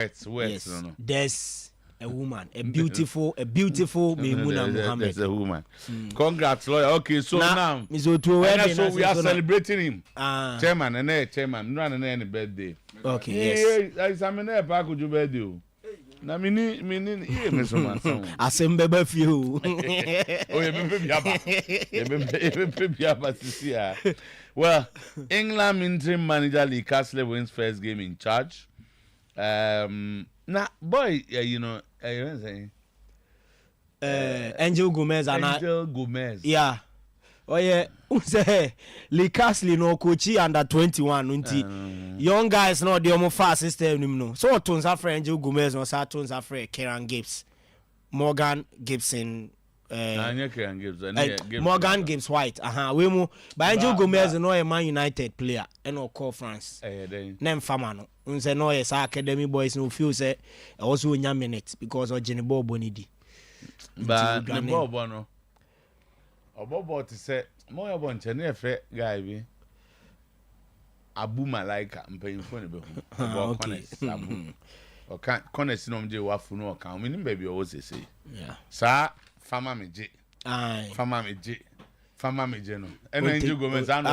Yes. No. There's a woman, a beautiful Maimuna Muhammad. There's a woman. Congrats, lawyer. Okay, so now Mr. Otuo-Acheampong, so we are celebrating him. Chairman, and chairman, no any birthday. Okay, yes. I examine a pack with your birthday. Na mini me so man. Asembebe few. Oh, you well, England interim manager Lee Castle wins first game in charge. Now, boy, you know, saying Angel Gomez. Yeah. Oh yeah, say Lee Castle no coachy under 21 young guys no the omo fast system no. So tons after Angel Gomez no sa tons after Kieran Gibbs, Morgan Gibson, Morgan Gibbs White. We mo but Angel Gomez no a Man United player and no call France. Nem fama no. Unse no yes academy boys no feel say also nya minutes because of Jenny Bobo nidi. But the Bobo no. Obobo to say more about a guy be Abu Malaika mpanyimfo ne be hu okay o kan connect no mje wafu no kan minim baby o say yeah sa farmer meje no eno Angel Gomez ano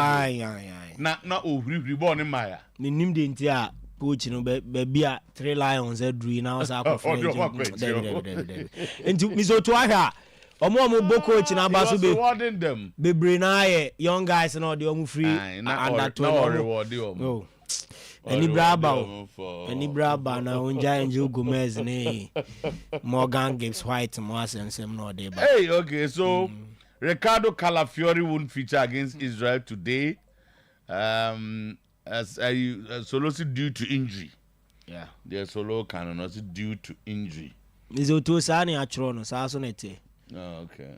na ohurihuri ball ne maya minim de nti a coach no be a 3 Lions edru na was akofo nti Mr. Otuo-Acheampong omo boko na baso be rewarding them bebre na ye young guys na the omo free under 20 reward them oh any braba na unja Angel Gomez ne Morgan Gibbs White mo asensem no dey ba. Hey, okay, so Ricardo Calafiori won't feature against Israel today as Solosi due to injury. Yeah, the Solo canon was due to injury. Mr. Otuo-Acheampong atro no sa so nete. Oh, okay.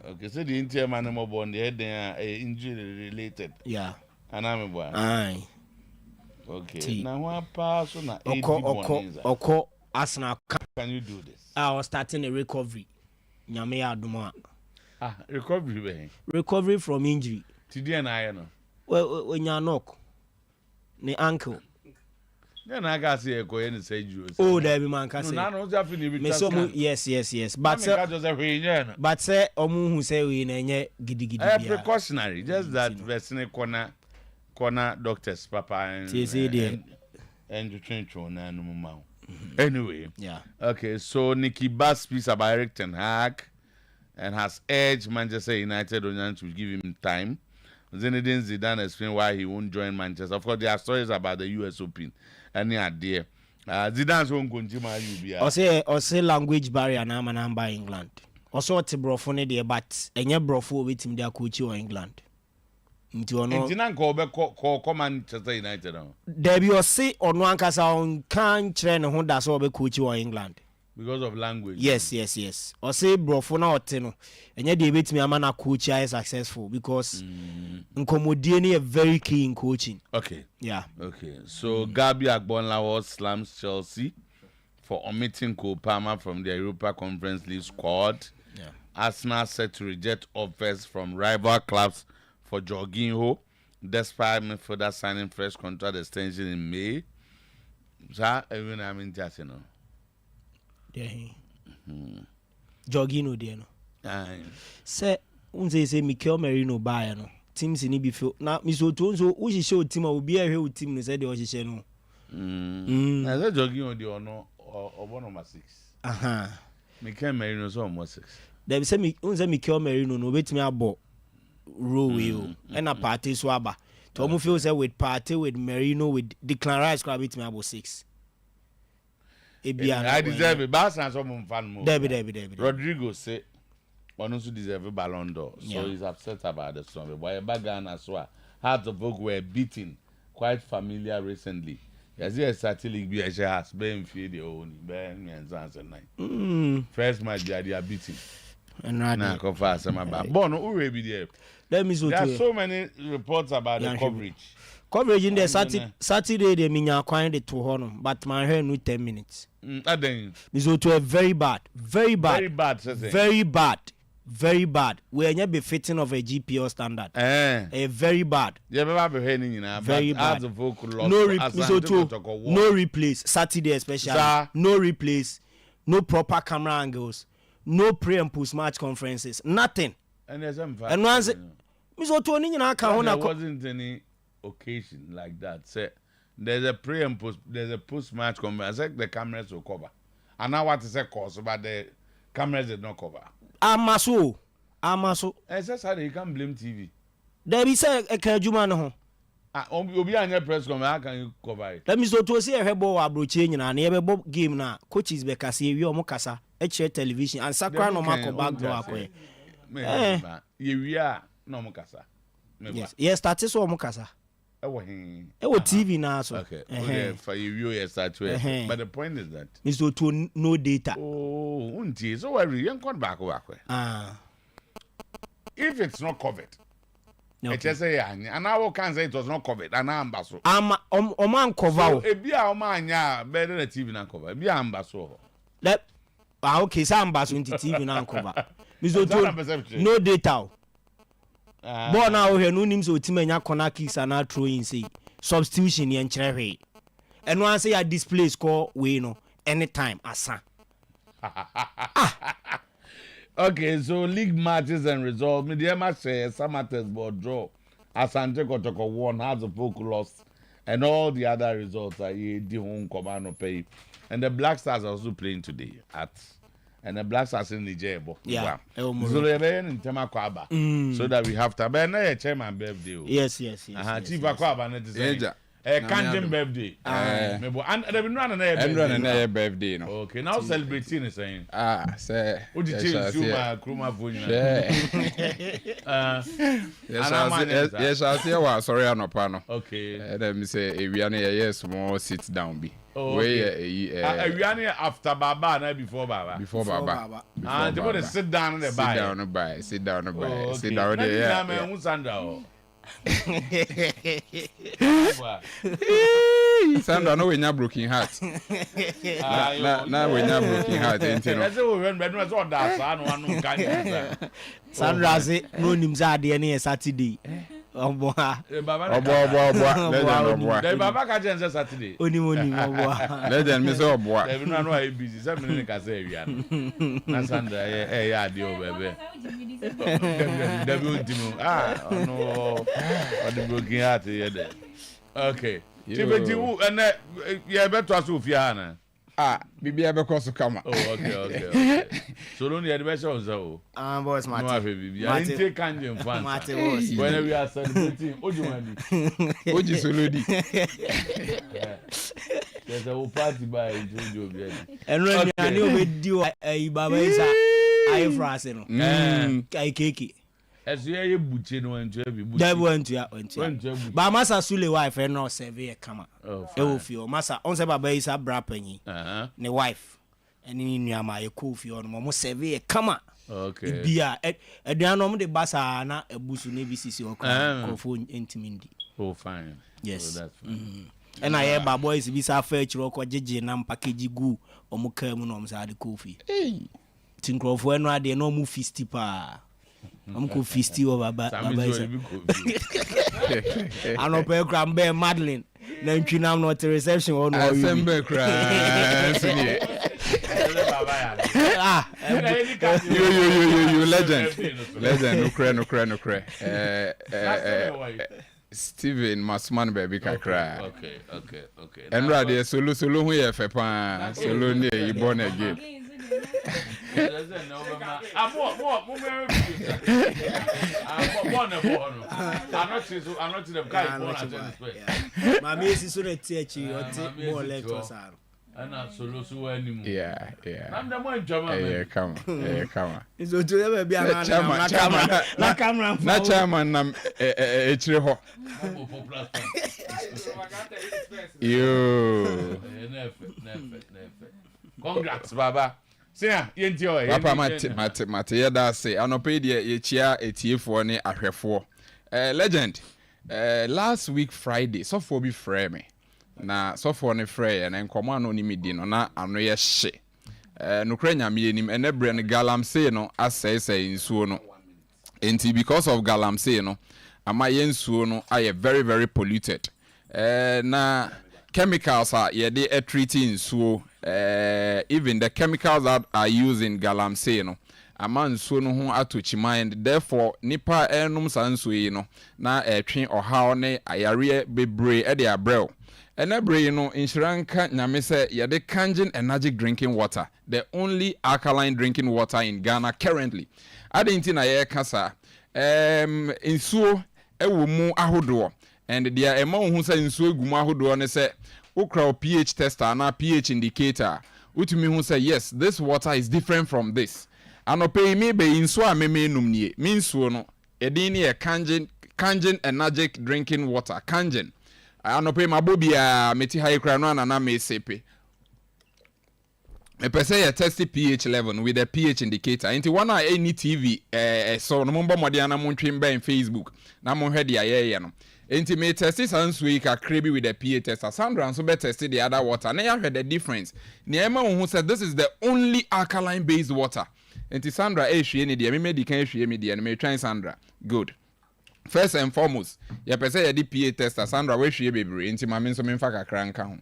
Okay, so the entire man mo born the head there injury related. Yeah. And I'm boy. Aye. Okay. Now what pass on a Oko Arsenal can you do this? I was starting a recovery. Nyame aduma. Recovery from injury. Today na I know. When you knock the ankle. Then I got say go any say you. Oh, there be man can say. No, just finish with yes. But say omu who say we na gidi. Precautionary, just that person corner doctors papa and you change on no. Anyway, yeah. Okay, so Nicky Bass speaks about Erik ten Hag and has urged Manchester United to give him time. Zinedine Zidane explained why he won't join Manchester. Of course, there are stories about the US Open. Any idea? Zidane's won't continue UBI. Or say language barrier na manamba England. Also, to brofone there, but any brofo with him their coach or England. Into no. Zidan call Manchester United. There be or say on one case on can't train who does all be coach or England. Because of language. Yes. Or say brofona or teno. And yet they beat me a man a coach is successful because Nkomodieni is very key in coaching. Okay. Yeah. Okay. So Gabi Agbonlawon slams Chelsea for omitting Cole Palmer from the Europa Conference League squad. Yeah. Arsenal set to reject offers from rival clubs for Jorginho, despite midfielder signing fresh contract extension in May. So even I mean just Jorginho there no. Say unze say Mikel Merino buy no. Teams ni bi feel. Na Mr. Otuo who she show team will be a team no say the she no. Na say Jorginho the or number 6. Mikel Merino so almost 6. They say unze Mikel Merino no wait me abo row we and a party so aba. To almost feel say with party with Merino with Declan Rice grab it me abo 6. I deserve it. Barca some fan more. Debbie. Rodrigo say one also deserve a Ballon d'Or. So he's upset about the song. But a bagan as well. Hearts of Oak were beaten quite familiar recently. As he certainly be a share has been feed own and nine. First match they are beating. And right now confess some about Bono who be there. There are so many reports about the coverage. Coverage in the Saturday they mean you acquired it to honor, but my hair no 10 minutes. Mr. Otuo very bad. very bad. We are not befitting of a GPO standard. Very bad. Very bad. No replace. Saturday especially. No replace. No proper camera angles. No pre and post match conferences. Nothing. And there's some fact. And once there wasn't any occasion like that. Say there's a pre and post. There's a post match conference. I said the cameras will cover. And now what is a cause, but the cameras did not cover. Amaso. I said, sorry, you can't blame TV. There be say a Kajuma no. You'll be on your press conference. How can you cover it? Let me so to see a hebo abroaching and a hebo game na coaches bekasi you mokasa HL television and sakra no mako back door akwe. We are no mokasa. Yes, that is all mokasa. TV now so. Okay, for you yes that way. But the point is that Mr. to no data. Oh, unti so worry you come back over. If it's not covered. Okay. It just say and I can say it was not covered and I am baso. Man cover. So be a man ya better than TV na cover. Be am baso. That okay, so am baso into TV na cover. Mr. to no data. But now here no names of Timenya corner kicks and now throwing say substitution and cherry. And once say a display score we know anytime asa. Okay, so league matches and results. Media match say Samate's board draw. Asante Kotoko won, Hearts of Oak lost, and all the other results are the home command pay. And the Black Stars are also playing today and the Black Stars in Nigeria. Yeah. So they're in Temakwaba. So that we have to be a chairman birthday. Yes. Chief Akwaba Kanjin birthday. And there be none another birthday. No. Okay, now celebrating is saying. Say. What did you change Kruma phone? Yes, I see what sorry I no pano. Okay. Let me say we are yes small sit down be. We are after Baba and before Baba. Before Baba. And they want to sit down and buy. Sit down there. Sandra, no, we not broken heart. Now we not broken heart. Sandra say no names are there any Saturday. Baba can't Saturday. Only. Let them miss all boy. Everyone know I busy. 7 minutes can say we are. Sandra, yeah, dear baby. No, the broken heart here. Okay. And yeah, better Sofiana. Bibi abeko so kama. Oh, okay. So don't the adventure so. Boys, Martin. No, baby. I didn't take candy and fun. When we are celebrating, Ojumani. Oji Solodi. There's a party by Jojo. And when I knew with you, Baba is I France. I cake. As you butcher no and they went to but Massa Sule wife and no severe come feel Massa on Baba is a brapenny ne wife and in Yama a cool for almost severe come okay be a dianom de bassa na a busu navy cc or phone intimindi. Oh fine. Yes. Oh, that's fine. And I hear boys be sa fetch rock or jiji nam package goo or mukamunums are the coffee. Hey think of when I did no move fisty pa. I'm go fisty over Baba. I no pay Crambe Madeline. Then I'm not a reception or no. Assemble cry. You legend. No cry. Steven Masman baby can cry. Okay. And rather solo who you fepa solo near you born again. I'm not to the guy. My miss is so that teach you more lectures are. And not solo anymore. Yeah. I'm the one German. Come on. It's to ever be a camera. Not chairman, you. Congrats, Baba. Papa mate yeda say anope de ye chia etiefo ne ahwefo legend last week Friday so for be frame me na so for ne frame na nkomo ano ni medi no na ano ye hye nokra nyame nim ene bre no galamsey no asese nsuo no enti because of galamsey no ama yensuo no aye very very polluted na chemicals are yede treating nsuo even the chemicals that are used in galamsey no ama nsuo no ho atochi mind therefore nipa enum sansuo yi no na twen ohaw ne ayare bebre e de abrel enebre no inshiranka nyame se yede kangen energetic drinking water the only alkaline drinking water in Ghana currently adenti na ye kasa nsuo ewo mu ahodo and dia ema hu se nsuo egu mu ahodo ne se ukra pH tester na pH indicator utumi hu se yes this water is different from this anope mi be nsuo a meme num nie mi nsuo no edin ne kangen energetic drinking water kangen anope mabobia meti high kra no anana me sepe me pese ya test pH level with the pH indicator into one any TV so no mombo modiana montwem ba in Facebook na mo hwede ayeye no enti me test sansui ka krebi with the pH tester Sandra so be test the other water na ya hwede the difference ne ema who said this is the only alkaline based water enti Sandra ehwie ne de me medical ehwie me de me try Sandra good. First and foremost ya pese ya di pH tester Sandra we hwie bebre enti ma me so me mfa kakra nka ho.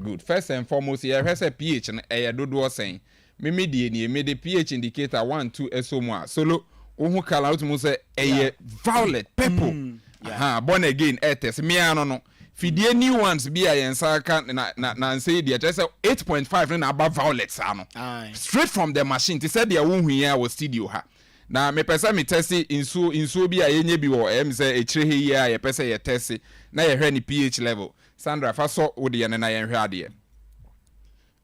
Good. First and foremost, here has a pH and a dodo saying. Mimi die made the pH indicator 1, 2 SO1. Solo, uhu kala out muse a violet, purple. Born again, test. Me no. Fidie new ones be a yensaka na say the just 8.5 and above violet sano. Straight from the machine. They said their womb here was studio ha. Na me pesa me test inso bi a yenye bi wo em say e chire here ya pesa ye test na ye hwe ni pH level. Sandra faso odi ene na yen hwe ade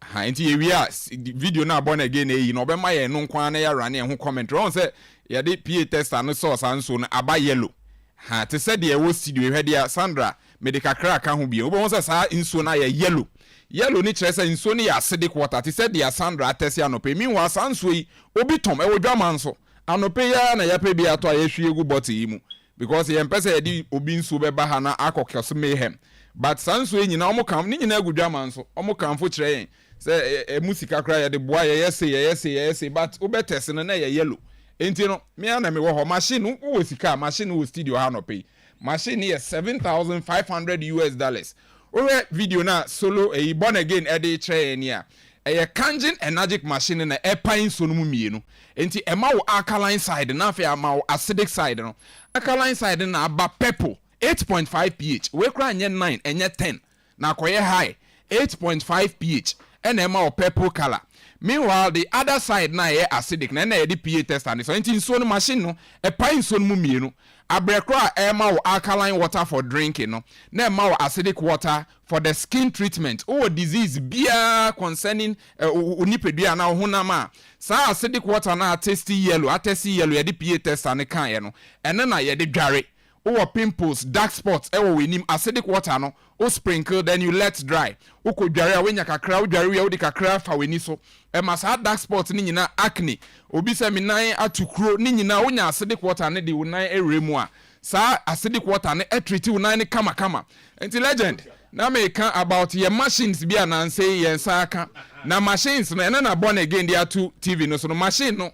ha enti ye wi a video na born again e no be ma ye no nkwan na ya rane ho comment on say ye de pH tester no source anso no aba yellow ha te said ye wo studio hwe dia Sandra medical crack ka ho bi wo bo say sa inso na ye yellow ni kire say inso ni ya acidic water te said dia Sandra test ya no pe meanwhile sanso yi obi tom e wo dwama nso anope ya na ya pe bi ato ya hwie gu bottle yi mu because ye mpese ye di obi nso be ba ha na akokyoso mayhem but sanso nyina omo kam ni nyina agudwa nso omo kam fo kire yen say musika kra ye de boa ye say but obetese no na ye yellow enti no me na me wo ho machine wo sika machine wo studio ha no pay machine is $7,500 owe video na solo born again e de kire yen ya a kangen energetic machine na epan so no mu mienu enti ema wo alkaline side na afia ma wo acidic side no alkaline side na aba purple 8.5 pH we kra nye 9 enye 10 na koye high 8.5 pH and ema wo purple color meanwhile the other side na ye acidic na ye the pH tester ni so enti so no machine no epan so no mu mienu abrekra ema wo alkaline water for drinking no na ema wo acidic water for the skin treatment or disease bia concerning onipedua na honama sa acidic water na atesti yellow ye the pH tester ne kan ye no ene na ye de dware or pimples dark spots ewo wenim acidic water no o sprinkle then you let dry o ko dware a wenya kakra o dware we o de kakra fa weni so e masa dark spots ni nyina acne obi se minan atukuro ni nyina onya acidic water ne de wonan eremu a sa acidic water ne treat wonan ne kama enti legend na me kan about your machines bia na say yen saka na machines na na born again dia to TV no so no machine no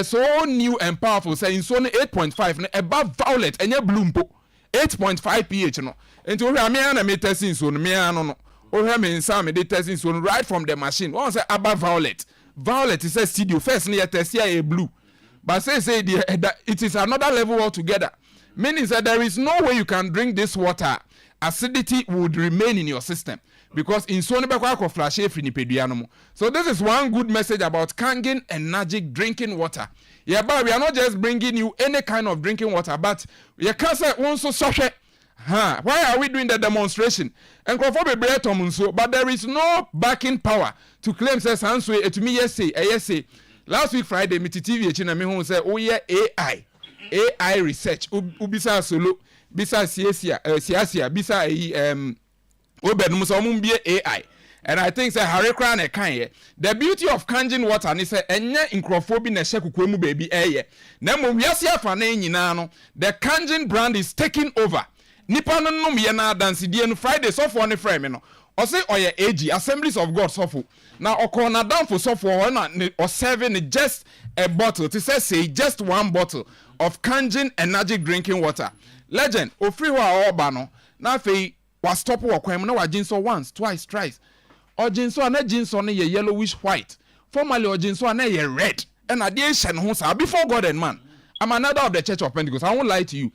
so new and powerful say so no 8.5 no above violet enye blue mpo 8.5 pH no enti o hwa me na me testing so no me no o hwa me nsa me de testing so no right from the machine one say above violet is a studio first na test here blue but say it is another level altogether meaning that there is no way you can drink this water acidity would remain in your system because in so nebekwa flash efrinipedua no. So this is one good message about kangen energetic drinking water. Yeah, but we are not just bringing you any kind of drinking water, but you can say also sohwe. Why are we doing the demonstration? And but there is no backing power to claim say sanswe etumi yes. Last week Friday me TV echi na me hu say oh yeah AI research ubisa solo bisa siasia bisa obenum so mumbie AI and I think say Harry Crown e kan ye the beauty of kangen water ni say enye nkrofo na hye kokwa mu baby na mo wiase afa na nyina no the kangen brand is taking over nipa no nom ye na dance die no Friday so for ne frame no o say oye AG Assemblies of God sofo Now okona down for so for or serving just a bottle to say just one bottle of Kangen energy drinking water. Legend ofri wa oba no na fe was stop wo kwem na wa jinso once twice thrice or jinso na jinso no ye yellowish white formerly or jinso na ye red and addition ho sa before God and man. I'm another of the Church of Pentecost. I won't lie to you.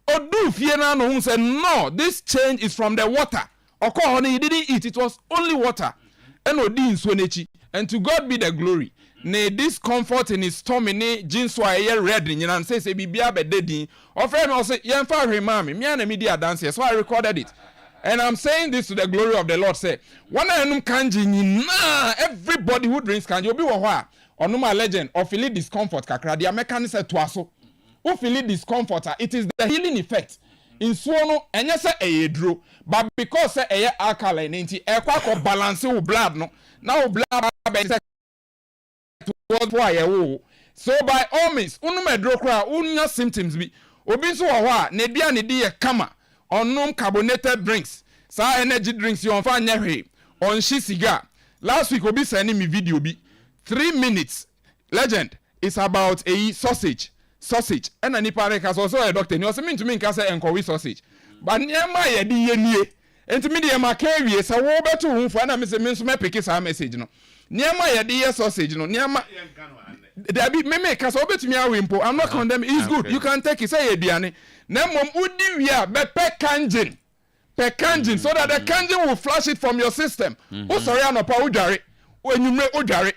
Odu fiena no who said no, this change is from the water. Oko honey he didn't eat, it was only water. And odi inswenechi. And to God be the glory. Ne discomfort in his stomach ne jinso aye red ni and say bibia be dedi. Or friend also yemfa remami. Me and media dance here. So I recorded it. And I'm saying this to the glory of the Lord. Say, one enum kanji na everybody who drinks kanji obi wo ho a onuma legend or feel discomfort kakra dia mechanic say toaso. Who feel discomfort, it is the healing effect. In swono, and yes, a drew, but because a alkaline, e kwa balance with blood, no. Now blood why so by all means, unume drokra, unya symptoms be obinso wa, nebia ni kama, on carbonated drinks, sa energy drinks you on fire on she cigar. Last week obi sending me video be 3 minutes. Legend is about a sausage and any parent also a doctor. You also mean to me can say enkowi sausage. But niema ye di ye nie. Enti me de ma carry so wo beto hu for na me se me so me pick sa message no. Niema ye di ye sausage no. Niema there be me make so betumi awempo. I'm not condemning. It's good. You can take it say aduane. Na mom udi wi a be Kangen. Kangen so that the Kangen will flush it from your system. Oh sorry anopa udware. When you make udware.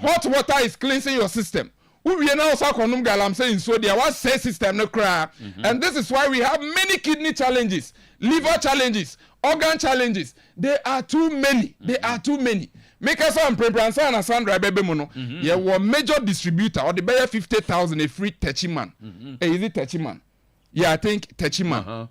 Hot water is cleansing your system. We now galam saying so there was say system no cry. And this is why we have many kidney challenges, liver challenges, organ challenges. They are too many. They are too many. Make us on Prebransa and Sandra Bebemono. Yeah, one major distributor or the better 50,000 a free Techiman. Is it Techiman? Yeah, I think Techiman.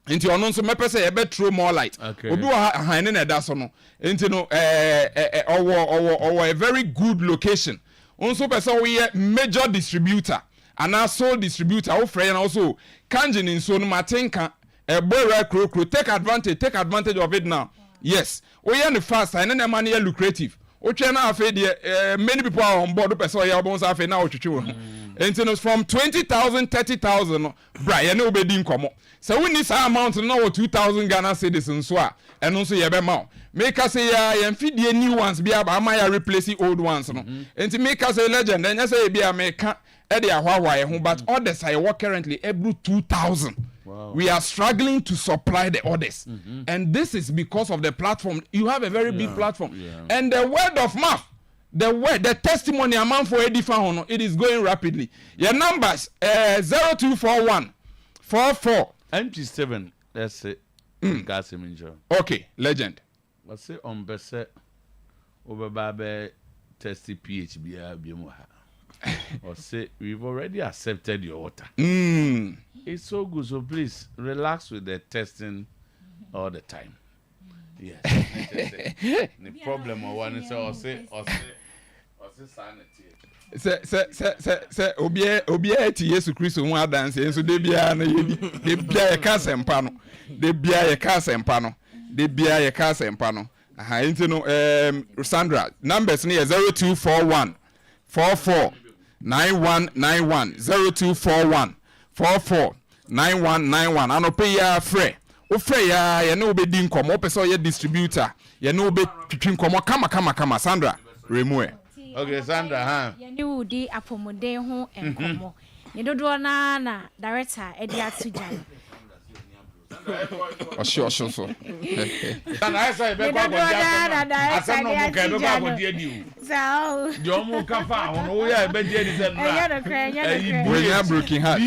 Into your non-so mepe say a bit throw more light. Okay. Obi wa haine na da so no. Into no a very good location. Also person we a major distributor and our sole distributor our friend also Kangen in so no matenka a boy crow take advantage of it now. Yes. We are the fast and then money lucrative. Oche na afi de many people are on board person we are afi na otwetwe. And from 20,000 30,000 bra ye no be di nkomo. So we need some amount now 2,000 Ghana cedis so a and also ye be ma. Make us say ya feed the new ones be aba ma replace the old ones no. And make us a legend and say be America e dey ahwa but others I work currently every 2,000. Wow. We are struggling to supply the orders. And this is because of the platform. You have a very big platform. And the word of mouth, the testimony amount for Edifa, it is going rapidly. Your numbers 0241 44 MG7. That's it. Gas injury. Okay, legend. What's say on Besse over Babe testy PHB or say we've already accepted your order. It's so good, so please relax with the testing all the time. Yes. The problem or one is or say sanity. Say obia ti Yesu Kristo ho adanse enso de bia na de bia ye ka sempa no. De bia ye ka sempa no. De bia ye ka sempa no. Aha enti no Sandra numbers ni 0241 44 9191 0241 44 9191 anope ya frɛ o frɛ ya ye no be di nkomo o pese o ye distributor ye no be twitwi nkomo kama Sandra remove. Okay Sandra ye ni udi apomode ho enkomo ne dodo na director e di atujan Sure. And I say be kwa asem no mo ka be kwa die di o. So. Yo mo ka fa ho no ya be die di se na. We are broken heart.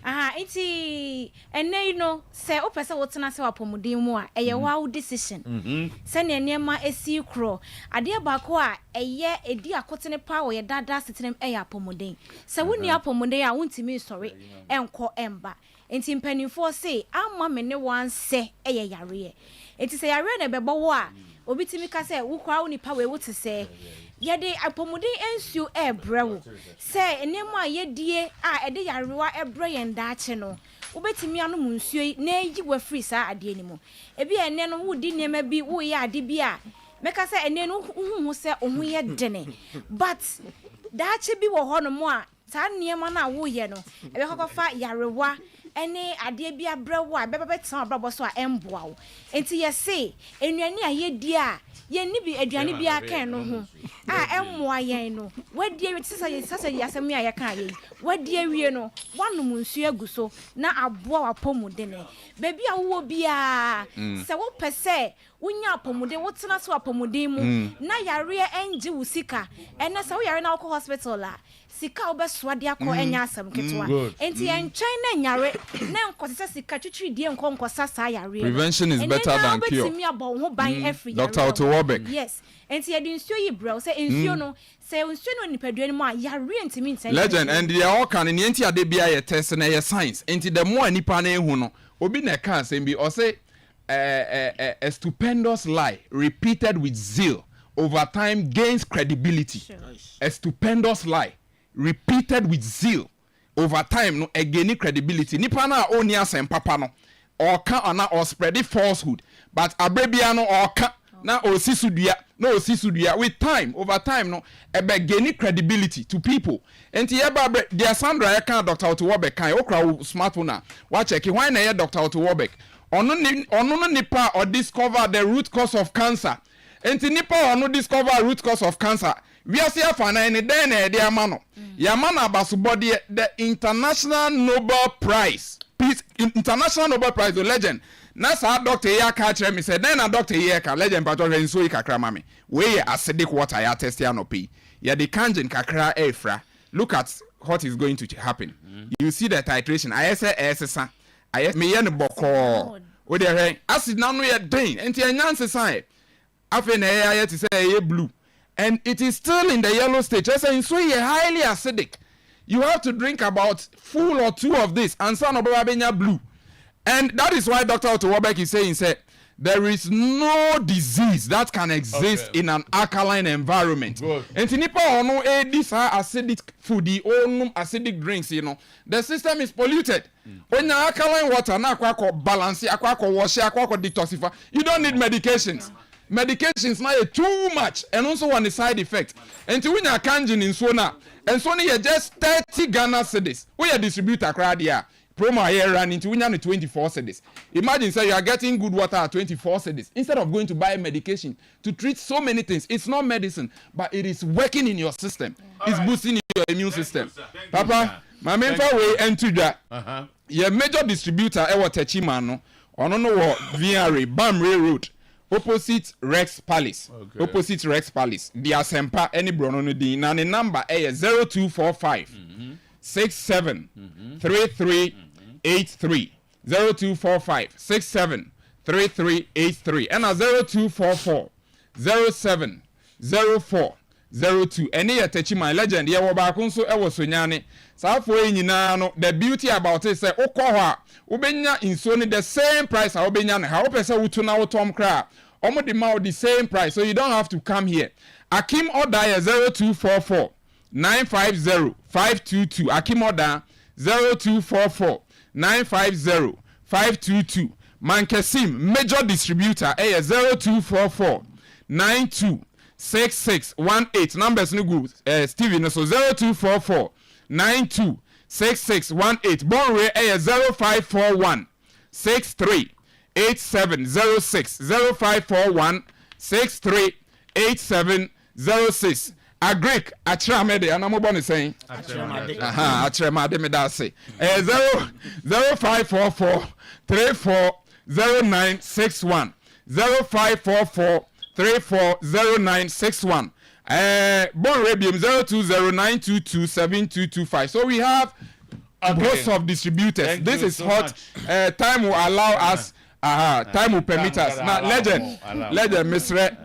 Aha, iti ene you know say o pese wotena se wapomuden mu a eye wow decision. Se ne niema esi kro. Ade ba ko a eye edi akotene pa wo ye dada setenem eye apomuden. Se woni apomuden a wontimi sori enko emba. Enti mpanimfo say amma me ne wan se eye yare. Enti se yare na bebo wo a obitimi ka se wo kwa wo nipa we wo te se ye de apomuden ensuo ebrewo se enemu a ye die a ede yarewa ebre yen daache no wobetimi anu mu nsuo yi na yi wa free sa ade ni mu ebi ene no wo di nema bi wo ya ade bi a meka say ene no hu say ohu ye dene but daache bi wo ho no mo a saa nema na wo ye no ebe kokofa yarewa ene ade bi abrewo a bebe betan abrabo so a emboa wo enti ye say enuane a ye di a ye ni bi aduane bi aka no ho a emmoa yen no wadi awie sesa ye asemi a ye kan ye wadi awie no wanum nsu aguso na aboa wapomude ne bebi a wo bia se wo pese wonya apomude wo tena so apomude mu na yare enje wo sika ene se wo yare na wo hospital a sika obesoa de akọ enya asem ketwa enti entwen na nyare na nkosese sika twitwi die nkonkosa sa yare prevention is better than cure Dr. Otuo-Acheampong yes enti ye di nsuo yi bro se nsuo no se nsuo no nipadua mu a yare ntimi ntsen legend and they all can in enti ade bia ye test na ye science enti the more nipa na ehu no obi na ka asem bi o say a stupendous lie repeated with zeal over time gains credibility. A stupendous lie repeated with zeal over time no again credibility. Nipa na oni asem papa no or can or spread falsehood but abrebia no or can na osisudua no osisudua with time over time no ebe gain credibility to people. Enti eba dia Sandra ya kan Dr. Otuo-Acheampong kan okra smartphone na wa check why na ye Dr. Otuo-Acheampong ono nipa or discover the root cause of cancer. Enti nipa ono discover root cause of cancer. We are here for na den na de amano. Yamana abasubodi the International Nobel Prize. Peace International Nobel Prize the legend. Na sa doctor here catch me say then a doctor here ka legend patro nso yi kakra mame. We acidic water ya test ya no pay. Ya the kangen kakra efra. Look at what is going to happen. You see the titration. I say essa me ye no boko. O de acid na no ye den. Enti enyanse san. Afi na ye to say ye blue. And it is still in the yellow stage. I say so ye highly acidic. You have to drink about full or two of this and son of blue. And that is why Dr. Otuo-Acheampong is saying there is no disease that can exist in an alkaline environment. And nipa ono this acidic food, the acidic drinks, you know, the system is polluted. When your alkaline water na akwa balance, akwa wash, akwa detoxify, you don't need medications. Medications now too much and also one side effect. And to win a kanjin in Sona, and Sony you just 30 Ghana cedis. We are distributor crowd here. Promo here running to win 24 cedis. Imagine say you are getting good water at 24 cedis instead of going to buy medication to treat so many things. It's not medicine, but it is working in your system. It's boosting your immune system. Papa, my main way into that. Your major distributor ewa Techimano, ono no VRA Bamre Road. Opposite Rex Palace. Okay. Opposite Rex Palace. The Asempa any brono no di na the number is 0245 67 33 83 0245 67 33 83 and 0244 07 04 02 any attachi my legend ye wo ba kun so e wo sonyane saafo nyina no the beauty about it say okọ ubenya insoni the same price ubenya na how pese wutu na wutom kra omo the ma the same price so you don't have to come here. Akim order 0244 950 522 Akim order 0244 950 522 Mankesim major distributor 0244 92 6618 numbers no good Steven so 0244 92 6618 Bonre 0541 63 8706 0541 63 8706 Agric Acheampong anamobone saying Acheampong me da say 0544 340961 0544 340961 Bon Rabium 0209227225. So we have both of distributors. Thank this is so hot. Time will allow us. Time will permit us. Now, legend, Mr.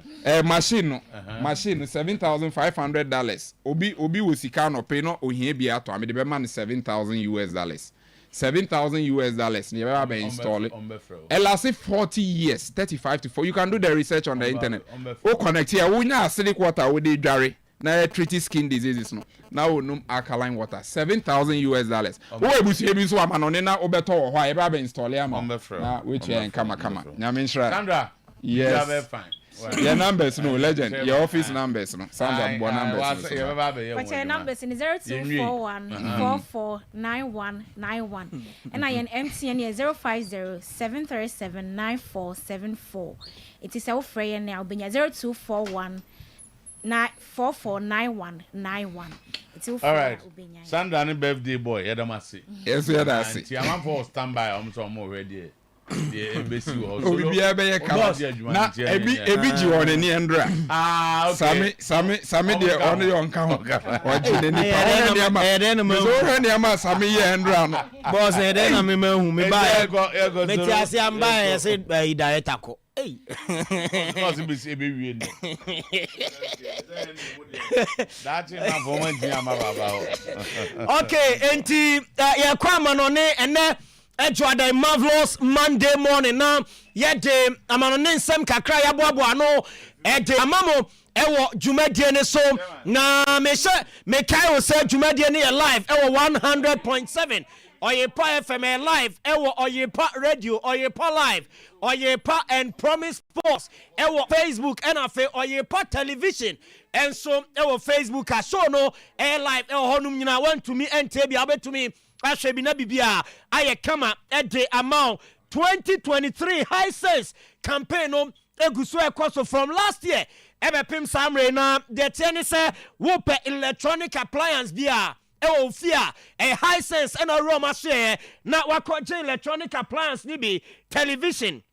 Machine $7,500. Obi wusika no pay no ohie bia to am the man $7,000. $7,000 never be installed. It lasts 40 years, 35 to 4. You can do the research on the internet. O connect here. We na acidic water with the dairy. na treat skin diseases no na wo num alkaline water $7,000 wo ebusu ebi so amanone na obeto wo ho a eba be install ya ma na we tue kama nyame nshra Sandra yes you are fine. Your numbers no legend your office numbers no Sandra bo numbers What's your numbers in 0241 449191 and I am MTN 050 737 9474. It is our friend now being 0241 449191. All right. Sandra ni birthday boy, Edamasi. Yes, we are that. See, I'm for standby. I'm so more ready. The embassy was. Oh, we be able to come. Na ebi ji on ni endra. Okay. Sami de on your account. Oji ni pa on ni ama. So ni ama sami ye endra no. Boss e den na me hu me ba. Me ti ase amba e se director ko. Hey. Because be say be we no. That's enough for one thing ama baba. Okay, enti ye kwa manone ene Ejuada marvelous Monday morning now. Yede amanone nsem kakra ya boabo no ede amamo ewo dwumadie ne so na me kai o say dwumadie ne live ewo 100.7 Oyerepa FM live ewo Oyerepa Radio Oyerepa live Oyerepa and Promise Sports ewo Facebook and afa Oyerepa television and so ewo Facebook a show no live ewo honum nyina want to me ente bia betumi ahwe bi na bibia aye kama ede amount 2023 high sense campaign no eguso ekoso from last year ebepim samre na de tiene say wo pe electronic appliance bia fear a high sense and a Roma share na wakoje electronic appliance ni bi television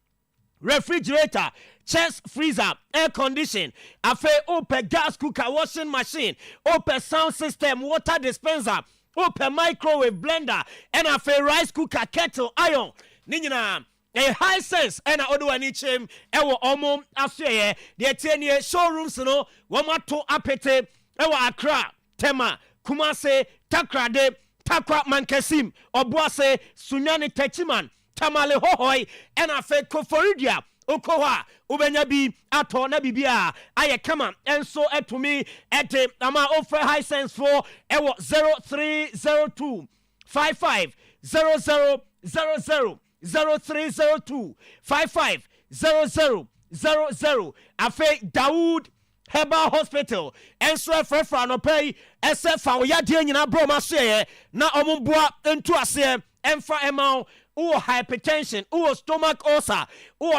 refrigerator chest freezer air condition afa open gas cooker washing machine open sound system water dispenser open microwave blender and afa rice cooker kettle iron ninyina a high sense and odo ani chem ewo omo afye de tienie showrooms no womato apete ewo Accra Tema Kumase Takrade Takwa Mankesim Obuase Sunyani Techiman Tamale Hohoi and afa Koforidia Okoha ubenya bi ato na bibia aye kama enso etumi ete ama offer high sense for ewo 0302 55 0000 0302 55 0000 afe Dawood Herbal Hospital enso efrefa no pay esefa oyade nyina broma so na omboa entu ase emfa emao hypertension, stomach ulcer,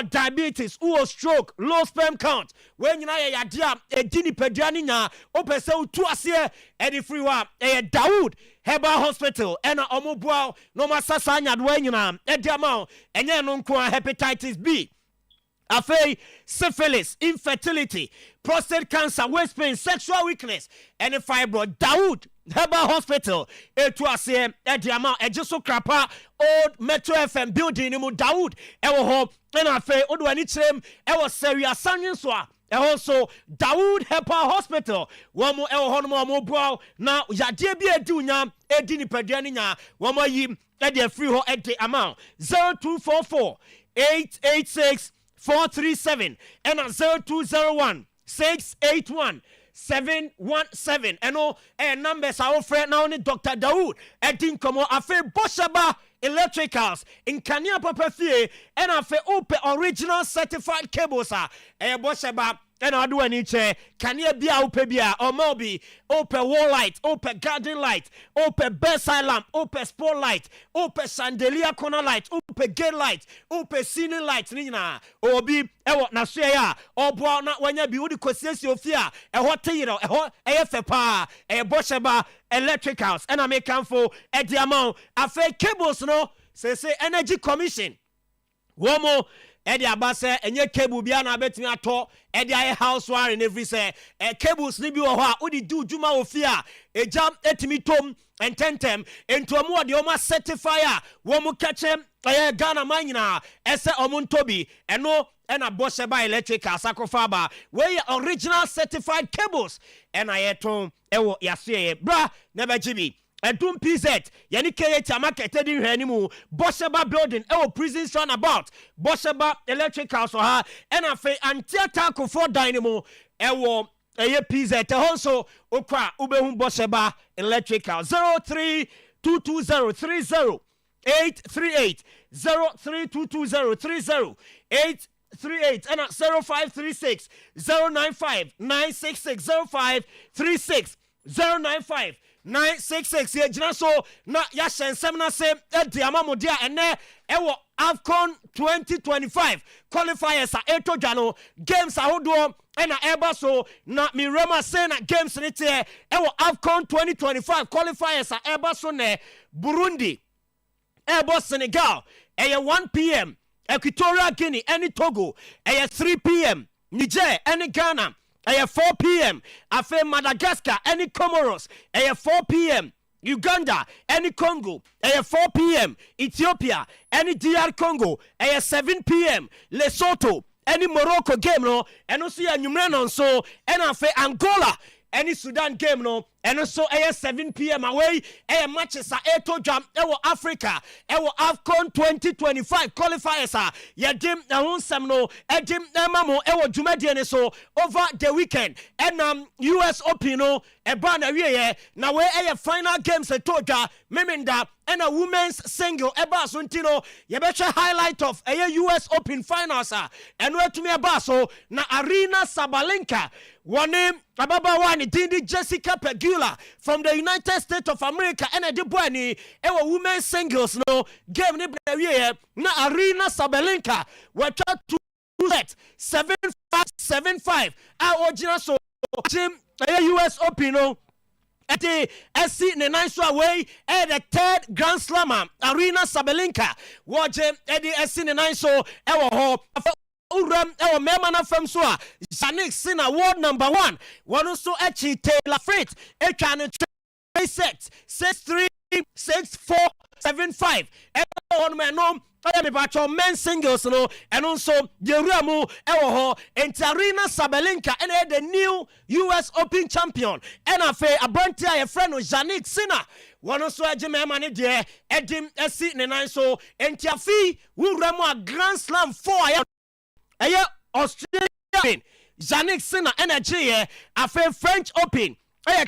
diabetes, stroke, low sperm count. When you know ya dia edini pediani nya opese utu ase edi free wa Dawood Herbal Hospital ena omobua no masasa nya do nyina edi ama enye no nko hepatitis B. Afei, syphilis, infertility, prostate cancer, waist pain, sexual weakness, and fibroid. Dawood Herbal Hospital. Etuase ediama ejiso krapa old Metro FM building mu Dawood. Ewo ho na afei odo ani chrem ewo seria sanyensoa. Also Dawood Herbal Hospital. Womo ewo ho no mo bro na yade bi edunya edini pediani nya womo yi ede free ho ede amount 0244 886 437 and 0201 681 717 and all numbers are friend now only Dr. Dawood Edin Komo afe Boshaba Electricals in Kenya Papa Fie and afe ope original certified cables are Boshaba and I do any chair Kenya Bia Ope Bia or Mobi Ope wall light Ope garden light Ope bedside lamp Ope sport light Ope chandelier corner light Ope gate light Ope ceiling light Nina Obi ewo na so ya obo na wanya bi wudi kwesiesi ofia eho teyiro eho eyefepa Bosheba Electricals and American for ediamount afa cables no say energy commission womo edi abase enye cable bia na betimi ato edi aye house wire and every say cables ni bi wo ho a odi du juma ofia ejam etimi tom ententem ento omo de omo certifier womo kachem Ghana manyina ese omuntobi eno ena Bosheba Electrical Sakofaba where original certified cables ena yeton ewo yasue bra nebejibi Edum PZ yani KH market edin hwanimu Bosheba building ewo prison run about Bosheba Electrical so ha ena fe antiata ko for dynamo ewo pizza te honso okwa ubehu bosheba electrical 0322030 838 0322030 838 and 0536 095 966 0536 095 966 ye gyina so na ya hyensem na se edi amamodia ene ewo AFCON 2025 qualifiers a etodwa games ahodo ena eba so na mirema say na games ne te ewo AFCON 2025 qualifiers a eba so ne Burundi ebo Senegal 1 p.m. Equatorial Guinea any Togo 3 p.m. Niger any Ghana 4 p.m. Afe Madagascar any Comoros 4 p.m. Uganda any Congo 4 p.m. Ethiopia any DR Congo 7 p.m. Lesotho any Morocco game no and also anwumre no so and afe Angola any Sudan game no and also 7 p.m. away matches are etodwa Africa AFCON 2025 qualifiers yedim ahonsam no edim mamo dwumadie so over the weekend and US Open no eba na wiye na we final games etodwa meminda and a women's single eba so ntino yebetwe highlight of US Open finals and we to me eba so na Arena Sabalenka one ababa one dindi Jessica Pegula from the United States of America and a deboani ewa women's singles no game ni bnawie na Arena Sabalenka wata 2 set 7-5 original so team US Open no at the SC ne nice away at the third Grand Slam Arena Sabalenka watch at the SC ne nice so ewa ho Uram our memana from Sua Zanik Sina World number 1 one also actually Taylor Fritz a can set 6-3 6-4 7-5 on man no about your men singles no and also Yeramu Ewo and Arena Sabalenka and the new US Open champion and a Abrantia a friend of Zanik Sina one also a memani dear Edim SC ne so and Tiafi will remo a Grand Slam 4 Australian Yannick Sinner energy afe French Open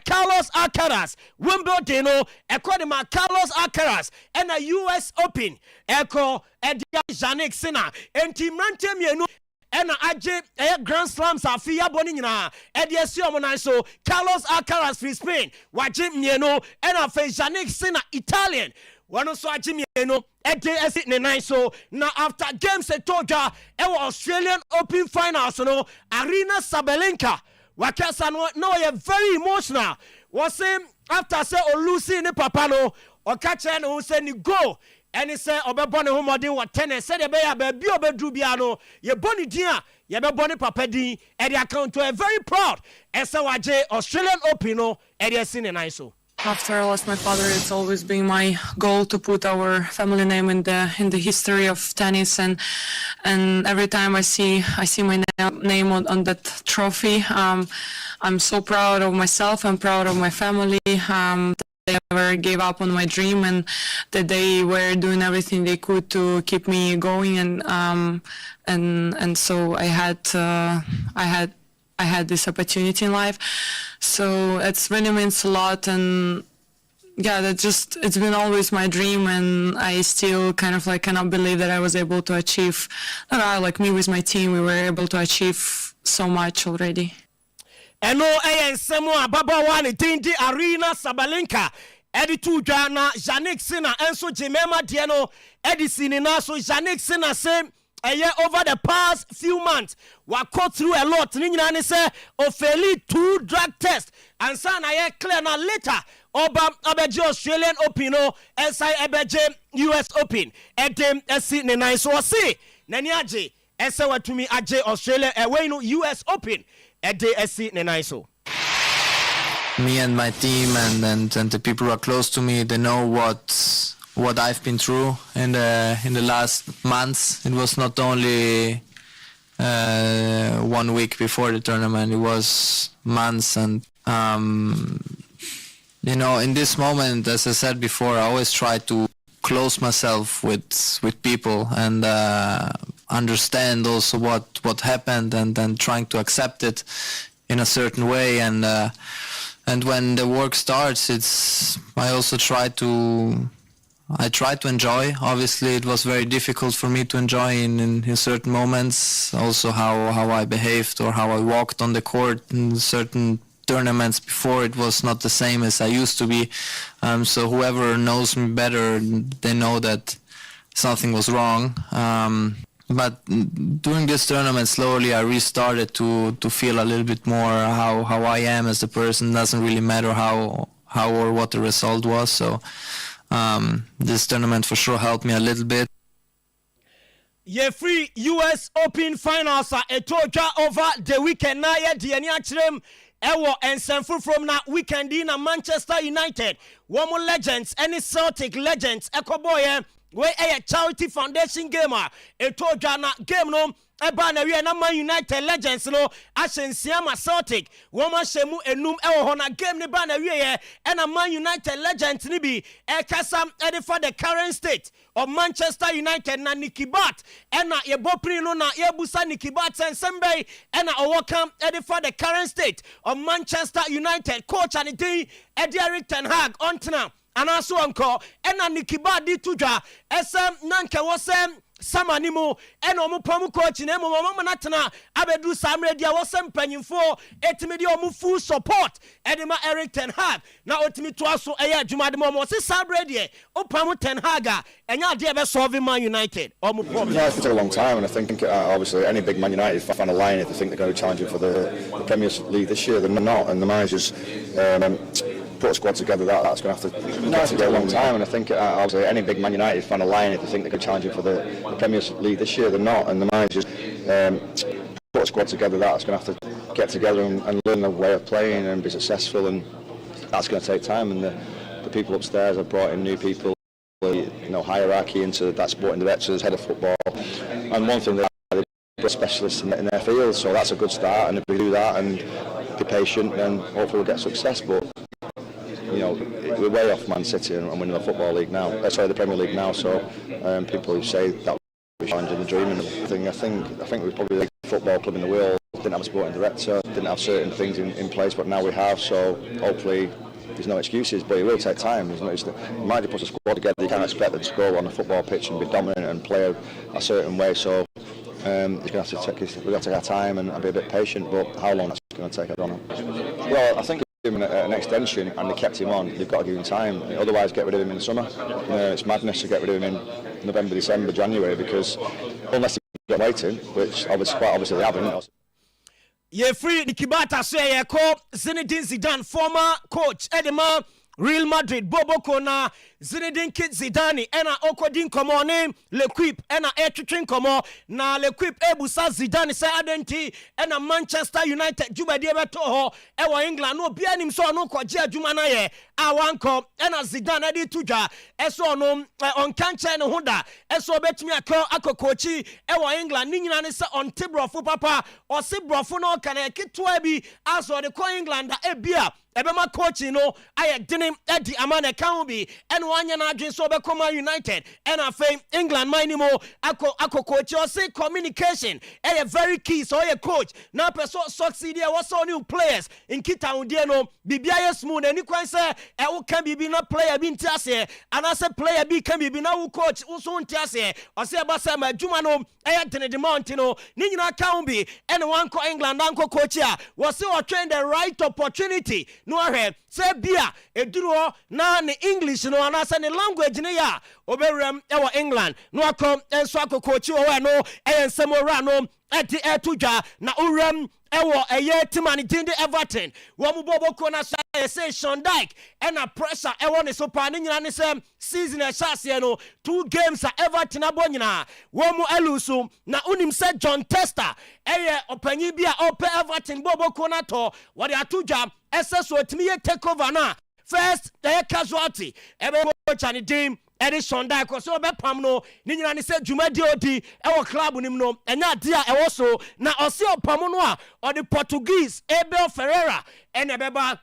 Carlos Alcaraz Wimbledon according to Carlos Alcaraz and a US Open echo Yannick Sinner and team Rantemienu and aje Grand Slams afia boni nyina esi omo so Carlos Alcaraz from Spain waje mienu and afe Yannick Sinner Italian one also ajimieno esi ne nine so now after games etoja Australian Open finals no Arena Sabalenka wakasa no you very emotional was say after say Olusi ne papa no okache no say ni go and he say obebo ne homodin wa 10 say de be ya ba bi obedru bia no ye boni din a ye be boni papa din e dey account to a very proud and say waje Australian Open no e dey esi ne nine so. After I lost my father, it's always been my goal to put our family name in the history of tennis, and every time I see my name on that trophy, I'm so proud of myself. I'm proud of my family. They never gave up on my dream, and that they were doing everything they could to keep me going, and so I had this opportunity in life, so it really means a lot. And yeah, it's been always my dream, and I still kind of like cannot believe that I was able to achieve, like me with my team, we were able to achieve so much already. Eno semo ababa wani dindi Arena Sabalenka edi tu dwana Yannick Sinner enso jemema dieno edi sinina so Yannick Sinner say over the past few months we got through a lot ni nyina ne say ofeli 2 drug test and san aye clear na later oba abeje Australian Open no esai abeje US Open edem esi ne nine so see nani age ese watumi age Australia away no US Open ede esi ne nine so. Me and my team and the people who are close to me, they know what I've been through in the last months. It was not only 1 week before the tournament, it was months. And in this moment, as I said before, I always try to close myself with people and understand also what happened, and then trying to accept it in a certain way, and when the work starts, I try to enjoy. Obviously, it was very difficult for me to enjoy in certain moments. Also, how I behaved or how I walked on the court in certain tournaments before, it was not the same as I used to be. So whoever knows me better, they know that something was wrong. But during this tournament, slowly I restarted to feel a little bit more how I am as a person. Doesn't really matter how or what the result was. So this tournament for sure helped me a little bit. Free US Open Finals are over the weekend. Now, Ewo and Sanfur from na weekend in Manchester United. One more legends, any Celtic legends, Ekoboye, where a charity foundation gamer, na game no. Eba na we na Man United legends no Acheampong Celtic woma shemu enum ewo ho na game ne ba na we ye na Man United legends ni bi ekasa for the current state of Manchester United na Nicky Butt na ye bopri no na ye busa Nicky Butt ensembei na owokam for the current state of Manchester United coach and the Erik ten Hag ontena anaso anko na Nicky Butt di tudwa esem nanke wosem Samanimo and Omupamu coach in Emomanatana Abedu Samredia was some penny for Etimidio full support Edema Erik ten Hag. Now Otimituaso Aya Jumadimo was a Sabredi Opamu ten Haga and you're dear solving Man United. Yeah, it's been a long time, and I think obviously any big Man United fan aligned if they think they're going to challenge for the Premier League this year, they're not, and the managers put a squad together that's going to have to get together a long time, and I think obviously any big Man United fan aligned if they think they're going to challenge for the Premier League this year, they're not, and the managers put a squad together that's going to have to get together and learn the way of playing and be successful, and that's going to take time, and the people upstairs have brought in new people, hierarchy into that sporting directors, head of football, and one thing they're specialists in their field, so that's a good start, and if we do that and be patient, then hopefully we'll get success. But we're way off Man City and winning the football league now. The Premier League now. So people who say that we're challenging the dream and everything, I think we're probably the football club in the world. Didn't have a sporting director, didn't have certain things in place, but now we have. So hopefully there's no excuses, but it will take time. You might put a squad together. You can't expect them to go on the football pitch and be dominant and play a certain way. So we've got to take our time and be a bit patient. But how long that's going to take, I don't know. Well, I think him an extension and they kept him on, they've got to give him time, otherwise get rid of him in the summer. It's madness to get rid of him in November, December, January, because unless they've got waiting, which obviously they haven't. Free Nicky Butt say ye call Zinedine Zidane, former coach Edema Real Madrid, Bobo Kona, Zinedine Kid Zidane, ena Okodin komo name, L'Equipe, ena Etritrin komo, na L'Equipe Ebusa Zidane say adenti, ena Manchester United, Juba Diebe Toho, ewa England, no bianim so no kwa jia Juma na ye, awanko, ena Zidane edi tuja, eso no, on kancha no honda, eso betimi ako kochi, ewa England, ninyina nisa on tibrofu papa, o si brofu no kane kitwa ebi, aso de ko England da ebia, ebema coach no aye dinim edi amane kan bi en wanya na adwen so be Man United en afei England minimo ako coach o say communication very key, so ye coach na person succeed here was so new players in kita undie no bibia ye smooth ani kwan say wo kan bibi na player bi ntiase anase player bi kan bibi na wo coach wo so ntiase o say ba say ma djuma no dene de mountain no ni nyina kan bi en wan ko England anko coach a was say o train the right opportunity no ahead say bia eduro na ne English no anasa ne language ne ya oberem ewo England no akom enso akokochi o no ensem ora no eti etudwa na urem ewo eye timani dinde Everton wo mu bobo ko na say Sean Dyke and a pressure ewo ne so pa ne nyina ne sem season e chase no 2 games a Everton abonyina wo mu elusu na unim say John Tester eye opanyi bia ope Everton bobo ko na to wo de atudwa SS otimi ye take over na first the casualty ebe coach and team Edison Dyke so be pam no ni nyina ne say dwumadi odi e wo club nim no enya dia e wo so na ose opam no a o the Portuguese Abel Ferreira ene beba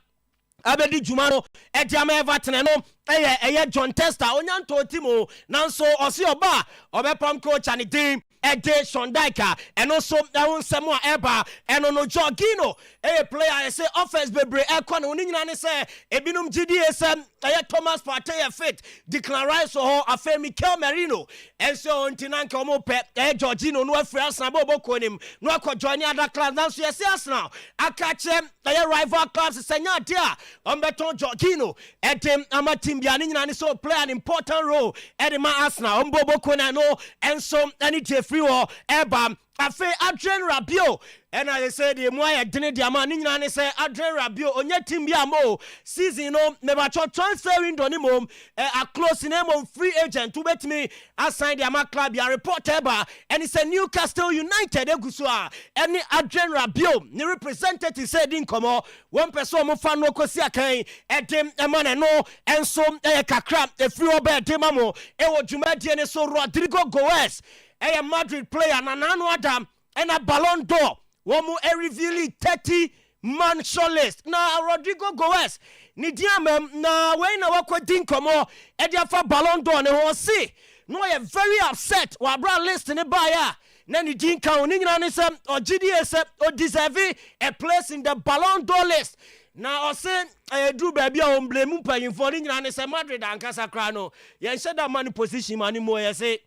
abedi dwuma no e dia ma Everton no eye John Tester onyanto timo nanso ose oba obepam coach and team Ede Shondaika and also Samoa Eba and ono Jorginho a player I say offense bebre ekwan oni nyina say ebinum GDSM Thomas Partey fit Declan Rice or afa Mikel Merino and so ntinanka omo pe Jorginho no afri Arsenal boboko nim no akọ join other clubs now so yes Arsenal akache rival clubs senya dia on beton Jorginho etem amatim bia nyina so play an important role edema Arsenal on boboko na no and so any free or Eba afe Adrien Rabiot and I say the moya dene the man nyina say Adrien Rabiot onye team bia mo season no never transfer window ni mom a close name on free agent to bet me assign the ama club ya report Eba and it's a Newcastle United egusua any Adrien Rabiot ni representative said in come one person mo fan no kosi akan edem emane no enso kakra e free oba edem mo e wo dwumadi ne so Rodrigo Goes a Madrid player na nanu Adam and a Ballon d'Or womu e reveal 30-man shortlist na Rodrigo Goes ni diamem na we na wakwa din komo e dia fa Ballon d'Or ne ho si no ye very upset wa bra list ne ba ya na ni din kan oni nyina ne sem o GDS o deserve a place in the Ballon d'Or list na ose do baby a on blame mpanyim for ni nyina ne sem Madrid ankasa kra no ye nsheda man position man mo ye say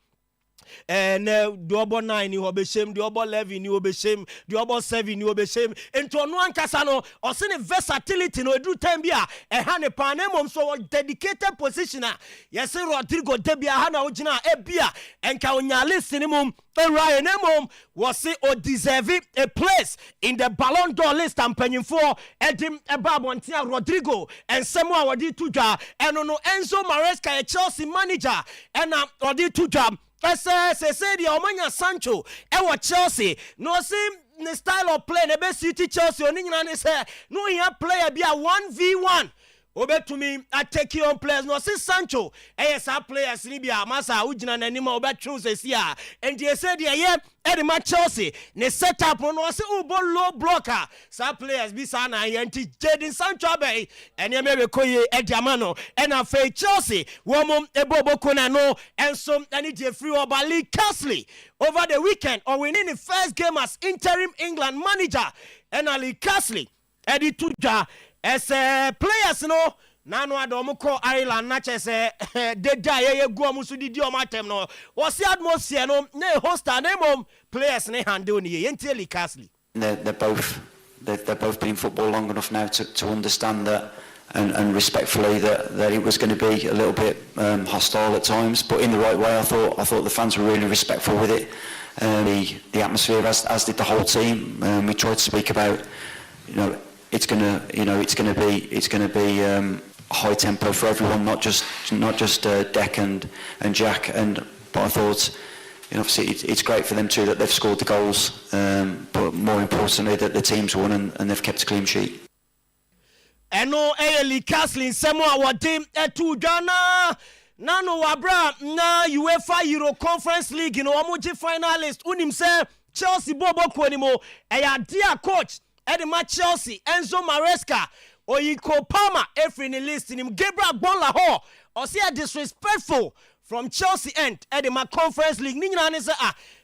and double 9 ni obeshem double 11 ni obeshem double 7 ni obeshem into no ankasa no o se ne versatility no edu time bia e ha ne pan mom so dedicated positioner yes Rodrigo debia ha na ogina e bia enka onyale sinimum Ryan Emom was say or deserve a place in the Ballon d'Or list and penny for Edim Ebabontia Rodrigo and Samuel Wadi Tuja and ono Enzo Maresca a Chelsea manager and Wadi Tuja say the Omanya Sancho and what Chelsea no same the style of play the best city Chelsea on England say no here player be a 1v1 Obe to me, I take you on players. No, see Sancho. ASR players, Libya, Massa, Ujina, and Nima, Obe chooses here. And they said, yeah, Eddie Chelsea. Ne set up on was low blocker. Some players be Sana and Jadin Sancho Bay. And Yame Koye, Ediamano. And I say Chelsea. Woman, Ebobo Konano. And some, and it's free over Lee Casley. Over the weekend, or winning the first game as interim England manager. And Ali Casley, Eddie Tuja. As players no nanu adomo ko Ireland na chese de die go musu di o matem no was the atmosphere no ne hosta ne mom players ne handle ni yenteli Castle they're both been in football long enough now to understand that and respectfully that it was going to be a little bit hostile at times, but in the right way. I thought the fans were really respectful with it, the atmosphere as did the whole team. We tried to speak about it's gonna be high tempo for everyone, not just Deck and Jack. But I thought, obviously it's great for them too that they've scored the goals, but more importantly that the team's won and they've kept a clean sheet. Eno Lee Caslin Samoa Wadim etu Ghana. Nano wabra na UEFA Euro Conference League omoji finalist unim se Chelsea bobo kwenimo eya dear coach Edema Chelsea, Enzo Maresca, Oyinko Palmer, every in the list in him, Gabriel Bonlaho, or say a disrespectful from Chelsea end, Edema Conference League, Nina say,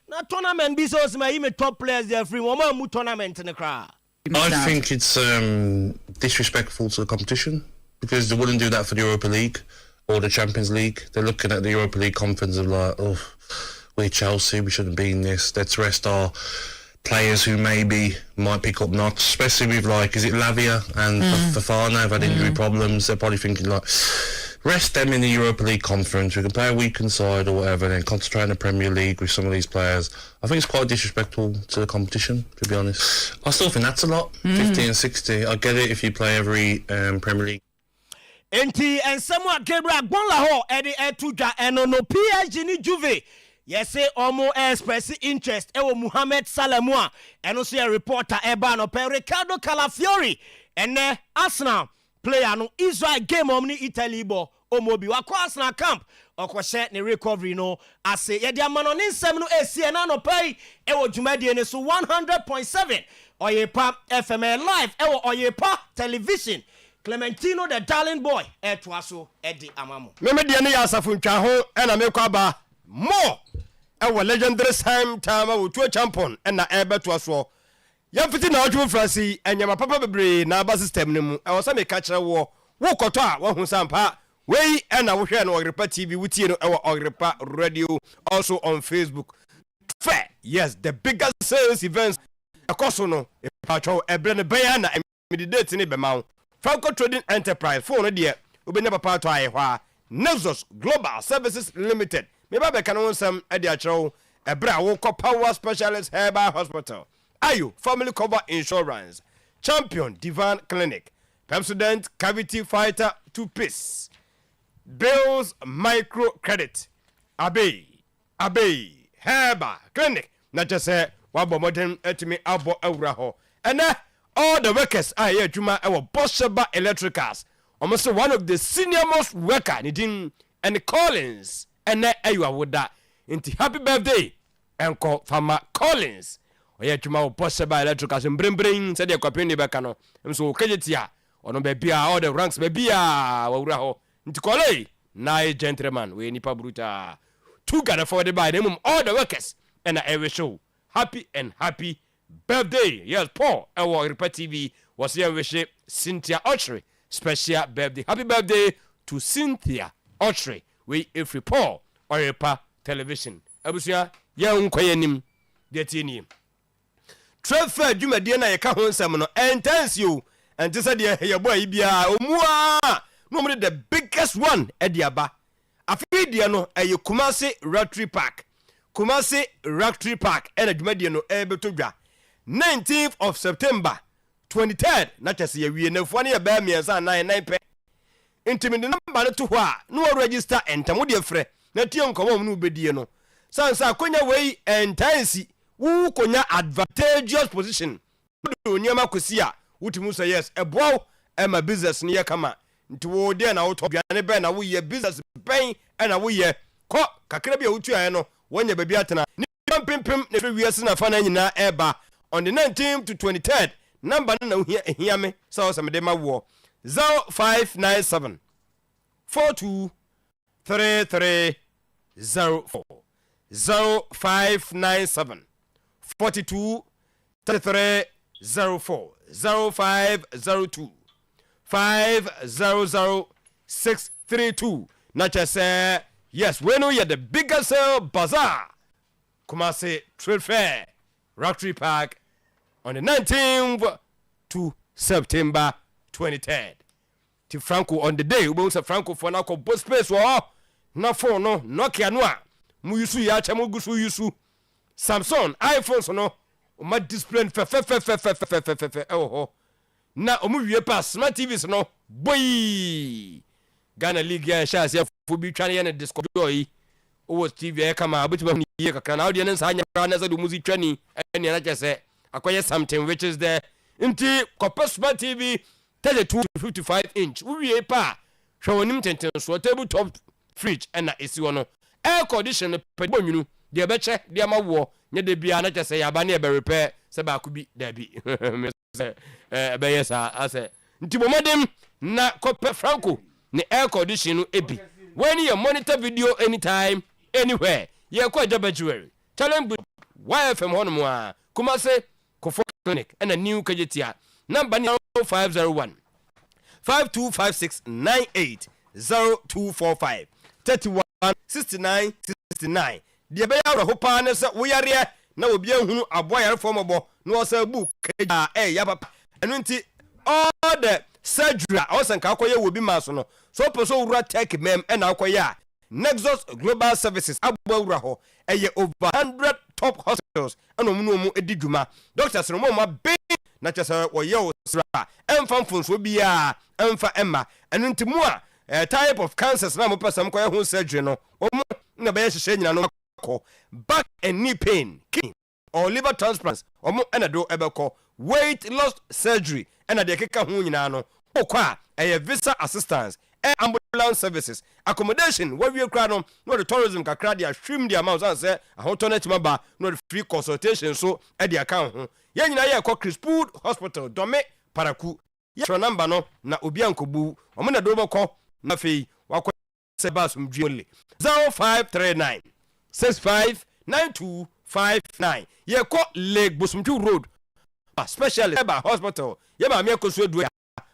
na tournament bezos my ime top players there free one tournament in the crowd. I think it's disrespectful to the competition because they wouldn't do that for the Europa League or the Champions League. They're looking at the Europa League conference and like, oh, we're Chelsea, we shouldn't be in this. Let's rest our players who maybe might pick up knocks, especially with is it Lavia and Fofana have had injury problems. They're probably thinking rest them in the Europa League conference. We can play a weekend side or whatever and then concentrate on the Premier League with some of these players. I think it's quite disrespectful to the competition, to be honest. I still think that's a lot, 50 and 60. I get it if you play every Premier League. And somewhat Gabriel Bonlaho Eddie Etuja and no PSG ni Juve. Yes, say almost express interest. Ewo Mohamed Salamua and also a reporter Ebano per Ricardo Calafiori and Arsenal player no Israel game omni Italy bo omobi wa Arsenal camp okwo ne recovery no ase ye dia mano ne nsem no esie na no pay ewo dwumadi ne so 100.7 Oyerepa FM live ewo Oyerepa television. Clementino the darling boy etwaso edi amamo. Me de ne ya asafo ntwa ho e na me kwaba more our legendary Sometymer Otuo-Acheampong and na ebe to aso ya fiti na odwo frasi enyama papa bebre na aba system ne mu e wo me ka kire wo koto a wo hu sampa wei na wo hwe na Oyerepa TV wutie no e wo Oyerepa Radio, also on Facebook. Fair, yes, the biggest sales events akoso no e pacho ebre ne baya na immediate ne be ma Franco Trading Enterprise for no de obenya papa to aye hwa Nexus Global Services Limited me ba be kan won sam e de akiro ebre a wo power specialist herbal hospital. Ayo family cover insurance, Champion Divan Clinic, Pepsodent Cavity Fighter 2-piece, Bills Micro Credit, Abbey Herbal Clinic. Not just say wabo modern etimi abo awraho. And all the workers are here juma our Boscheba Electricals. Almost one of the senior most worker nidin and Collins and ayo woda into happy birthday and call Farmer Collins. Oye tuma o Boscheba Electricals mbring said the company beka no so kejetia ono be bia all the ranks be bia wawraho nti kole na gentleman we nipa bruta two Ghana for the by them all the workers and every show happy birthday. Yes, Paul Oyerepa TV was here wish Cynthia Ochre special birthday. Happy birthday to Cynthia Ochre. We every Paul Oyerepa television abusia ya nkwayenim de tieni trade fair dwumadie na ye ka ho nsem no intense you and this said ye boy bia omua no mo the biggest one e dia ba afidie no eye Kumasi Rotary Park and dwumadie no e betodwa 19th of September 23rd na chese ye wie nafo na ye ba miensa 99 pe intimi de number no to ho a no register entamo de frɛ na tie nkomo no bedie no sansa konya wei intense wu konya advantageous position do nyama kosia wutimu say yes ebow ema business ne kama nti wo de na wo to biane be na wo ye business ben na wo ye ko kakra bia wutu aye no wonya ba bia tena ni pimpim ne fe wiase na fa na nyina eba on the 19th to 23rd number na hia me so some de ma wo 0597 42 3304 0597 42 3304 0502 500632. Not just say yes, we know you're the biggest bazaar. Kumasi Trade Fair, Rotary Park on the 19th to September 23rd. To Franco on the day, we say Franco for now both space war. No phone, no Nokia noa. Mu yusu ya chamu gusu yusu. Samsung, iPhones no. My display oh na omu wie pass smart TVs no boy Ghana League ya sha se fu bi twane na discover yi o TV ya kama abuti ni ye kakana audience anya na za do music twani ene na chese akoye something which is there nti copper smart TV 32 to 55 inch wie pa hwe wonim tenten so tabletop fridge na esi wono air condition pe bonwunu de be che de ma wo nye de bia na chese ya ba na e be repair se ba ku bi da bi be yes ase nti bomodem na copper Franco ne air condition ebi when you monitor video anytime anywhere ye ko jaba jewelry challenge YFM hono a Kumasi Kofo Clinic and a new kajetia number 501 525698 0245 31 69 69 de be ya ho pa na se wo yare na obi ahunu aboyare fomobo no se book ya ya papa enu nti all the surgery osanka akoye wo bi maso no so person wura tech mem na akoye a Nexus Global Services abawura ho eye over 100 top hospitals and omuno edidwuma doctors no ma be na chese wo ye osra emfa mfonso bia emfa emma enu nti mu a type of cancers na mo person koye ho surgery no omu na be hye nyina no ko back and knee pain kidney or liver transplants omu na do ebeko weight loss surgery na de keka ho nyina no okwa visa assistance ambulance services accommodation what we cry no the tourism kakra dia hwim dia ma so say ahotonet maba no the free consultation so e dia kan ho ye nyina ye Chris Food Hospital Dome Paraku ye number no na obi ankobu omo na do boko na fei wakọ se basum dwole 0539 65 9259 ye ko Lake Bosumtwi Road specialist Eba hospital ye ma me akoso du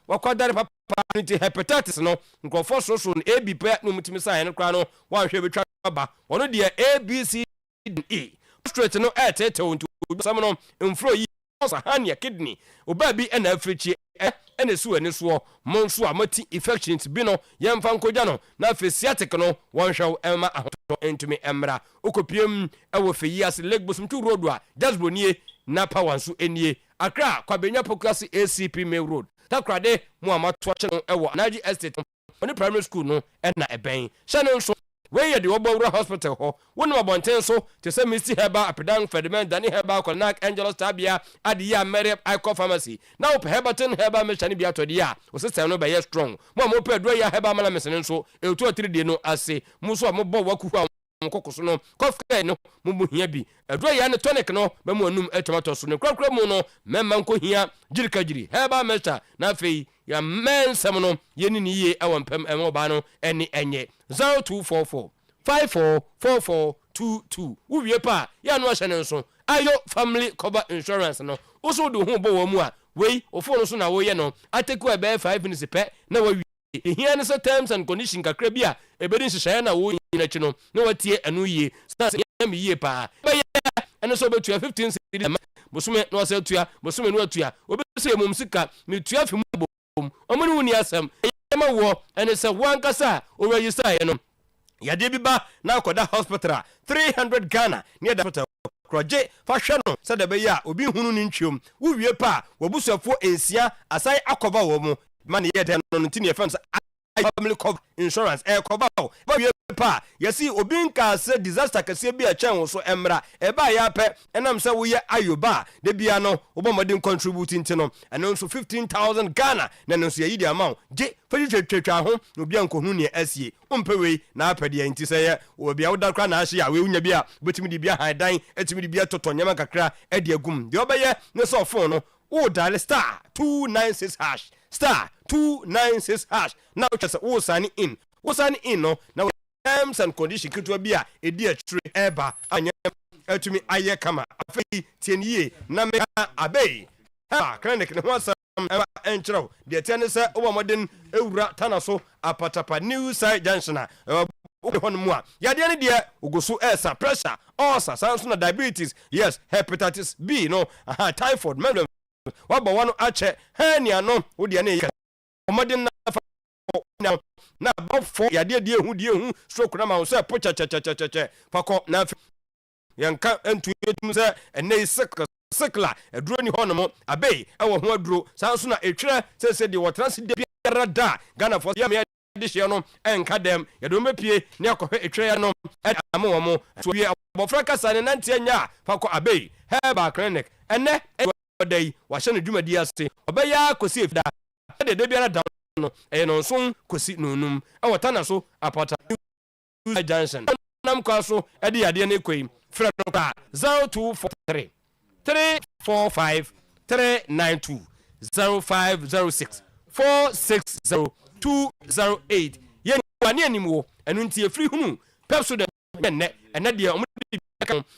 wakwadare papa nti hepatitis no nkofo so no AB pa no mutimi sai no kra no wanhwe betwa ba wono de ABC E straight no etete nti sam no mfro yi hania kidney oba bi na africhi ene su ene so mo nso amati infections bi no yemfa nkoja no na fesiatic no wanhwe ema ahoto entumi emra okopiem ewo feyi as Lake Bosumtwi Road a jasbonie na power nso enie Accra kwabenya pokasi ACP Main Road takrade mu amato ache no ewo Naji Estate on primary school no na eben hye no nso we ye de Obowura hospital ho wonu abonten so te se Mr Heba Apedan Ferdinand Dani Heba Konak Angelos Tabia Adiya Merep Icon Pharmacy na op Heberton Heba mechani bia to dia o system no be ye strong mo pe do ya Heba mala mesene so e 2 or 3 de no ase mu so mo bo wakuhu kokoso no kofre no mu hia bi edo ya ne tonic no be mu anum tomato so ne kwakra mu no memma nko hia jirikagiri Heba mecha na fei ya mensem no yeni ni ye awampam emoba no eni enye 0244 544422 uwie pa ya no ahye ne nso ayo family cover insurance no uso do hu bo wo mu a wei ofo no so na wo ye no ateku ebe 5 minutes pe na wa here ne terms and condition kakra bi a ebedi nhyehyɛ na wo nyina chi no na watie anu yie sa yam yie pa ene so betua 15 cedi bosume no asa tua bosume no atua obese mum sika me tua fi mu bom omuni woni asam yema wo ene se wankasa o register ye no yade bi ba na akoda hospital 300 Ghana near the hospital kroje fa hwe no se de be ya obi hunu ni ntwom wo wie pa wobusuafo ensia asai akoba wo mu man ye de no ntini e fans family cover insurance cover ba wie pa yesi obi nka se disaster kase bi a chen wo so emra e ba ya pe enam se wo ye ayoba de bia no obomodin contributing ntino eno so 15,000 Ghana na no so ye di amount je twetwa ho obi anko hu ne asie umpewe na apede nti se ye obi a woda kra na ahye ya we unya bi a betimi di bia han dan etimi di bia totonyema kakra e de agum de obeye ne so phone no o dial star 296 hash star 296 hash now just o sign in no now terms and conditions kitwa bia edi atire eba anya atumi aye kama afei tienie na me abei ha clinic ne ho asam eba enchero de tiene se obomodin ewura tanaso apatapa new side junction a hon mu a yade ne de ogoso esa pressure ulcer sans na diabetes yes hepatitis B no typhoid melon waba wano ache hania no wo de ne omodin na about 4 yade de hu stroke na ma wo se pocha cha pako na yanka entu etum se ene sikla eduro ni hono abei ewo ho aduro sanso na etwere se de wotransi de biara da Ghana for ya me de hye no enka dem yade mepie ne akohwe etwere no amo mo so wie abofra kasa ne nante anya pako abei Heba clinic ene day wa hye no dwumadi ase obeya kosi efida de biara da no no nso kosi nunum wotana so apata junction nam kwa so de yade ne kwei frɛ no ka 0243 345 392 0506 460 208 ye wani animwo enu ntie free hunu Pepsodent ene de omudi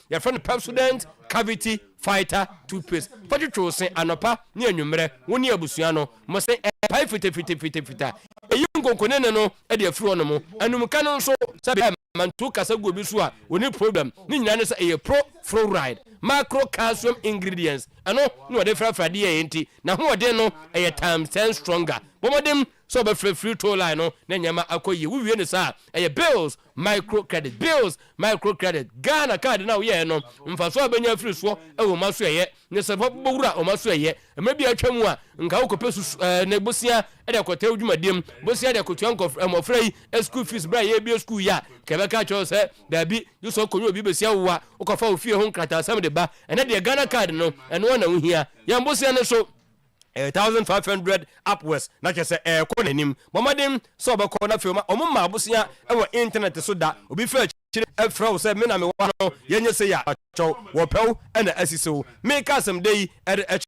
ya friend Pepsodent cavity fighter toothpaste fatitro sen anopa ne anwumre woni abusua no mo se pai fita eyi nkonkone no e de afiri no mo anumka no nso sabe mantu kasa go bi so a woni problem ni nyina ne se e pro fluoride macro calcium ingredients ano no de frafrade ye enti na ho de no e times 10 stronger bomodem so be free to line no na nyama akoyi wo wie ne sa e bills micro credit Ghana card na wo ye no mfa so abenya free so e wo maso ye ne se bowura o maso ye mebi atwamu a nka wo kopesu na bosia e de kwota odwumadem bosia de kwota mofrei school fees bra ye bi school ya kebeka cho se da bi you so konyo obi besia wo a wo kofa ofie ho nkrata sam de ba ene de Ghana card no ene na wo hia ya bosia ne so 1,500 upwards na kese ko nanim momadem so be ko na film omma abosia e wo internet so da obi fa chire e fra so me na me wa no yenye se ya cho wo pew na asiso me ka sam dei e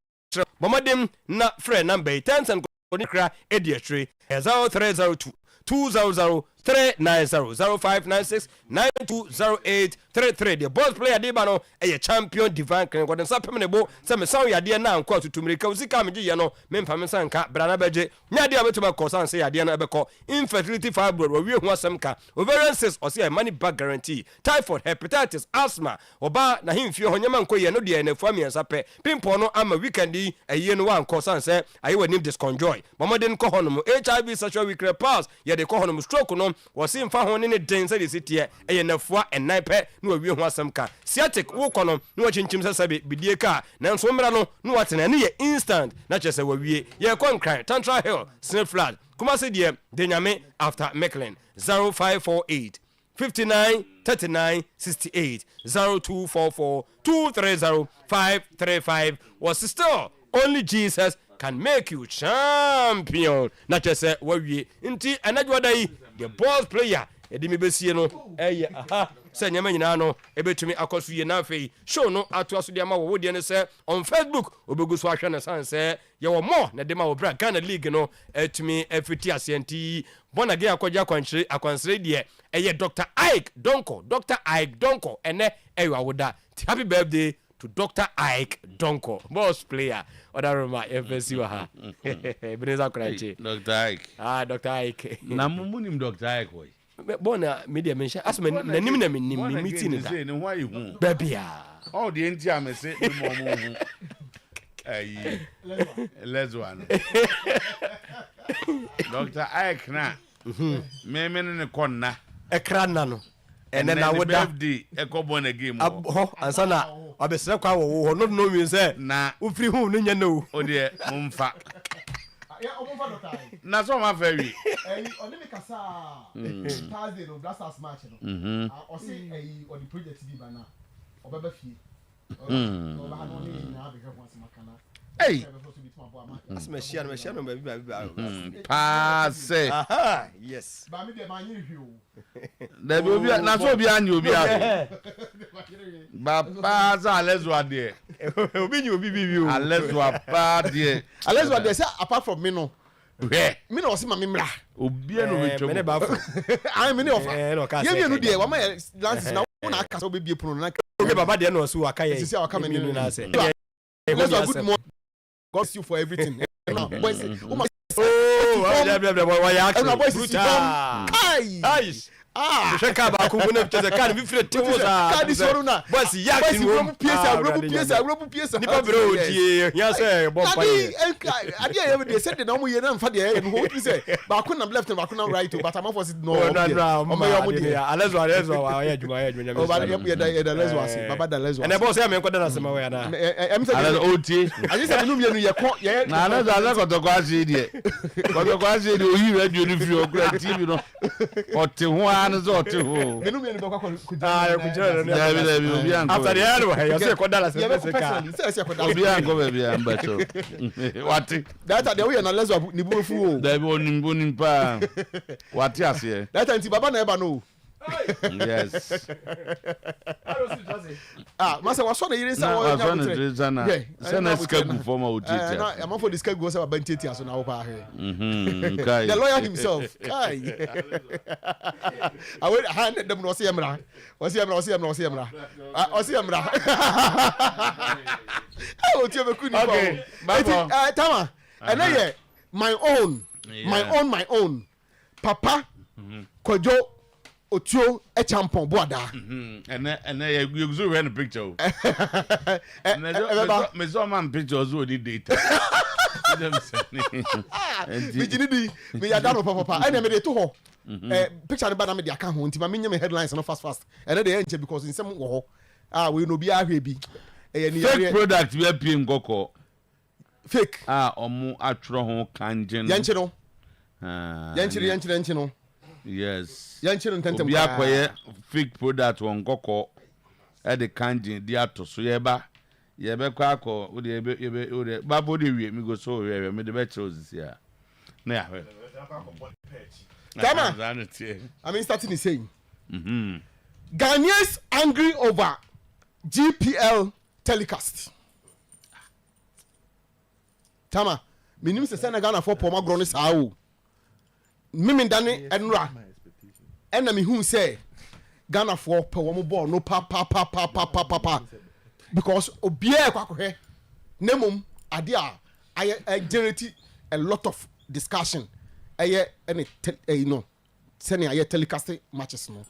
momadem na frɛ number 10 and konikra e de 3 03002 200 0596 920833. The boss player de bano a champion divine can go and sapemebo some sound ya na nkwa tutumrika usika meji no memfa mensanka brana beje nya dia betuma kosan say ya na ebeko infertility fibroid we hu asem ka ovarian cyst or say money back guarantee typhoid hepatitis asthma oba na himfie honyama nkoye no dia na fuamiensa pe pimpo no ama weekend aye no wan kosan say aye wanim disconjoy momodin ko honom HIV sexual weakness pass ye de ko honom stroke no wasi mfa ho ne den say de sitie aye na fua ennan pe no awie hu asem ka sciatic wo kono no wachinchim sasabe bidie ka na nso mra no no watena ne ye instant na chese wawie ye konkran tantra hill snip flat kuma se die denyame after Mecklin 0548 59 39 68 0244 230 535 was still only Jesus can make you champion na chese wawie nti anadwadai the boss player edimi besie no aha se nyama nyina no ebetumi akoso ye na afei show no ato aso de ama wo de ne se on Facebook obegu so ahwe ne san se ye wo mo na de ma wo bra Ghana League no etumi afiti asenti bona ge akogya akwansere de eye Dr. Ike Donko ene ewa woda happy birthday to Dr. Ike Donko, boss player. Odaroma FSC wa ha. Beneza kurachi. Dr. Ike. Dr. Ike. Na mumunim Dr. Ike boy. Bona media mention asme na nim na meeting da. Say no why you hu. Baby all the enti am say mo hu. Ayi. Let's one. Dr. Ike na. Me ne konna. Ekran na no. And then I would have the echo born again. And sana abesre kwa wo no no mean say na ufri hu no nya no. O de mumfa. Ya omfa Dr. Na so ma fa wi. Oni me kasa Thursday no Blasters match no. O say on the project bi ba na. Obeba fie. O ba no ni na be hwe kwase makana. Hey. Asma shia no baby. Passe. Aha, yes. Ba me de ma nyi hwe o. Da bi obi na so obi anyi obi a. Ba pa za Alezwa de. Obi nyi obi bi o. Alezwa pa de. Alezwa de say apart from me no. Me no say ma me mra. Obi no we twem. Me ne ba fo. I me ne ofa. Ye no de wa ma lances na na aka so be bi puno na. Obi baba de no so aka ye. Sisi aka me ni na say. Let's good morning. God see you for everything. Boys, boys, shaka ba ku ne tete kan bi fire timo za kan soro na boys yak ni wo piesa ni pa bro die ya say bo pa ye ade ya de say de na mo ye na mfa de ya no ho say ba ku na left ba ku na right but am for sit no o me yo mo de alezo wa ya juma o ba ye da lezo asi baba da lezo and e bo say me ko da na se ma we na em say alezo oti ayi say no mienu ye ko ye na alezo ko to kwa si de o yi radio ni fi o kura tv no o te ho an zo te ho menu be kwa ku ya ku jira na bi obi an after the year we ya say ko da la se ka obi an ko be an ba cho wati that day we na lezo ni bufu o da bi onim pa wati ase that time ti baba na eba no yes masa waso na yire sa wo nya mutre sana skagu for ma otiti na am for the skagu so baba ntiti aso na wo pa he kai the lawyer himself kai I will hand them no see emra oh tie be ku ni ko tama and then my own papa Kojo Otuo-Acheampong boada and you go run a picture me so man pictures o di date me ya dano papa and me dey to ho picture ba na me dey aka ho nti ma me nyem headlines no fast and dey enche because in some wo ho we no bi ahwe bi fake product we pay ngoko fake omu atro ho kanjen yanche no yes yanche no tentem bi akoye fake product won ngoko e de kanjen di ato so ye be kwa akọ o de babo de wi mi go so we me de be choose ya na ya we Tama I mean starting is saying Ghanaians angry over GPL telecast Tama minim se Senegal na for poma grono sa o mimi dane enra enemy who say Ghana for per one ball no pa because obia kwakohwe nemum adia I generate a lot of discussion any you know sending a telecast matches no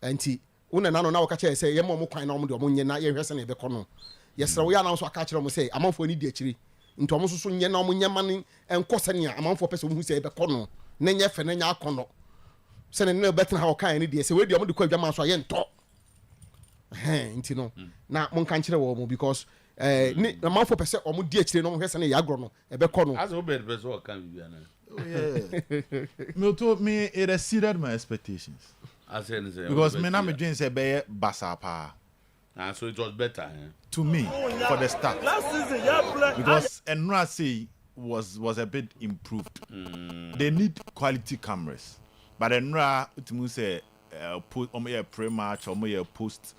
anti una na no na waka say ye mo kwan na mo de mo nye na ye hwese na be kono yes we ya na so aka kire mo say amanfo ni di akiri nti omo so nye na omo nye mane enko sene a amanfo pese mo hu say be kono na nye fe na nya akono sene na betin ha o kan ni di say we di omo de kwa adwama so ye nto nti no na mo kan kire wo mo because ni amanfo pese omo di akiri no mo hwese na ya agro no e be kono as o be pese o kan bibia na me it exceeded my expectations. Because me na me dream say be basa pa. So it was better to me for the start. Last season, yeah, because Enra say was a bit improved. They need quality cameras, but Enra to say put pre-match or post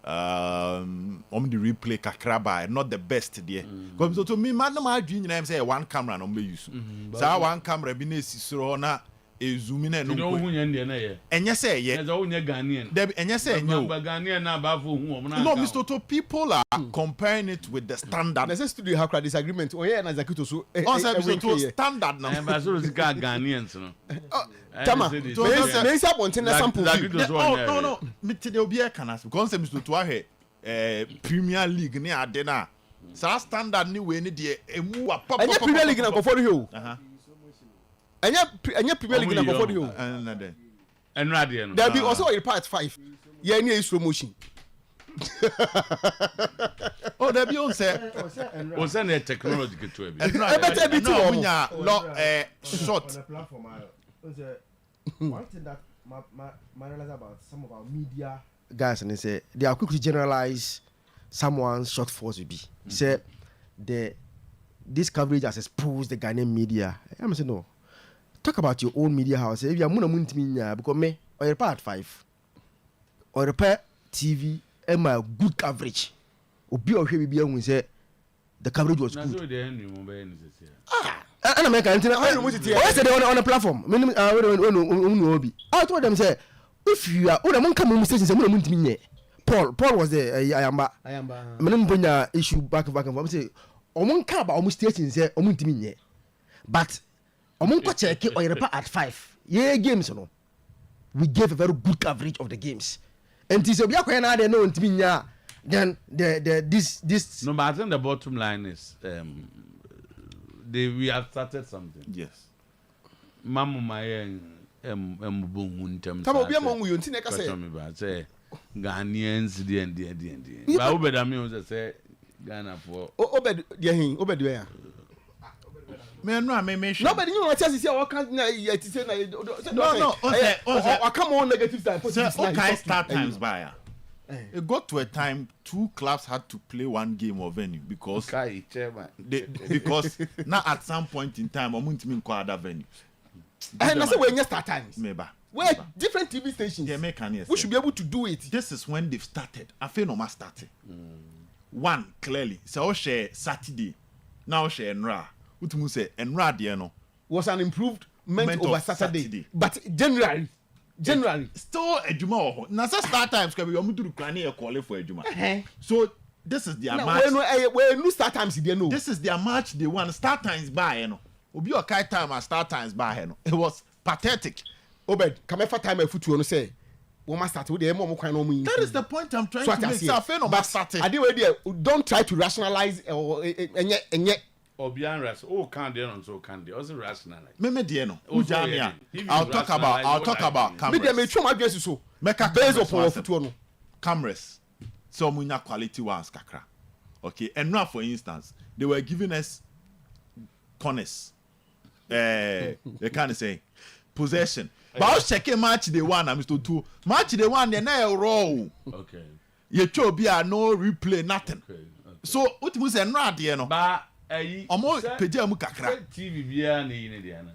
the replay kakraba not the best there. Because so to me, man, my dream I say one camera no be use. So one camera be na so na e zoom in no. You know who nyende na ye. Enye say ye. Ezo who nye Ghanaian. Debi enye say enye. But Ghanaian na ba fo hu o na. No, Mr. To people are comparing it with the standard. There's a studio have a disagreement. Oh yeah, na Zakito so. On say Mr. To standard now. Ba so sika Ghanaians no. Tama. Me say ponte na sample. No. Me te de obi e kana because Mr. To ahwe Premier League ni ade na. Sa standard ni we ni de emu wa pop. Enye Premier League na go for you. Anya Premier League na go for the whole. Enra de no. There be also a part 5. Yeah, any slow motion. Oh, there be on say. O say na technology ke to e bi. E better be to nya short. One thing that my realize about some of our media guys and they say they are quick to generalize someone's short force will be. Say this coverage has exposed the Ghanaian media. I'm saying no. Talk about your own media house. If you are Muna because me or part 5 or repair TV and my good coverage. Obi or we say the coverage was good. And America, I said on a platform. I told them say if you are come Paul was the Ayamba. Ayamba. Issue back and forth. Say Omonkaba almost stating say Omuntimi. But Omonko check Oyerepa at 5. Yeah, games no. We gave a very good coverage of the games. And this Obia Kwena they know Ntiminya. Then this no, but I think the bottom line is we have started something. Yes. Mamu maye mbungu ntem. Tama Obia mongu yonti neka say. Say Ghanaians the. Ba obeda me o say Ghana for. Obed dia hin, obed where? Me no me sure. Nobody you want to see what can na say na. No. Come on negative side. Okay, start times by. It got to a time 2 clubs had to play one game or venue because because now at some point in time omuntimi nko other venues. And I say when you start times. Maybe. Where different TV stations. Yeah, we should be able to do it. This is when they've started. I feel no more started. One clearly. So share Saturday. Now share Enra. Utumu say Enra there no was an improvement over Saturday. But generally still ejuma na start times can be omudu kwani e call for ejuma. So this is their match. When no start times there no. This is their match they won start times by no. Obi o kai time and start times by no. It was pathetic. Obed, come for time football no say. We must start with the more kwan no mu. That is the point I'm trying to make. But starting. I don't try to rationalize enye Obian ras can there on so can they also rationalize. Me there no. I'll talk about cameras. Me try my guess so. Make a based upon football no. Cameras. So munya quality ones kakra. Okay, and now for instance, they were giving us corners. They kind of say possession. But I was checking match they won, Mr. 2. Match they won, they're not raw. Okay. You show be no replay, nothing. Okay. So what was a not there no? But almost peja mu kakra. TV bia na yi ne dia na.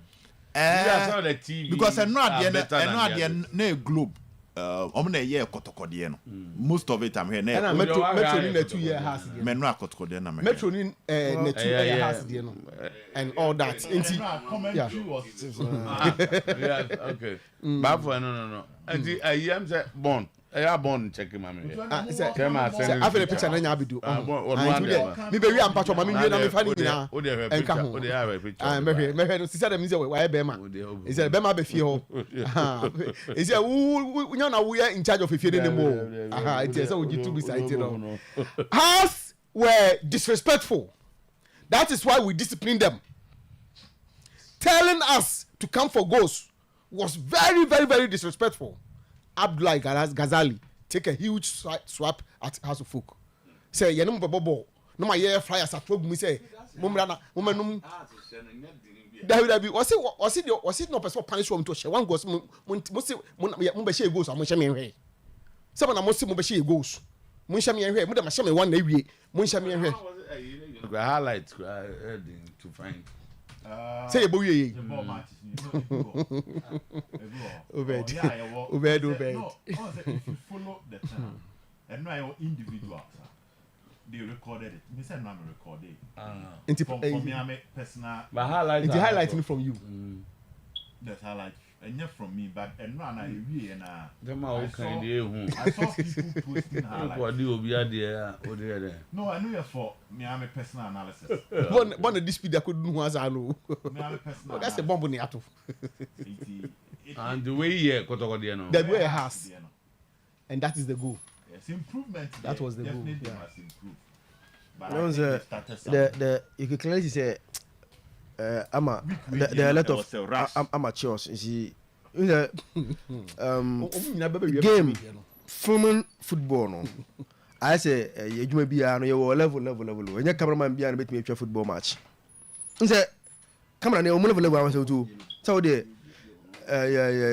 Because I'm not there, no globe. na ye kotokode no most of it I'm here na metro ni na 2 year house there me no akotokode na me metro ni na 2 year house there no and all that enti yeah okay but for no enti I am say born checking mama say after picture na nya video me be wi am patcho mama wi na me fa ni na enka ho me no sisa dem say why be ma is say be ma be fie ho is say we nya na we in charge of fie ni mo it is say we to be cited no has were disrespectful. That is why we discipline them. Telling us to come for goals was very, very, very disrespectful. Abdullah Ghazali take a huge swap at House of Folk. Say, you know, Bobo, no my year flyers at me say, Mumrana, woman, was it no person punish from to share one goes, Mumbashi goes, and Mushami. Someone I must see Mumbashi goes. Munshami and here, Mudamashami one day, Munshami and here. Highlights to find. Say a boy. Obed. Obed. No, if you follow the channel and now your individuals, they recorded it. Me say no recorded. For me, I make personal. But highlights. It's highlighting from you. That's highlight. And not from me, but and no, I really and I saw people posting highlights. What do you be there? No, I know you're for me. I'm a personal analysis. One of this speed I could do was I know. That's a bomb on the ato. And the way here, Kotokodiano. The way it has. And that is the goal. Yes, improvement. That was the goal. Definitely must improve. But you could clearly say. There are a lot of amateurs. You see, in the game, human football. No, I say you may be on your level. When your cameraman be on a bit football match, you say, "Camera, you move level." I was to so the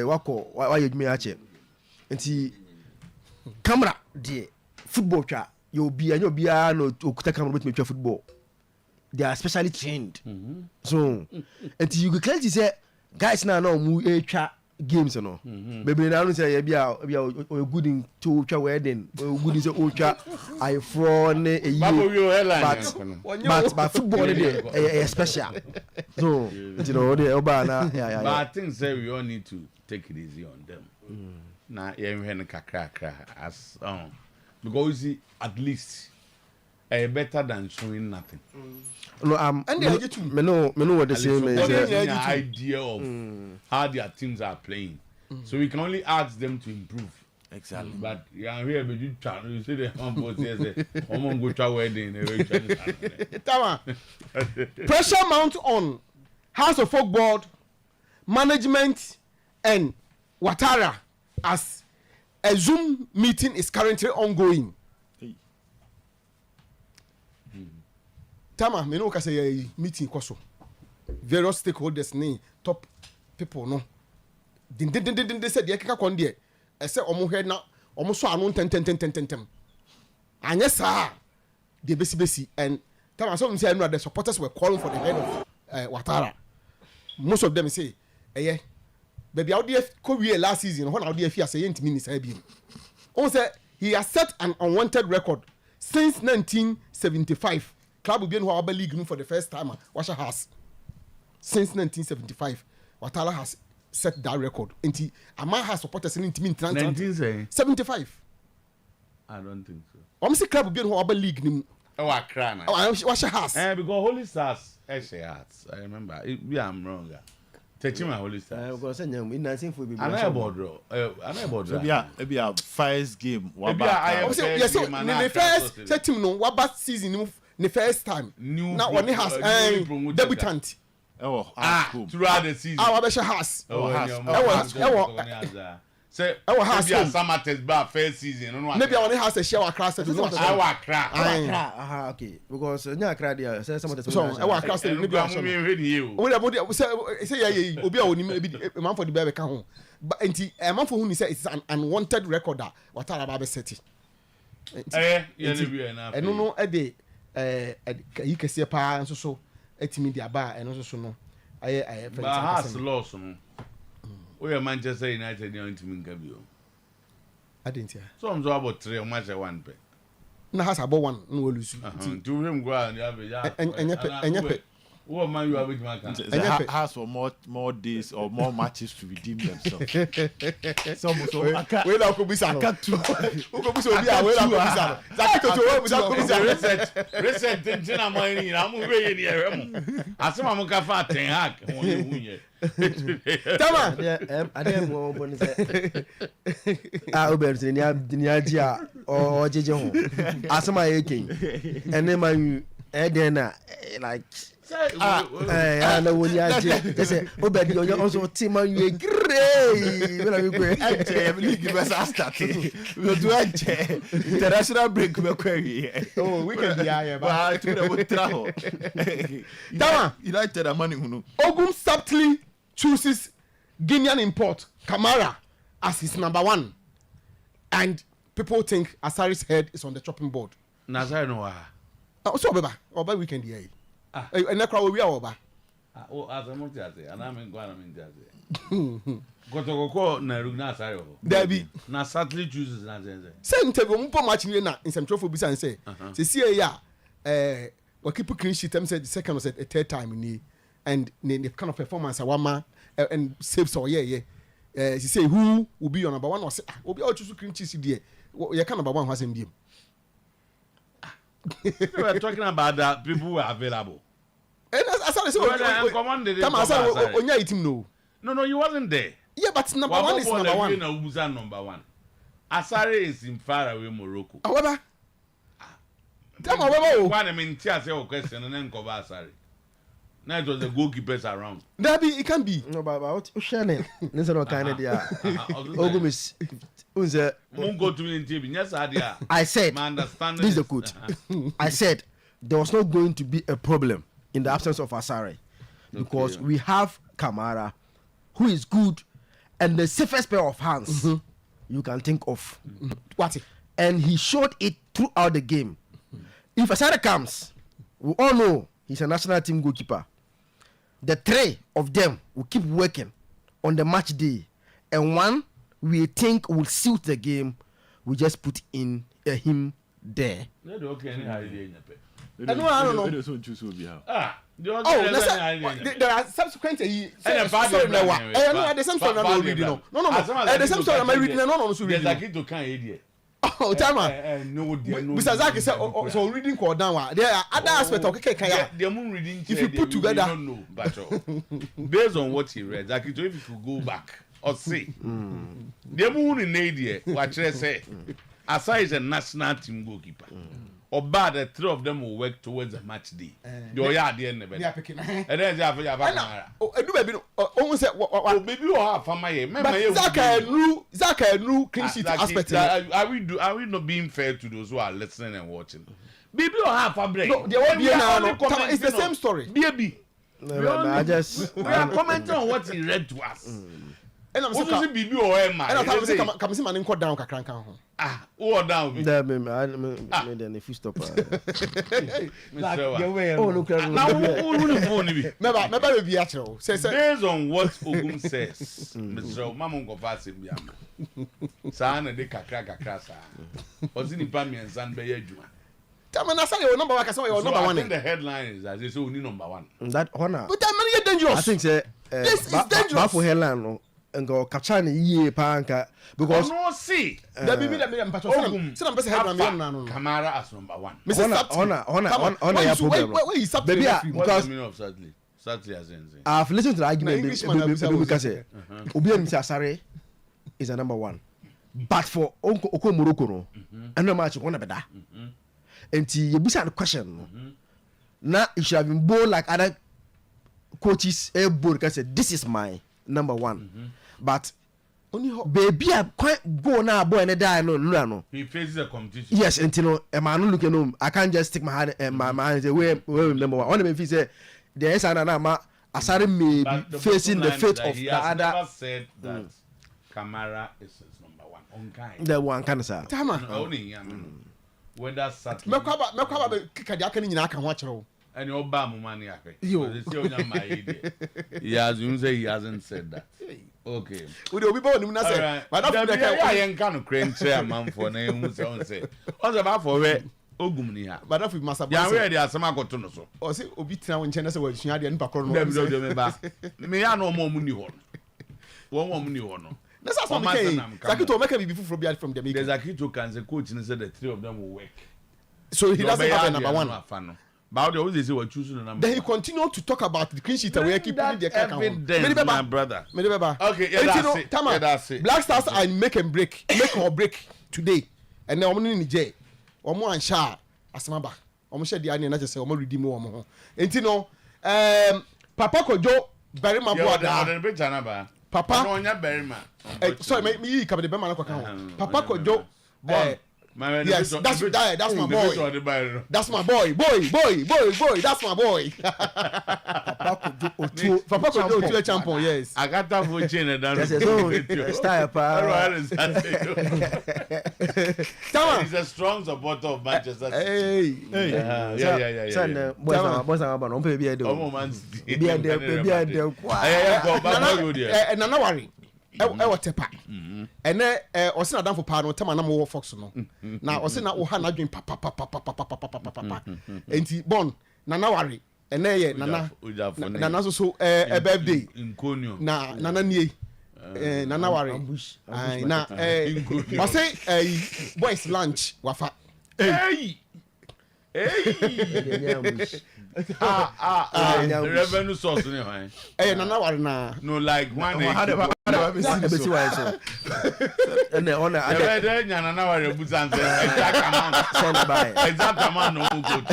wako why you me ache. And see, camera the football chat. You'll be no to camera with me football. They are specially trained. So, and you can clearly say, guys now know games, you know. Maybe now say, be good in two wedding, good in ultra, I fraud a year. But football is special. So, you know, the Obana. But I think say we all need to take it easy on them. Now, you have as because you see, at least. Better than showing nothing. No, and me know what they say. An idea of how their teams are playing, so we can only ask them to improve. Exactly. But yeah, here but you see the humble say, "I'm go to wedding." Pressure mount on House of Folk board, management, and Ouattara as a Zoom meeting is currently ongoing. Tama, me no ka say meeting koso. Various stakeholders ni top people no. Din they said dey keka kon dey. E say omo head na omo so anu tem. Anya sa dey besi and Tama so say the supporters were calling for the head of Ouattara. Most of them say baby out there ko wie last season when out there fear say ntimi ni say bi. On say he has set an unwanted record since 1975. Club will be in Waba League for the first time. Washa has since 1975. Ouattara has set that record. And Ama has supporters in 1975. I don't think so. I'm say club will be in Waba League. Oh, I cry now. Washa has. Because Holy Stars, actually has. I remember. Yeah, I'm wrong. Teaching my Holy Stars. I'm going to send them in 1940. I'm not about maybe a first game. Yes, so in the first set team no Waba season. The first time now when he has debutant throughout the season has say has some test bar first season maybe when he has a share across it okay because nya cry there say some test so across it maybe say obi a onim man for the baby ka ho but enti man for who say it's an unwanted record that Ouattara ba be set eno no e dey you can see a pa and so etimi dia ba and also no I has lost no we are Manchester United you ntimi nka bio I didn't hear. So I'm about 3 match 1 pe. Na has about 1 no lose. To him go and you have Enyepe. What man you have with my can. Has for more days or more matches to redeem themselves. Some we na ko bisa no. Who go bisa obi a we na ko bisa no. Zakito to we bisa ko bisa reset tension am any na mu we ni ehwe mu. Asema mu ka fa ten hack won ye hunye. Tama. Ade mo boni se. Obert ni aji a o jeje ho. Asema yake. Ene man eden na like na woni aje say obedi you also team man you great when we go league best start we do aje international break we query we can be here but to the traho Tama United money hunu Ogum subtly chooses Guinean import Kamara as his number 1 and people think Asari's head is on the chopping board. Nazar no So oba weekend here. And crowd we are over. Azamotiate, and I'm in Guanam. Kotoko na rugna sayo. Debi na sadly chooses na zenze. Say ntego mpo match ni na in some trophy bisa and say. Say see ya we keep clean sheet them said the second or third time ni and the kind of performance awama and saves or she say who will be your number 1 or say obi o choose clean sheet there. You can number 1 has him. We were talking about that people who are available. And as I said, come on, your team no, you wasn't there. Yeah, but number 1 is number 1. Number 1. Asare is in far away Morocco. However, tell me one I mean, say a question and then cover Asare. Now it was the goalkeepers around. That it can be. No, but Shannon, this is not kind of idea. Ogum is go to me. Yes, I said, my understanding this is the quote. I said there was not going to be a problem in the absence of Asare because we have Kamara, who is good and the safest pair of hands you can think of. What? And he showed it throughout the game. If Asare comes, we all know he's a national team goalkeeper. The 3 of them will keep working on the match day, and one we think will suit the game, we just put in him there. I don't know. There are subsequent story now. The same story I'm reading. No. The same story I'm reading. No. Oh, Tama. No, Mr. Zaki said, so reading call down. There are other aspects of the moon reading. If you put together, don't know, but based on what he read, Zaki, if you could go back or see, the moon in Nadia, what I say, Asai is a national team goalkeeper. Or bad, the 3 of them will work towards a match day. You're at the end of it. And then almost maybe you have for my Zaka new clean sheet aspect. Are we not being fair to those who are listening and watching? Maybe you have a break. No, there won't be it's the same story. Baby. We are commenting on what he read to us. And I'm saying Bibi or Emma. And I'm saying come see man down kakranka ho. Oh down. There me then if you stop. Oh look. Now we be actual. Say based on what Ogum says. Mr. Mama go fast him biam. Sa na de kakra sa. Ozini pa mi ensan be adwuma. Tama na say your number 1 say your number 1. I think the headline is that they say only number 1. That honor. But that many dangerous. I think say this is dangerous. Ba for headline no. Ngo capture ni yie panka because no see that be mpacho say na person head na no Kamara as number 1 Mr. ya problem where he sub baby because sadly as in I've listened to the argument because obi am say Asare is a number 1 but for Oko Morocco no and no match one beda enti you bisa the question na it should have been bold like other coaches bold because this is my number 1 but only baby I quite go now boy and die no he faces a competition. Yes, and you know a man looking home I can't just stick my hand and my hand and say where number 1 one of them say there is another Asare may be facing the fate of the other. Never said that Kamara is his number 1 on kind the one kind of sir Tama only whether sat mekwa be kika aka ni nyina aka ho akere and your bam money. He hasn't said that. Okay. We will be born in Nasa. But I am kind of cranky a man for name. What's about for where Ogumnia? But if we must have already as some got to so. Or say, Obitra and China was Shadi and Pacron. Me, I know more money on. One more money on. That's how I'm Sakito make me before from the because Akito can say coach and said the three of them will work. So he doesn't have a number one. But they always say we're choosing the number. Then he continued to talk about the clean sheet and we're keeping the account. My brother. Okay, yeah, that's it. Black Stars are make or break today. And now I'm in the J. Omo and Sha Asamaba. Omo share the idea not just say omo redeem omo. And you know, Papa Kojo bury my brother. Papa no nya bury ma. Sorry, me come the be man kwaka. Papa Kojo yes, that's my boy. That's my boy. That's my boy. Papa Otuo-Acheampong, yes. I got that for chain and that's style, pa. He's a strong supporter of Manchester. Hey. Yeah. Son, boys are about on baby. Nana worry. Tepa. And then Osina down for Pano, Tamana more Fox no. Now Osina Ohana dream papa. And he born Nana worry. And then Nana so a birthday in Conyo. Nana nie. Nana worry. Na I say boys lunch wafa. Hey. The revenue source in your Nana worry na. No, like one. And the honor exact amount no good.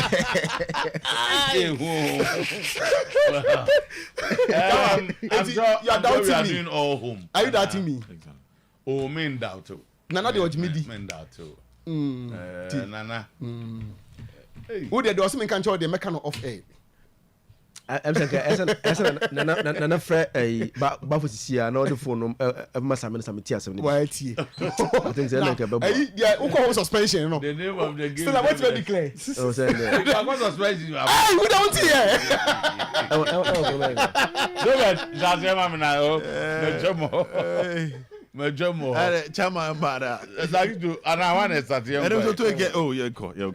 You're doubting me. All home. Are you doubting me? Oh, men doubt too. Nana de ojimidi. Men doubt too. Nana. Who they do also make control the mechanic of air. I'm saying, Nana Fred, a Bafusia, and all the phone of Massaman, some tears. Why, I think they're like a baby. Yeah, who calls suspension? You know, the name of the game. So, what's very clear? Oh, say, we don't hear. That's your mama now. Majomo, Chama Bada. Like to, and I want to start here. I don't to get. Oh, you're corner.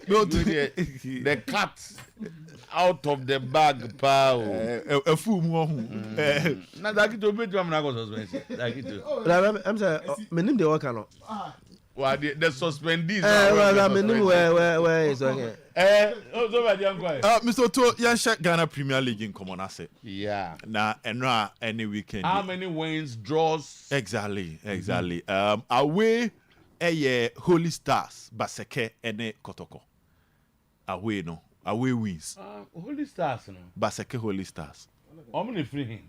Go to the cat out of the bag, pal. A fool more. Now, like to be to suspension. Like it. I'm sorry, my name the worker. Well, the suspendees. Where is okay? Mr. Otuo, Yansha Ghana Premier League in common asset. Yeah. Now, and any weekend. How many wins, draws? Exactly. Away, Holy Stars, Baseke, and Kotoko. Away, no. Away wins. Holy Stars, no. Baseke, Holy Stars. How many free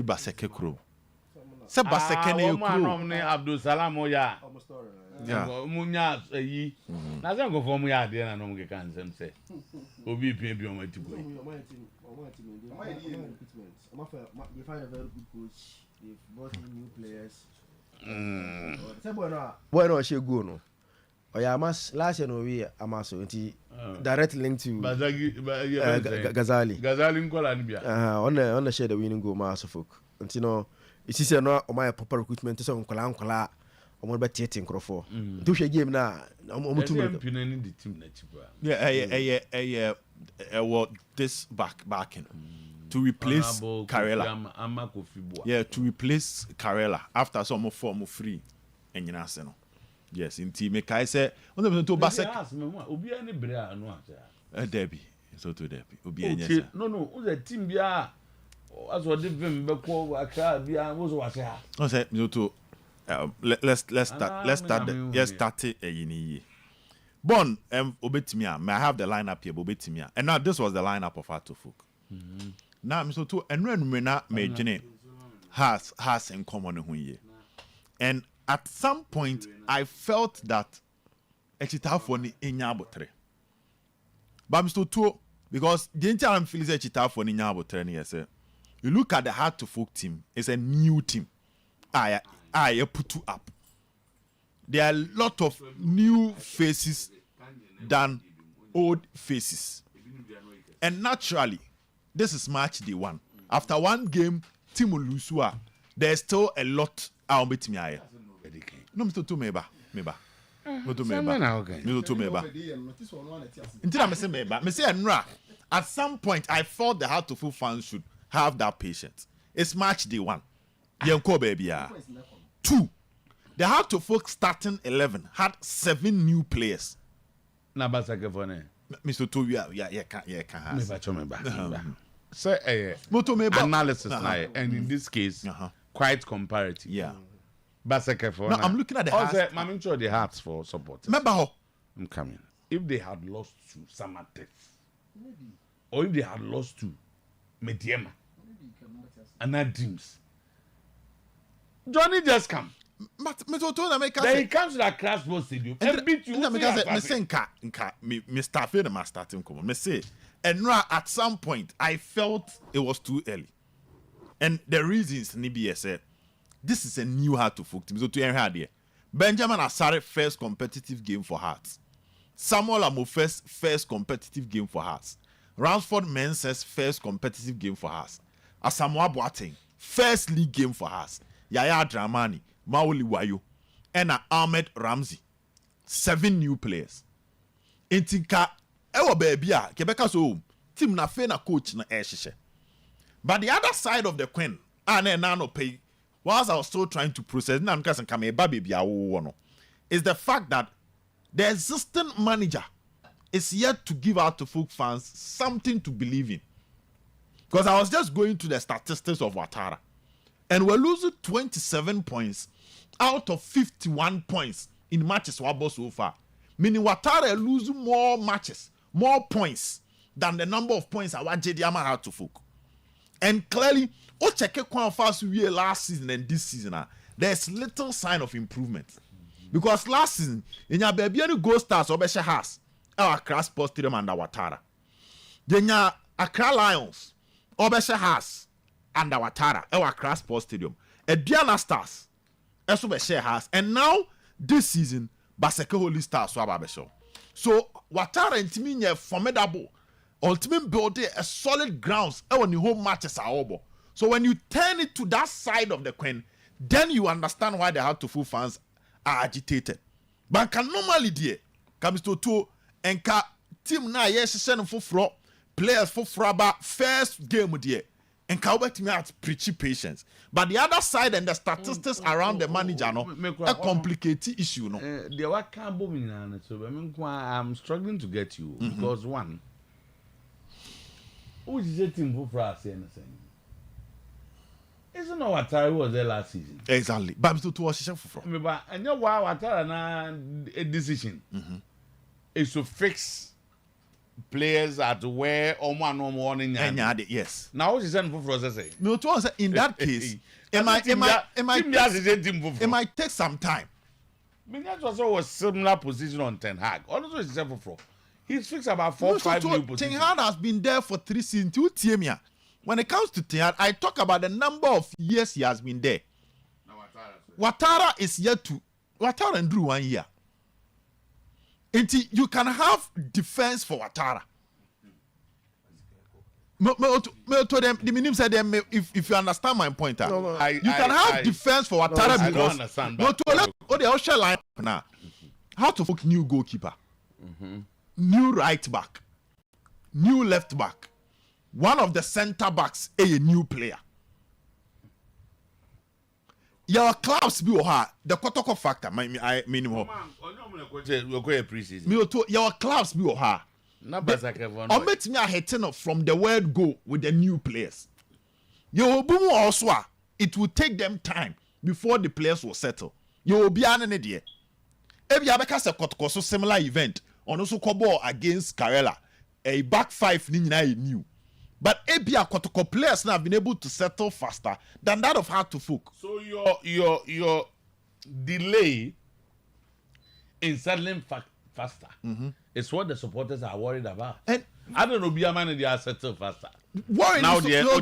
Baseke crew? Se Baseke, ne crew. Abdul Salam, Oya. Yeah. Munya yi. Na se go for mu ya de na no mu kan sem se. Obi pia bi o ma tibo. You find a very good coach. They've brought in new players. Bueno, she go no. Oya mas last year no we amaso nti direct link to Ghazali. Ghazali nkola ni bia. On the share the winning goal ma so folk. Nti no it is no o my proper recruitment so nkola omo be tiete nkrofo do hwe game na omo tu the team na chiba yeah what this backing to replace Karela yeah to replace Karela after some form free enyina se no yes in team make I say on the to basek obi ani bre anu aja derby so to derby obi enya no the team bia as what them be ko aka bia wo so wase ha o say me to let's start it yini Bon obetimia may I have the lineup here obetimia and now this was the lineup of Atofuk now Mr. Otuo enwe na me has in common hu ye and at some point I felt that Echitafo ni enya abotre but Mr. Otuo because the entire I'm feeling Echitafo ni enya abotre ni say you look at the Atofuk team, it's a new team I put you up. There are a lot of new faces than old faces. And naturally, this is match day one. After one game, team will lose. There's still a lot I'll bet me. No, Mr. Tumeba. Meba. At some point, I thought the Heart of Full fans should have that patience. It's match day 1. Yenko baby. 2. The Heart of Folk starting 11 had 7 new players. Mr. Tu, yeah, can. So, analysis, and in this case, quite comparative. Yeah. No, I'm looking at the Hearts. I'm sure the Hearts for support. Remember how? I'm coming. If they had lost to Samatex, or if they had lost to Mediema, and that teams, Johnny just come. Then he comes to that Crash Bowl Stadium and beat you. Mr. Federer starting come. Me say, and at some point I felt it was too early, and the reasons Nibia said this is a new Heart to Folk team. So to end here, Benjamin Asare first competitive game for Hearts. Samuel Amofes first competitive game for Hearts. Ransford Mensah's first competitive game for Hearts. Asamoah Boateng first league game for Hearts. Yaya Dramani, Maoli Wayo, and Ahmed Ramsey. 7 new players. Intika ewo baby a Quebec so team na fe na coach na ehhye. But the other side of the coin, na no pay. Whilst I was still trying to process, is the fact that the existing manager is yet to give out to folk fans something to believe in. Because I was just going to the statistics of Ouattara, and we're losing 27 points out of 51 points in matches so far. Meaning Ouattara losing more matches, more points than the number of points our JDM had to folk. And clearly, check fast we last season and this season, there's little sign of improvement. Because last season, in your baby goal stars Obesha has our Accra Sports Stadium under Ouattara. Then your Accra Lions, Obesha has under Ouattara, our Accra Sports Stadium. And Diana Stars, Obesha has, and now this season, Baseke Holy Stars Swababesho. So Ouattara and Timmy formidable, ultimate building a solid grounds when the home matches are over. So when you turn it to that side of the coin, then you understand why the Heart to Full fans are agitated. But can normally dear comes to two and team na yes send for players for fraba first game dear and can wait me out preachy patience. But the other side and the statistics around the manager no a complicated issue no. There were can't so I'm struggling to get you because one, who is the team for us anything? Isn't what Ouattara was there last season? Exactly. But to Washington for and you know why Ouattara na a decision is to fix players at where one in yes. Now what is that for processing? No, in that case, it might take some time. That also was similar position on Ten Hag. Also is for he's fixed about 4 or 5 new positions. Ten Hag has been there for 3 seasons. When it comes to Ten Hag, I talk about the number of years he has been there. Ouattara is yet to Ouattara and Drew 1 year. You can have defense for Ouattara. If you understand my point, you can have defense for Ouattara because I don't understand. Now, how to book new goalkeeper, new right back, new left back. One of the center backs a new player. Your clubs be the Kotoko factor. I mean, your clubs be or met me a hitting from the word go with the new players. Your boom also it will take them time before the players will settle. You will be an idea. If you have a Kotoko so similar event on also Kobo against Karela, a back 5 new. But ABA Kotoko players now have been able to settle faster than that of Heart to Folk. So your delay in settling faster is what the supporters are worried about. And I don't know, be a man they are settled faster. Now they settle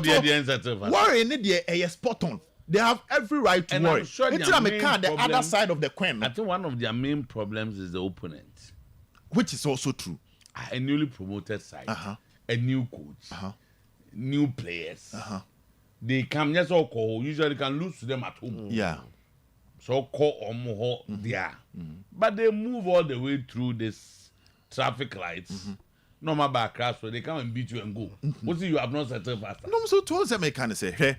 faster. Worry in the spot on. They have every right to worry. I'm sure the other side of the coin. I think one of their main problems is the opponent, which is also true. A newly promoted side, a new coach. New players, they come just all call. Usually can lose to them at home. Yeah. So call Omoho there. But they move all the way through this traffic lights. No matter back crash, so they come and beat you and go. What see you have not settled faster? No, so to us, I kind of say, hey,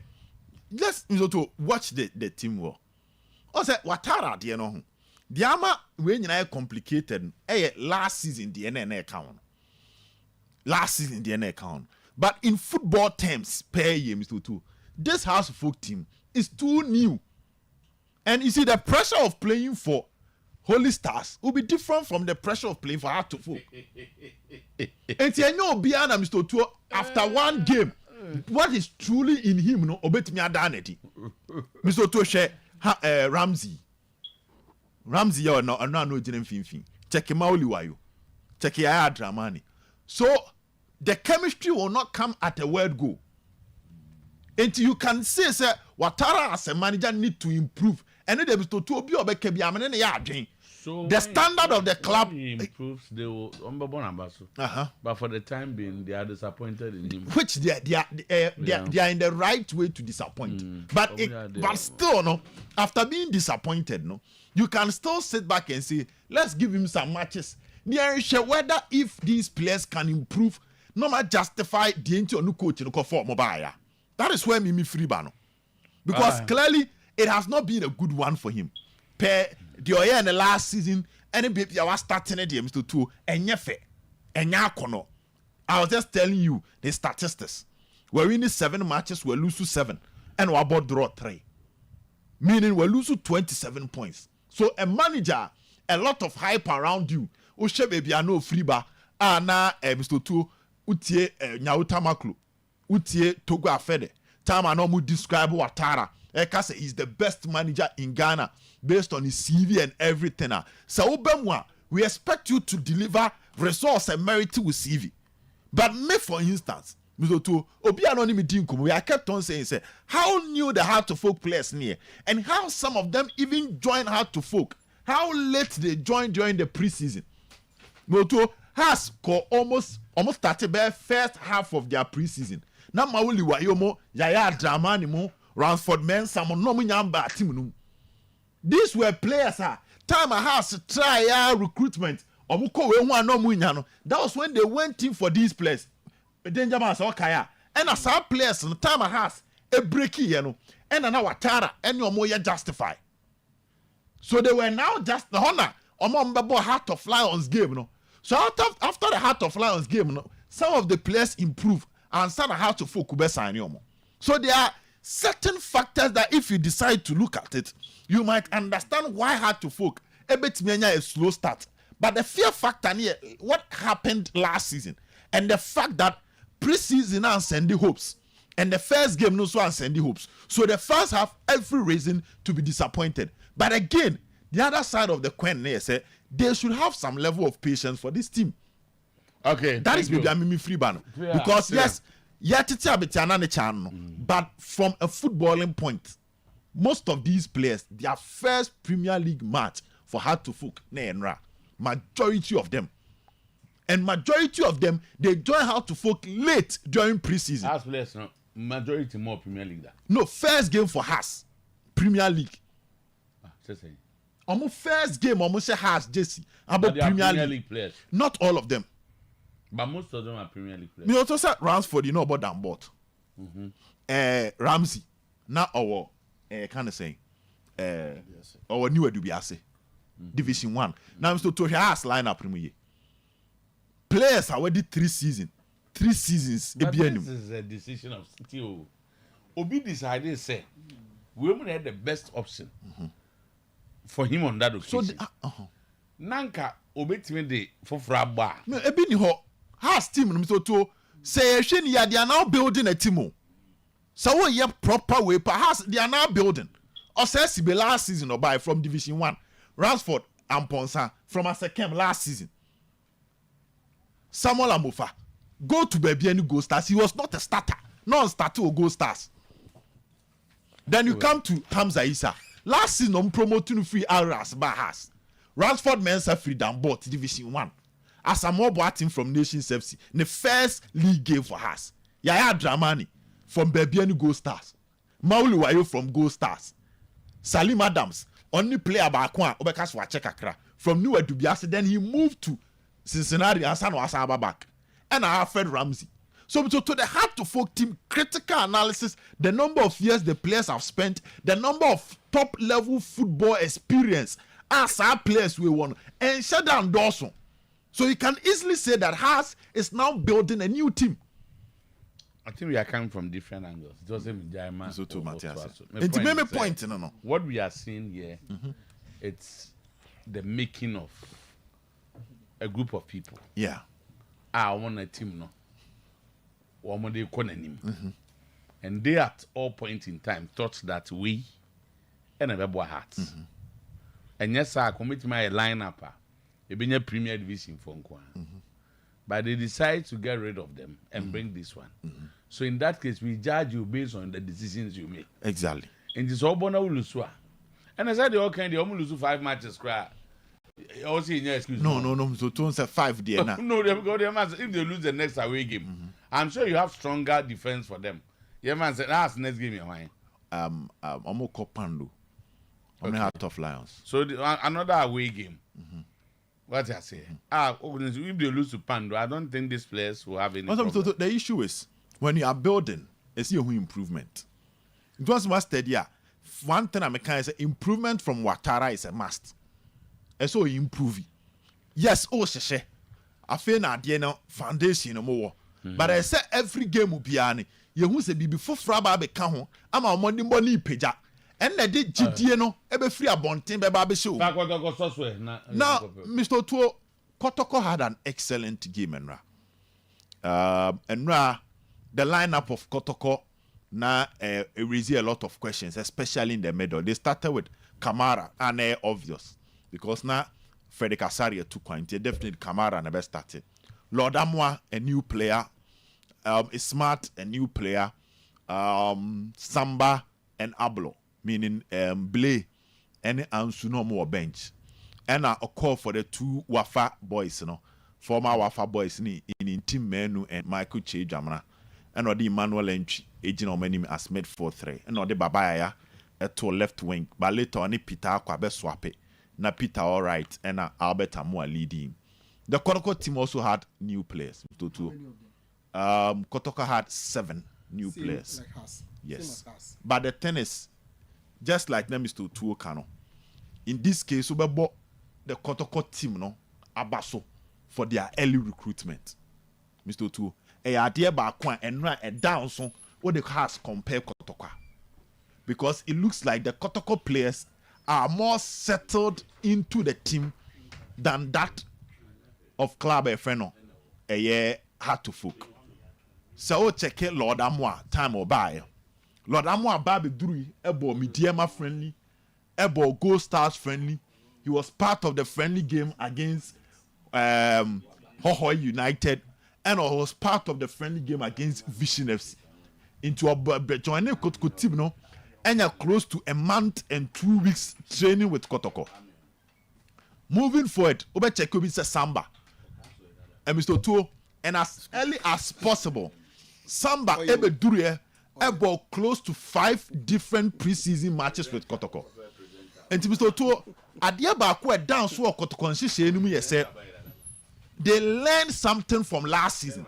let's to watch the team war. Also, Watara, you know, the ama when you complicated. Last season the NNA account. Last season the NNA account. But in football terms, per year, Mr. Two, this House of Folk team is too new. And you see, the pressure of playing for Holy Stars will be different from the pressure of playing for Heart to Folk. And you know, Biana, Mr. Otuo, after one game, what is truly in him, no, obey me adaneti. Mr. Otuo share Ramsey, or no, no, didn't fin. Check him out, Liwayo. Check your Dramani. So the chemistry will not come at a word go. And you can say, sir, Watara as a manager need to improve. And then Mr. Otuo be obekebi amene ya adwen. So the standard of the club improves. They will but for the time being, they are disappointed in him. Which they are in the right way to disappoint. But still, no. After being disappointed, no, you can still sit back and say, let's give him some matches. Whether if these players can improve, no matter justify the entire new coach in the form mobile. That is where Mimi Freebano. Because clearly it has not been a good one for him. Per the Oye in the last season, any baby I was starting at the Mr. Two and yefe and yakono. I was just telling you the statistics. We're winning 7 matches, we lose 7, and we about draw 3. Meaning we lose 27 points. So a manager, a lot of hype around you. Ushe baby I know Freeba, na Mr. Two utie Nyautamaklu, utie Togo Afede. Time I know mu describe Watara. Eka say he's the best manager in Ghana based on his CV and everything. So Obemwa, we expect you to deliver results and merit with CV. But me, for instance, Mr. Obi Anonymous Dinkum, I kept on saying, say, how new the Heart to Folk players near, and how some of them even join Heart to Folk, how late they joined during the preseason. Moto has almost started by first half of their preseason. Na Mauli Wayomo, Yaya Dramani mo, Ransford Mensah mo no munyamba team. These were players time I has try recruitment. Omuko we hu no munyano. That was when they went in for these players. Danger man so kaya. And as our players no time I has a breaky you know. And na Watara and your more justify. So they were now just the honor. Omo Heart of Lions game no. So after the Heart of Lions game no, some of the players improve and some Heart to Folk be sign yomo. So there are certain factors that if you decide to look at it, you might understand why Heart to Folk a slow start. But the fear factor here, what happened last season, and the fact that preseason and sending hopes, and the first game no so and sending hopes. So the fans have every reason to be disappointed. But again, the other side of the coin there say they should have some level of patience for this team. Okay, that is maybe Mimi Freeban. Because yes, but from a footballing point, most of these players, their first Premier League match for Heart to Folk, majority of them, they join Heart to Folk late during preseason. As players, no, majority more Premier League. No, first game for Hearts, Premier League. Almost first game, almost say Hearts, Jesse, about Premier League players. Not all of them. But most of them are Premier League players. Me also said Ransford, you know about that bought. Ramsey, now our kind of saying, our new Dubiase, Division 1. Now Mr. Toshi has lineup Premier. Players are already 3 seasons. 3 seasons. But this is a decision of City. Obi decided say we had the best option for him on that occasion. So Nanka Obetime de for Fraba. No, Ebini ho has team Mr. To say they are now building a team. So we have proper way perhaps they are now building. Or says the last season or by from Division 1. Ransford and Ponsa from a second last season. Samuel Amofa go to baby and go stars. He was not a starter. Non-starter or go stars. Then you come to Hamza Issa. Last season I'm promoting free Aras Bahas. Ransford Mensah free down bought Division 1. As a more team from Nations FC. The first league game for us. Yaya Dramani from Bebiani Gold Stars. Mauli Wayo from Gold Stars. Salim Adams, only player back one, Obekas Wachekakra. From Newark to Biase, then he moved to Cincinnati and San Wasaba back. And I have Fred Ramsey. So to the heart to folk team, critical analysis, the number of years the players have spent, the number of top level football experience as our players we won, and shut down Dawson. So you can easily say that Haas is now building a new team. I think we are coming from different angles. It wasn't Jaima. So too, Matthias. My point, no. What we are seeing here, it's the making of a group of people. Yeah. I want a team, no. And they at all point in time thought that we and a rebel hearts. And yes, I commit my lineup. It being a Premier Division for but they decide to get rid of them and bring this one. So in that case, we judge you based on the decisions you make. Exactly. And it's all bona uluswa. And I said they all can. They only lose 5 matches. Also, excuse me. No. So 2 and 5 there now. No, they go there. If they lose the next away game, I'm sure you have stronger defense for them. Yeah, man said that's next game you're mine. Omoko Pando. On the Heart of Lions. So another away game. What I say? If they lose to Pando, I don't think these players will have any problem. So the issue is when you are building, it's your improvement. It was must steady. One thing I'm saying is improvement from Ouattara is a must. And so you improve. Yes, sheshe. I feel na the foundation no more. But I say every game will be ani. You who say before Fraba be can ho. I'm a money peja. And they did GDN no ebe free abontin be ba be show. Now, Mr. Otuo, Kotoko had an excellent game, and the lineup of Kotoko now raised a lot of questions, especially in the middle. They started with Kamara, and obvious because now Frederick Asaria took point. Definitely Kamara never started. Lord Amwa, a new player. Smart, a new player. Samba and Ablo, meaning Blay and Ansuno more bench. And a call for the 2 Wafa boys, former Wafa boys in team Menu and Michael Che Jamana. And the Emmanuel Entry, agent of many as made 4-3. And the Babaya to left wing. But later on, Peter Kwabe swap it. Na Peter all right, and Albert Amua leading. The Kotoko team also had new players. Kotoko had 7 new players. Like us. Yes. But the thing is, just like them is to Kano. In this case, the Kotoko team abaso for their early recruitment. Mr. Otuo, a idea back one and a down so what the has compare Kotoko. Because it looks like the Kotoko players are more settled into the team than that of Club Efreno a year hard to folk. So check it, Lord Amwa, time or buy. Lord Amwa Baby Drui, Ebo Midiema friendly, Ebo Gold Stars friendly. He was part of the friendly game against Hohoi United, and he was part of the friendly game against Vision FC. Into a joining Kotoko team, and you're close to a month and 2 weeks training with Kotoko. Moving forward, Obe Chekobi says Samba. And Mr. Otuo, and as early as possible, Samba Ebe Durie about close to 5 different preseason matches with Kotoko. And Mr. Otuo, at the Abakwe down so Kotoko and she said they learned something from last season.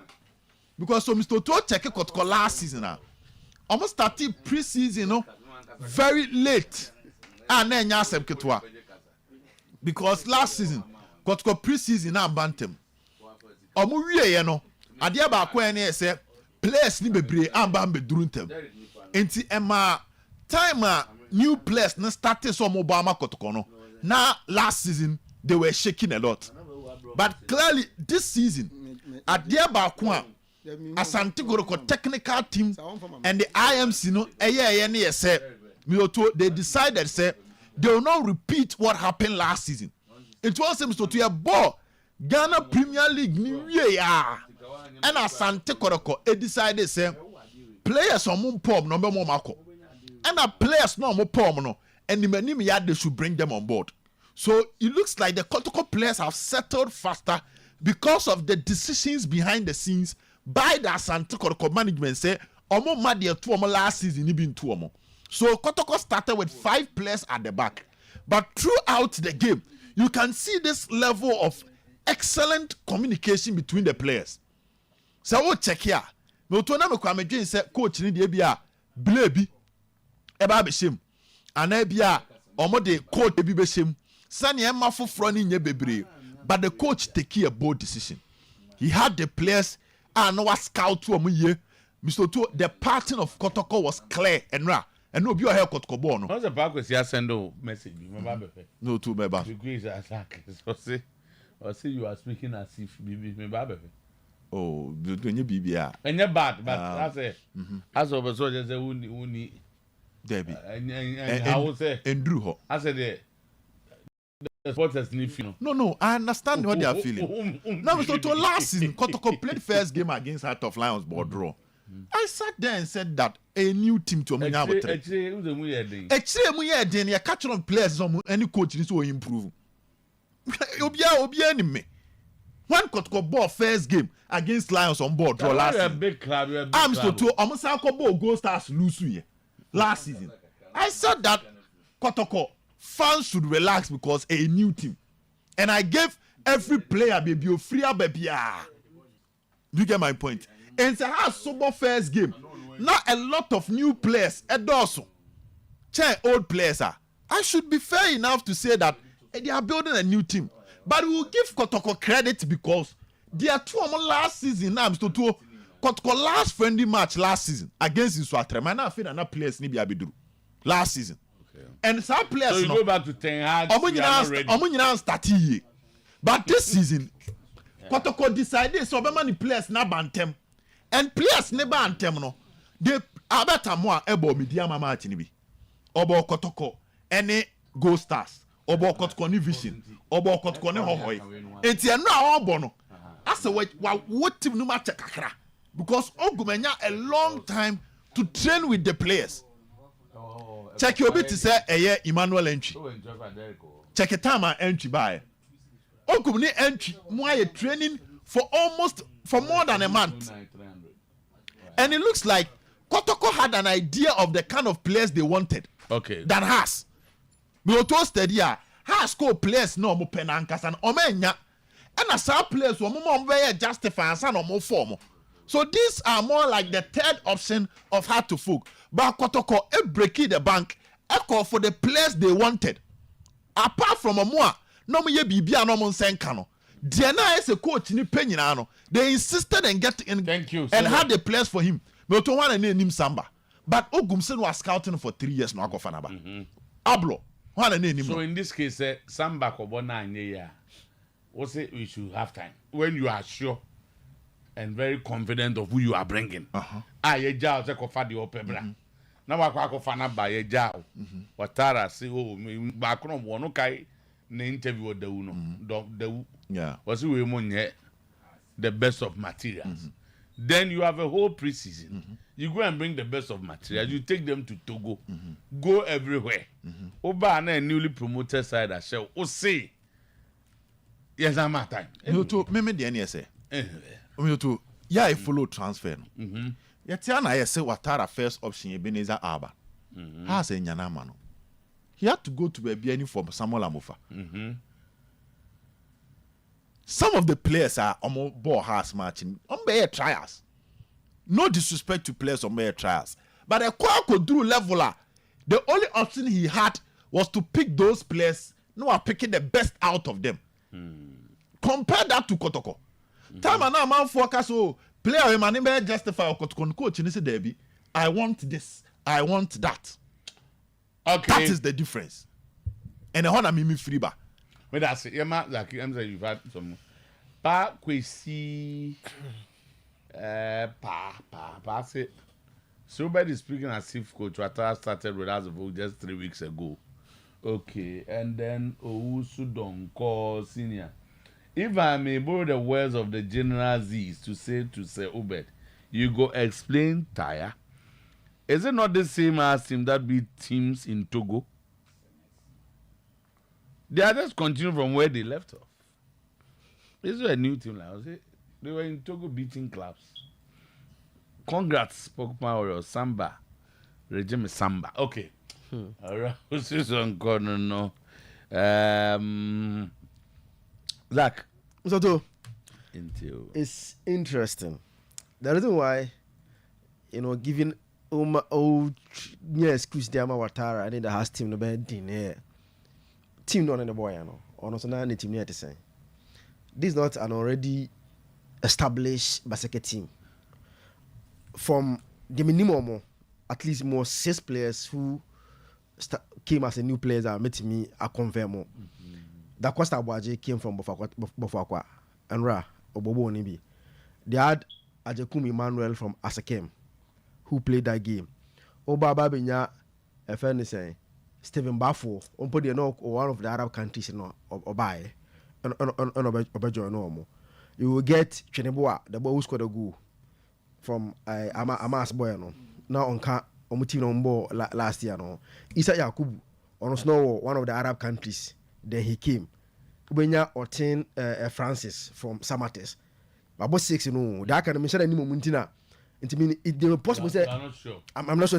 Because so Mr. Otuo check Kotoko last season almost started preseason, very late. And then Yasem Ketwa. Because last season, Kotoko preseason now Bantam. Omuwie adia ba kwa na ese players ni bebre amba bedruntem enti ema time new players na started so Obama Kotoko no na last season they were shaking a lot, but clearly this season adia ba kwa Asante Goroko technical team and the IMC no na ese they decided say they will not repeat what happened last season. It was seems to a ball Ghana Premier League and Asante Koroko decided say players on moon pom no more mako and the players no more pom no and the many they should bring them on board. So it looks like the Kotoko players have settled faster because of the decisions behind the scenes by the Asante Koroko management. Say Omo Madia to Omo last season, even to Omo. So Kotoko started with 5 players at the back. But throughout the game, you can see this level of excellent communication between the players. So what check here? No to na me kwa me dwen say coach ni de bia blebi e ba be shem. Ana bia omo de coach bi be shem. Sani e ma foforo ni nye bebre. But the coach take a bold decision. He had the players and no scout to omo ye. Mr. Otuo, the pattern of Kotoko was clear and ra. And no be your hair Kotoko no. What's the back with your send message? No to me ba. Or say you are speaking as if me baby. Oh, do you be and you're bad, but I say, as over soldiers, uni Debbie. And I would say, and Drew. I said, the supporters need you. No, I understand what they are feeling. Now, so to last season, Kotoko played first game against Heart of Lions, board draw. I sat there and said that a new team to me now. Actually, you catch on players, any coach is so improve. Obia me. One Kotoko ball first game against Lions on board draw last season. Big club, I'm so to almost ball Gold Stars lose last season. I said that Kotoko fans should relax because a new team, and I gave every player baby free baby. You get my point? And it's a sober first game. Not a lot of new players. Also, old players are. I should be fair enough to say that they are building a new team. But we will give Kotoko credit because they are 2 last season. Now, Mr. Otuo, Kotoko last friendly match last season against Nswatre. I feel that players need to be last season. Okay. And some players. So you go back to Ten Hag. Starting. But this season, Kotoko decided so many players na bantem. And players never bantem no. They abeta mo ebo media mama chinibi. Obo Kotoko any Gold Stars. Obo Kotoko ni Vision. Obo Kotoko ni Hohoi. Enti eno a obo no. Ase what team no match kakra. Because Ogumenya a long time to train with the players. Check your bit to say Emmanuel entry. Check a time entry by. Ogumni entry more training for more than a month. And it looks like Kotoko had an idea of the kind of players they wanted. Okay. Than has. But to study has go players no mo penankas and omenya. And as our players were more justify and more form. So these are more like the third option of how to folk. But Kotoko breaking the bank echo for the players they wanted. Apart from a more no me bibia no mon senkano. Diana is a coach in Penyano. They insisted and thank you and had the players for him. But to one name Samba. But Ogumsen was scouting for 3 years now. Ablo. So in this case, Samba Kobona Neya. What say we should have time when you are sure and very confident of who you are bringing. Ye jao se kofa di opebra. Na wa kwa kofa na ba ye jao. Watara say oh ba kono mo no kai na interview the uno. The yeah. Was we monye the best of materials. Then you have a whole preseason. You go and bring the best of materials. You take them to Togo. Go everywhere. Oba na newly promoted side as shall. O say yes, I'm at time. You to me the NSA. You to yeah, I follow transfer. Yetiana I say Watara first option Ebenezer Aba. Has a Nyanama no. He had to go to a BNI for Samuel Amofa. Some of the players are on ball house matching on bare trials. No disrespect to players on bare trials. But a could do leveler. The only option he had was to pick those players. No, are picking the best out of them. Compare that to Kotoko. Time and now man focus so player man may justify Kotoko coach in this derby. I want this. I want that. Okay. That is the difference. And I want to me free bar. But that's it. Yeah, like I'm saying, you've had some. Pa kwesi. Pa. Say. Somebody speaking as if Coach Watara started with us just 3 weeks ago. Okay, and then Owusu call senior. If I may borrow the words of the General Z's to say Obed, you go explain tire. Is it not the same as team that beat teams in Togo? They are just continuing from where they left off. This is a new team now. They were in Togo beating clubs. Congrats, Pokemon Warrior Samba. Regime Samba. Okay. Alright. Who's this one gonna know? Zach. So Into it's interesting. The reason why, giving old excuse Diama Watara, I think the has team no bad in team not in the boy, or not any team near the same. This is not an already established basket team. From the minimum, at least more 6 players who came as a new players that met me a confirm. The Costa Boaje came from Bofakwa and Ra Obobo Nibi. They had Ajekum Emmanuel from Asakem, who played that game. Oba Babinya, a friend saying Stephen Bafo, one of the Arab countries, Obai, and Obajo normal. You will get Cheneboa, the boy who scored a goal from Amas Boyano. Now on Omutino Mbo last year. No, Isa Yakubu, on snow one of the Arab countries. Then he came. Ubenya Otin Francis from Samates. About 6, that can mention any momentina. It they were possible. I'm not sure. I'm not sure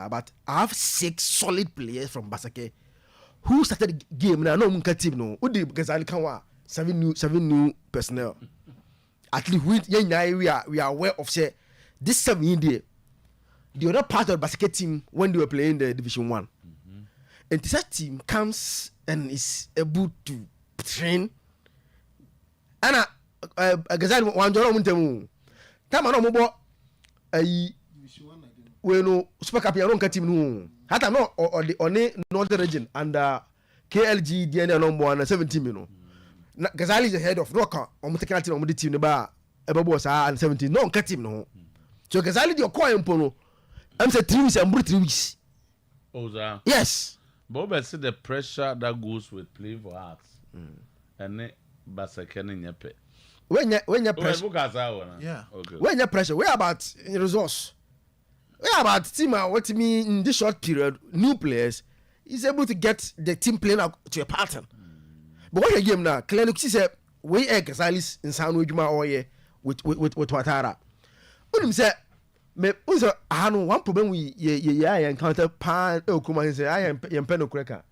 but I have 6 solid players from Basake who started the game. Now no team no. Udi because I can 7 new personnel. At least we are aware of say this 7 India. The other part of the Basake team when they were playing the Division 1. And this team comes and is able to train. And Gazal one job muntemu. Tama no mo we no super cap ya team no. Hata no on the northern region and KLG DNA number 1 17 no. Gazali is the head of Roka on technical team on the team ba ebo sa and 17 no team no. So Gazali the okoy mpono. I'm say 3 weeks and 3 weeks. Oza. Yes. But I see the pressure that goes with playing for Hearts. And then Basakene nyepe. When you pressure. Yeah. Okay. When you pressure, where about resource? Where about team what me in this short period, new players is able to get the team playing up to a pattern. But what a game now, clearly said we Salis in San Ujuma Oye with Watara. When say me also I know one problem we encounter pan Okuma say I am Peno Cracker.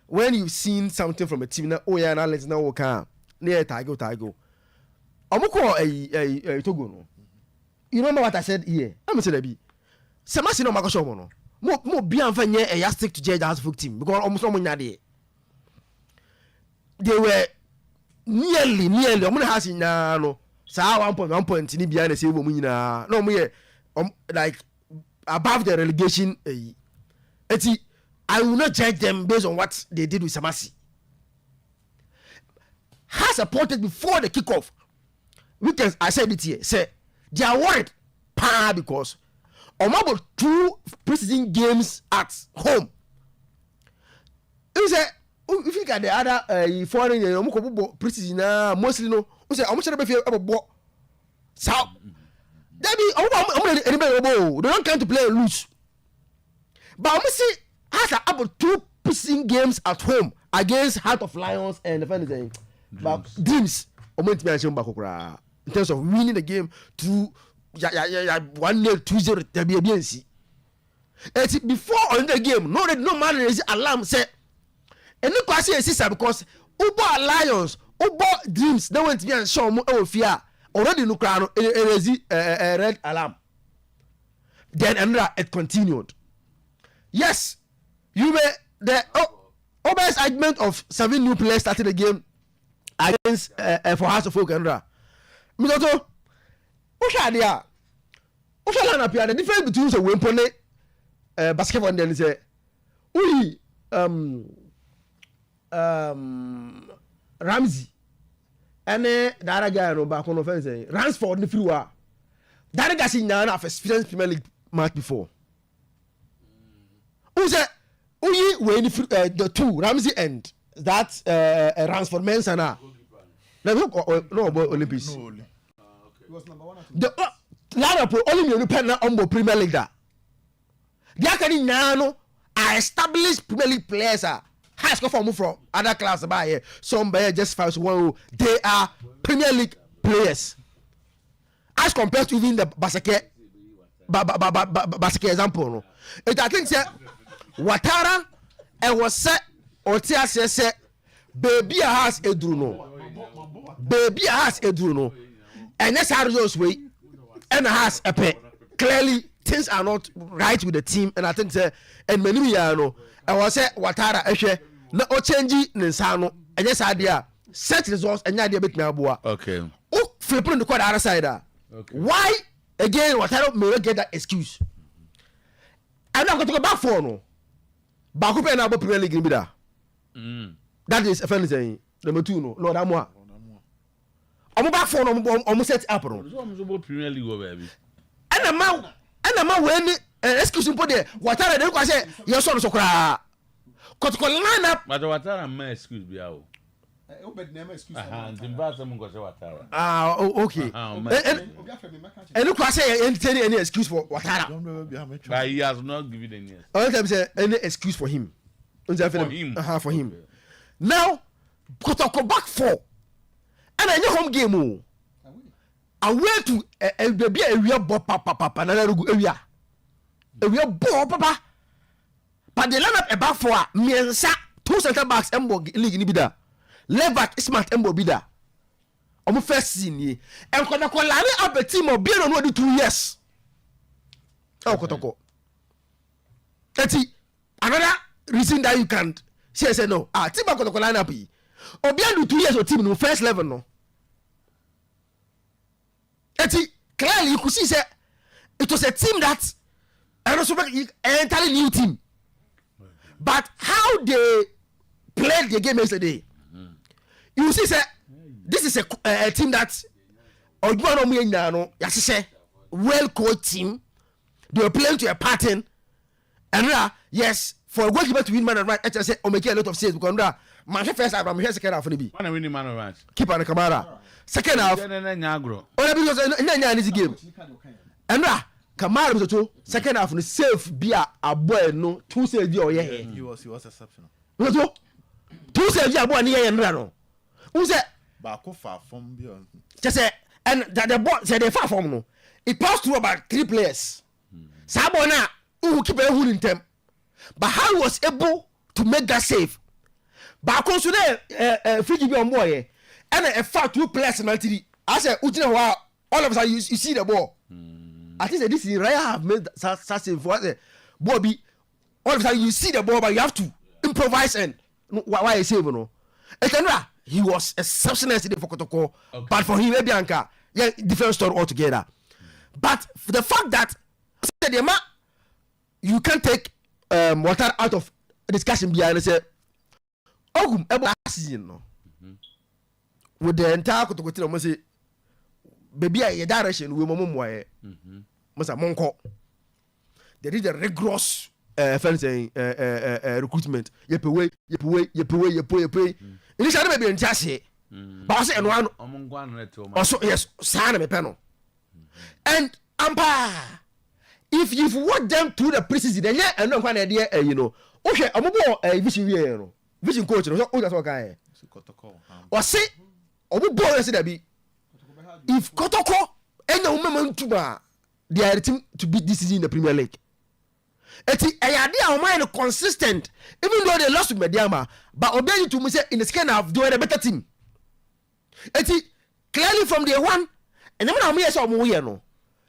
When you've seen something from a team now, oh yeah, now let's know what can near Tigo. Omoko a Togo no. You remember what I said here? I'm saying be. Samasi no makosho mo no. Mo bi anfa nye a stick to judge as folk team because almost no nya dey. They were nearly omo has nya no. Sa 1 point ni bia na say wo mu nyina. No mo ye like above the relegation eti I will not judge them based on what they did with Samasi. Has supported before the kickoff. Weekends, I said it here. Say they are worried, because about 2 preseason games at home. You say if you got the other foreign preseason mostly no. You say how much be about so they don't come to play or lose. But I see has about 2 preseason games at home against Heart of Lions and the final Dreams. In terms of winning the game to 1-0, 2-0, there be a BNC. And before on the game, no matter is alarm say, and no passing a sister because Uber Lions, Uber Dreams, they went to be and show more fear already. No crown, a red alarm. Then another it continued. Yes, you were the best argument of 7 new players started the game against for House of Folk and Mizoto, Oshadia, Oshalana Pia, the difference between the Wimpone basketball and then say, Uli Ramsey, and the other guy no back on offense, Ransford the Frua. That guy seen now of experience Premier League match before. Who said, Uli when the 2 Ramsey and that Ransford Mensana. No, Olympics. No, okay. He was number 1 or 2. The lineup only me pen on Premier League da. The akani now are established Premier League players are high score from other class by here. Some by just 5-1. They are Premier League players. As compared to even the Basake basket example no it I think say Watara and was set or tia say baby has eduru no and yes how those way and has a pay clearly things are not right with the team and I think say and many no and was say Watara ehwe na o change nsa no and yes idea set results and idea bit me aboa okay flipping the other side okay. Why again Watara may get that excuse I'm not going to go back for no back up and about Premier League be that that is a friend saying number 2 no Lord Amwa I'm back for no set up no so I'm about Premier League go baby and a man when excuse me put there Watara dey go say your son so kra kotiko line up but Watara man excuse be how okay. And look, I say any excuse for Watara. But he has not given any. All time say any excuse for him. For him. Now, Kotoko back 4. And I know home game. I went to a real papa area. A real ball papa. But the lineup about 4 Miensa 2 center backs and league in Bida. Left back smart embo bida omo first season ye en kotoko lare up a team of bieno no do 2 years kotoko eti another reason that you can't say no team kotoko line up yi obian do 2 years of team no first level no eti clearly you could see say it was a team that and also entirely new team but how they played the game yesterday. You see, sir, this is a team that well coached team. They were playing to a pattern, and yes, for a goalkeeper to win man and right, I just say, make a lot of saves because my first half, I'm here second half. One winning man and right. Keeper and Kamara. Second half. Only because it's a game. And Kamara was a second half. Save be a boy no 2 saves. He was exceptional. 2 saves a boy near and run. Who said? Back far from beyond. Just say, and that the ball said they far from no. It passed through about 3 players. Sabona, who keep a hold in them. But how he was able to make that save? But consider Fiji on boy, and a far 2 players in LTD. I said, all of a sudden you see the ball. I think this is rare have made such save for Bobby. All of a sudden you see the ball, but you have to improvise and why you save no. He was exceptional yesterday for Kotoko, but for him, Bianca, different story altogether. But for the fact that you can take water out of discussion behind and say, Ogum, season no. With the entire Kotoko team, say, baby, a direction we momo Masa Monko. They did a rigorous fencing recruitment. You pay. Initially, maybe in Chassis, but I say, and one also, yes, Sana me panel. And if you've worked them through the preseason, then yeah, and no one idea, you know, okay, I'm a vision coach, that's what I or say, if Kotoko and no woman to they are team to beat this season in the Premier League. It's a idea of mine consistent, even though they lost to Mediama, but obeying to me say in the second half doing a better team. It's clearly from the one, and then I'm here so no.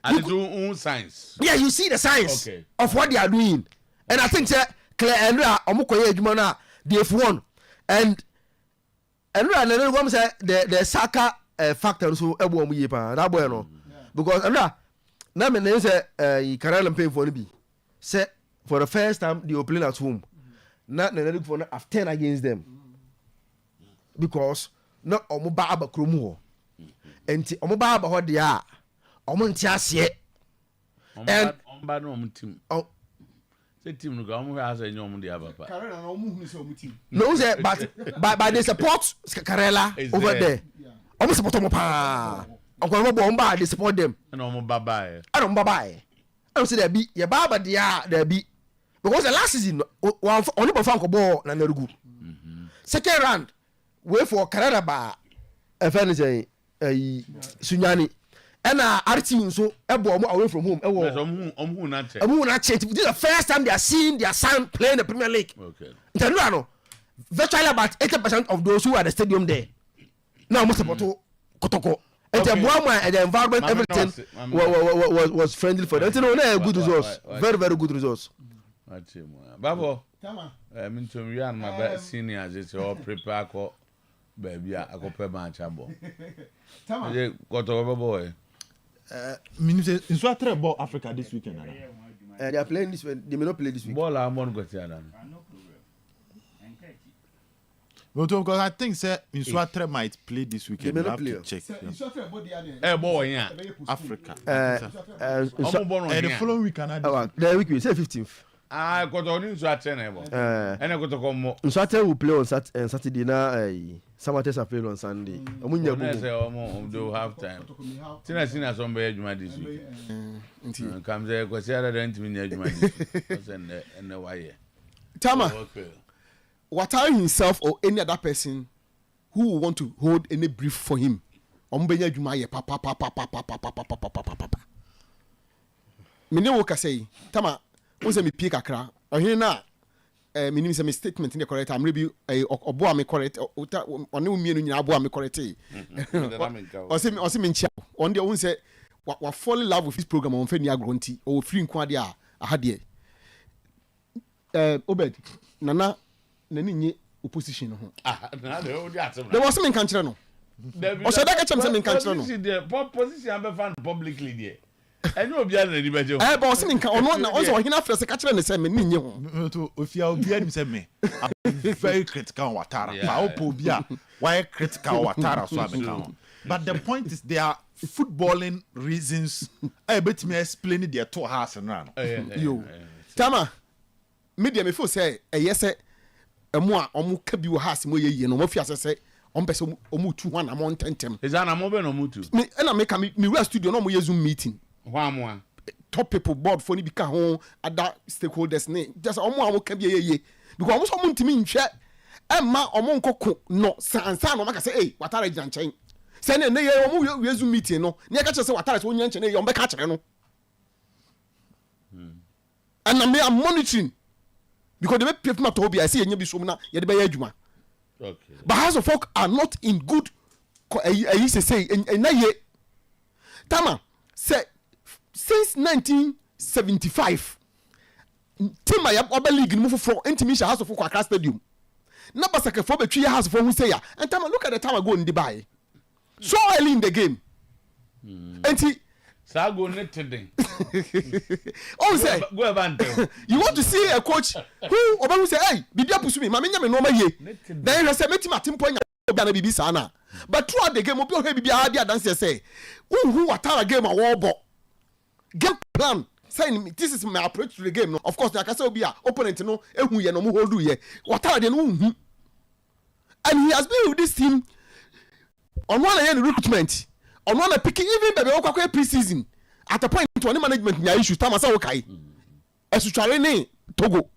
And they do science. Yeah, you see the science of what they are doing, and I think say Claire and Omukoye Jumana the F1 and another one say the Saka factor so ebo mu yepa that boy no because na me say Karel pay for be say for the first time they were playing at home not the for have 10 against them because not omo ba abakromu ho enti omo ba aba ho de a omo nti ase and omba no omo team say team no go omo has any omo de abapa Karela na omo hu say omo team no say but they support Karela over there omo support omo pa omo bo they support them and omo baba I don't say there be your baba there be because the last season only perform ko ball na Nerugu. Second round wait for Canada ba Sunyani ɛna RT nso ɛbɔ ɔmo away from home ɛwɔ ɔmo na check this is the first time they are seeing their son play in the Premier League. Okay. Interno virtually about 80% of those who are at the stadium there now almost about Kotoko. And the environment, everything was friendly for them. Good results, very good results. Babo, I mean to me and my best seniors is all prepare baby. I go pay my chamber. Got over boy. Minister, in Swatre about Africa this weekend. They are playing this. They may not play this week. Ball I'm on go here. Well, because I think Swatre might play this weekend. They may not play. Check. Hey boy, yeah. Africa. And the following week, the week we say 15th. I got on in Swatre and I got to come more. Swatre will play on Saturday now. Sometymer are playing on Sunday. Do have time. Tina seen us on bed this week. Comes there because the other don't mean and the wire. Tama, Ouattara himself or any other person who will want to hold any brief for him. Ombenya Jumaye papa. Mene wo ka say, Tama, wo se me pie kakra. Ohene na minim se me statement in the correct am rebi obo am correct one wo mienu nyina abo am correct o se me nchia on the won say wa fall in love with this program on fani agronti o free nko ade a ahade Obed nana nye opposition ho na de o di atem there was some kan kire no o se da ka chem se me kan kire no position be fan publicly there enyo obia na ni beje but o se me kan ono na o se o hina frese ka kire ne se me nye ho to ofia obia ni se me very critical on Ouattara but opo obia why critical Ouattara so abekan. But the point is there are footballing reasons I bet me explain their two house and run yo Tama media me feel say yes emo a omo ka bi wo house mo yeye no mo fi asese on person omo tu one amount tentem is an amount no mo tu me na me ka me studio no mo ye Zoom meeting one top people board for ni bi ka ho other stakeholders ne just omo a ka bi yeye because omo so ntimi nhwe emma omo nkoko no sansa no maka say eh Ouattara gina nchen say ne ye omo we Zoom meeting no ne ka che say Ouattara so nya nchen ne ye on be ka kire no and I'm monitoring because they make people to be I see any bisom na ye de be adwuma. Okay. But House of Folk are not in good say na ye Tama say since 1975 team ya Oba League move for intimation House of Folk across stadium na basake for be twi House of Folk who say ya and Tama look at the time ago in Dubai so early in the game enti Sago netting. Oh, say go about you want to see a coach who Oba who say, hey, Bibia Pusumi, Mamma me no ye. Then he say, Meti Matim point Oba Bibi Sana. But throughout the game, Obi Bibia Adia dance say, who Ouattara game a war ball. Game plan. Saying this is my approach to the game. No, of course, like I say, Obia opponent no, who ye no more hold ye. Ouattara de no. And he has been with this team on one end recruitment. On one picking even baby okwa pre-season at a point to any management nya issue Tama say okay esuchare ne Togo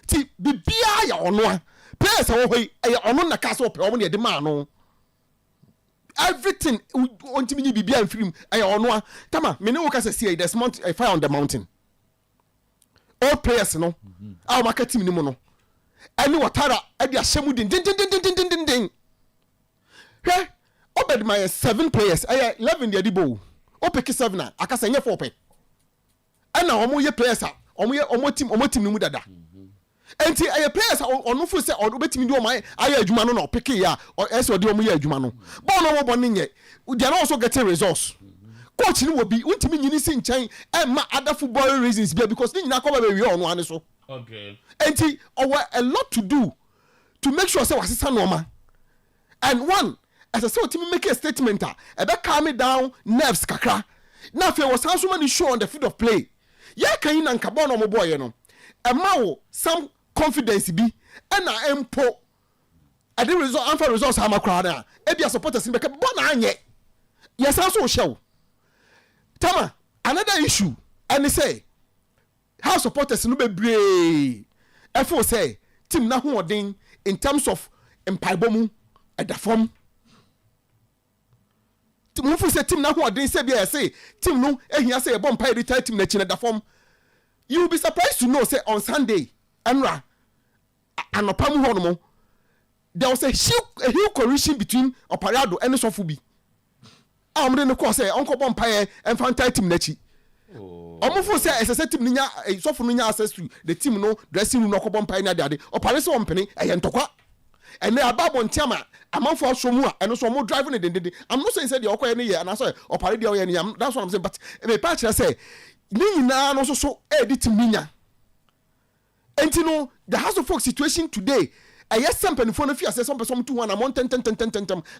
ti bibia ya ono a players wo hoi e ono na ka so pe omo ne de ma no everything ontimi ni bibia mfirim e ono a Tama me ne wo ka say there's a fire on the mountain all players no our market team ni mo no any Ouattara e dia hyemu din he Obed my 7 players 11 the adibo o pick 7 na akasa nye 4 pe ana omo ye players a omo team ni mu dada enti players onu fu say obetimi di omo aye adwuma no na pick ya eso di omo ye adwuma no but no wo nye they are also getting results coach ni wo bi untimi nyini si nchen ma other football reasons because ni nyina ko ba we onu ane so okay enti a lot to do to make sure say wasisa normal and one as I said, to make a statement, calm me down, nerves kakra. Now, if you was so many show on the field of play, yeah, can you carbon on my boy, you know, and now some confidence be, and I am poor. I didn't result, and for results, I'm a crowd. If you support us in the Bonanye, yes, also show. Tama, another issue, and they say, how supporters no be brave. F4 say, Team Nahuading in terms of Empaibomu at the form. Mufu say team na ho den say bia say team no ehia say e bomb pie retire team na chine da form. You will be surprised to know say on Sunday Anra anopamu ho no mo there was a huge collision between Oparado and Sofubi. I'm going to say Uncle Bompire and Fantai team Nechi. Almost say as a team Nina, a Sofunia access to the team no dressing room no Bompire daddy or Paris Company, and Tokwa. And they are Bab on Tiama, a month for Somua, and also more driving it. I'm not saying the Oko any year, and I say or Paradio any that's what I'm saying. But a patch I say, Nina also so edit Nina. And you know, the House of Folk situation today. I yes some penifo no fi ase some person 2 amount 10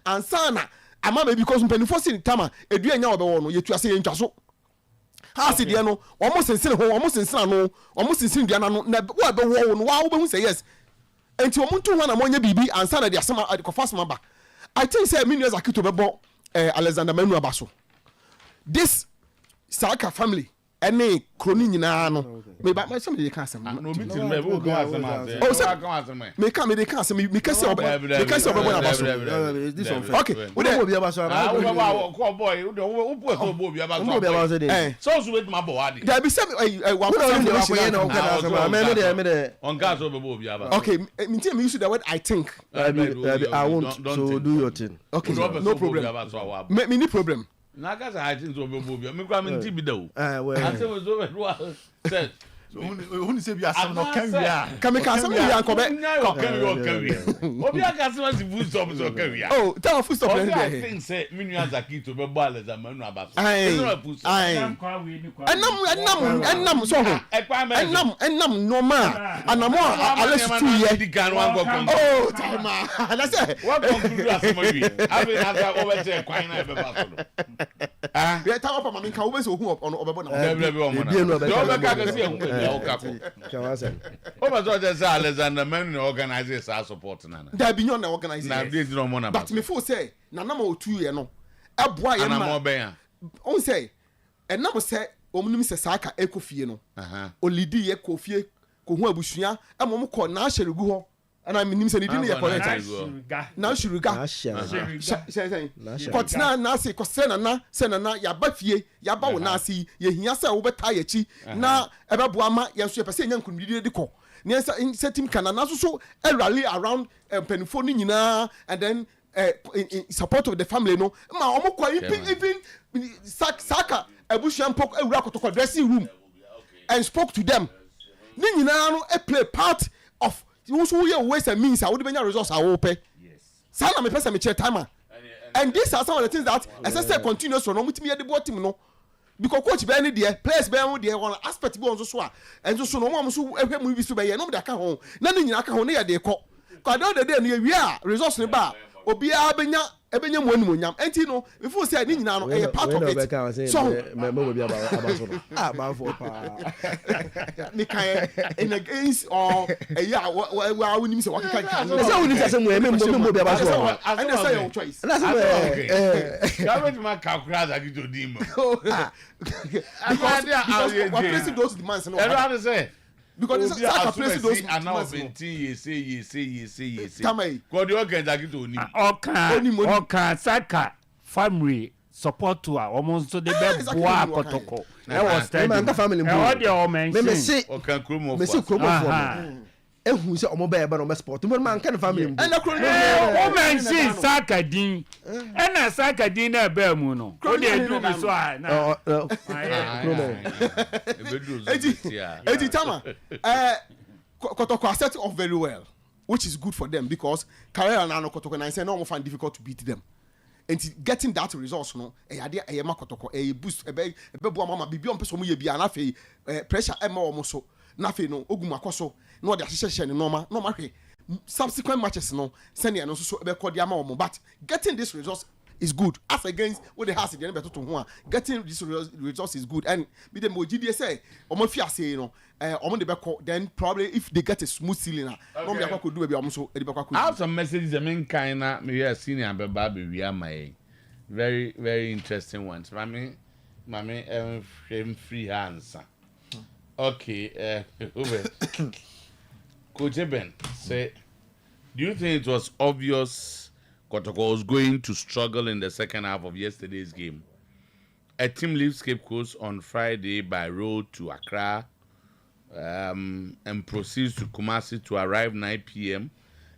and sana ama be because penifo sin tama edua nya obewo no yetu ase yentwa so ha se de no almost sensin ho almost sensin no almost sensin dua na no na wo be wo no wa wo be hu say yes enti omo 2 amount nya bibi and sana de asema ko fast maba I think say Minions Akito bebo Alexander Manu abaso this Saka family any crony nyina no me ba me some dey can asem no be tin me go asem oh say me can me dey can asem me can say obo na baso this one okay we dey obi abaso ko boy we put so obi abaso so wait my boy ade there be say one person na o can asem me dey on gas obi abaso okay me tell me use the word I think I won't so do your thing okay no problem me no problem na ga sa I think so obi me kwa me nti bi da o ase we so we said who say bi asem no kan wi a kan me ka asem wi an ko be kan wi obi aka asem si food stop so kan wi oh tell food stop there I think say Minions Akito be ball as a man abaso enam so ho enam no ma anamo alesu tu ye di kan wan go oh time na say what conclude asem wi abi asa over say kwan na be baso ya ta opa mama nka wo be so hu obebo na be o mo na do be ka ga see Alexander Manu organize sa support nana. There be no organize. Na dey no more na. But me feel say na na ma otu ye no. Eboa ye ma. Na mo ben ya. On say e na mo say omunim se Saka ekofie no. Olidi ye kofie ko hu abusua e mo ko na ahyeregu ho. And I mean say ni di ye correct. Na shuruga. Kotina na say ko se na ya ba fie ya ba wo na asi ye hia say wo beta ye chi na ebeboa ma ye so ye pese nya nkunidi de ko ne say team kana na so rally around penifo ni nyina and then in support of the family no ma omo kwa even Saka Otuo-Acheampong ewura kotoko dressing room and spoke to them ni nyina no play part of you so you waste a means I would be results I will pay yes sana me pesa me chair timer and these are some of the things that as I say continuous for no mutimi the board team no because coach be any there players be any there one aspect be on so and so no mo so ehwe mu bi so be ye no da ka ho na ni nyina ka ho na ye de ko kwa the day no we are results ne ba obi a ebenya mu anim onyam enti no before say ni nyina no e part of it so me obi abaso no ba for pa me kan in against or yeah we need say what can say we need say me obi abaso and say your choice and say government man calculate Akito dim because we place those demands no everyone say because it's Saka place those and now you say God you get Akito ni oka Saka family support to almost so the best boa kotoko that was the family me say oka kromo me say kromo for ehun se omo be no sport mo man kan family and na kromo o men see Saka din na Saka din na be mu no o dey do be so na Eti Tama Kotoko set off very well which is good for them because career na no Kotoko na say no find difficult to beat them and getting that results no ade ma Kotoko boost be bo mama bibi on person ye bia na fe pressure e ma wo so na fe no ogum akoso na o de ahyehyehye ne normal hwe subsequent matches no senior no so be call dia ma wo but getting this results is good as against what they has in the better to one getting this results is good and be the mojidi say omo fi ase no omo de be call then probably if they get a smooth ceiling no be akwa do be omo so e be akwa I have some messages I mean kind na me hear senior be ba be wi am very very interesting ones mami free hands okay Coach Ben say do you think it was obvious Kotoko was going to struggle in the second half of yesterday's game. A team leaves Cape Coast on Friday by road to Accra and proceeds to Kumasi to arrive 9 p.m.